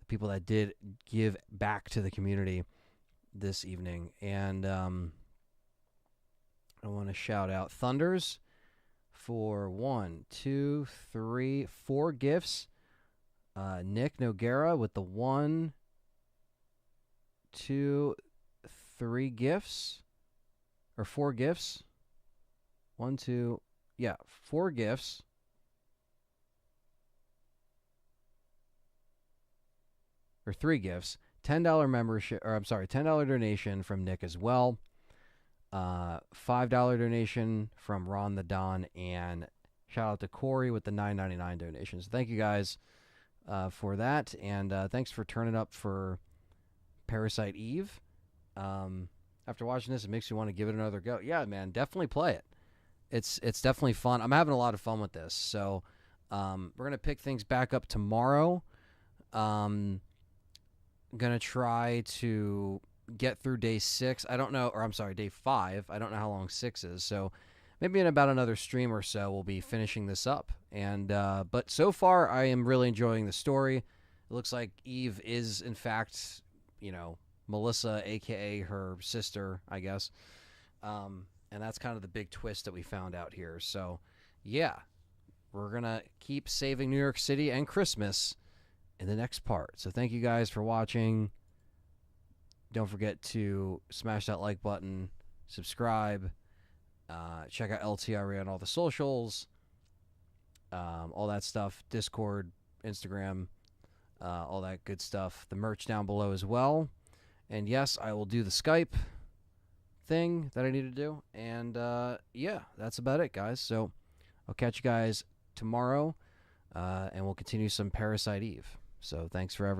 people that did give back to the community this evening. And I want to shout out Thunders for 1, 2, 3, 4 gifts. Nick Noguera with the 1, 2, 3 gifts. Or 4 gifts. 1, 2, 4 gifts. Or 3 gifts. $10 membership, or I'm sorry, $10 donation from Nick as well. $5 donation from Ron the Don, and shout out to Corey with the $9.99 donations. Thank you guys for that, and thanks for turning up for Parasite Eve. After watching this, it makes you want to give it another go. Yeah, man, definitely play it. It's definitely fun. I'm having a lot of fun with this. So we're gonna pick things back up tomorrow. Gonna try to get through day 6. I don't know, or I'm sorry, day 5. I don't know how long 6 is. So maybe in about another stream or so, we'll be finishing this up. And but so far, I am really enjoying the story. It looks like Eve is, in fact, Melissa, a.k.a. her sister, I guess. And that's kind of the big twist that we found out here. So, yeah, we're going to keep saving New York City and Christmas in the next part. So thank you guys for watching. Don't forget to smash that like button, subscribe, check out LTRE on all the socials, all that stuff, Discord, Instagram, all that good stuff. The merch down below as well. And yes, I will do the Skype thing that I need to do. And yeah, that's about it, guys. So I'll catch you guys tomorrow, and we'll continue some Parasite Eve. So thanks for everything.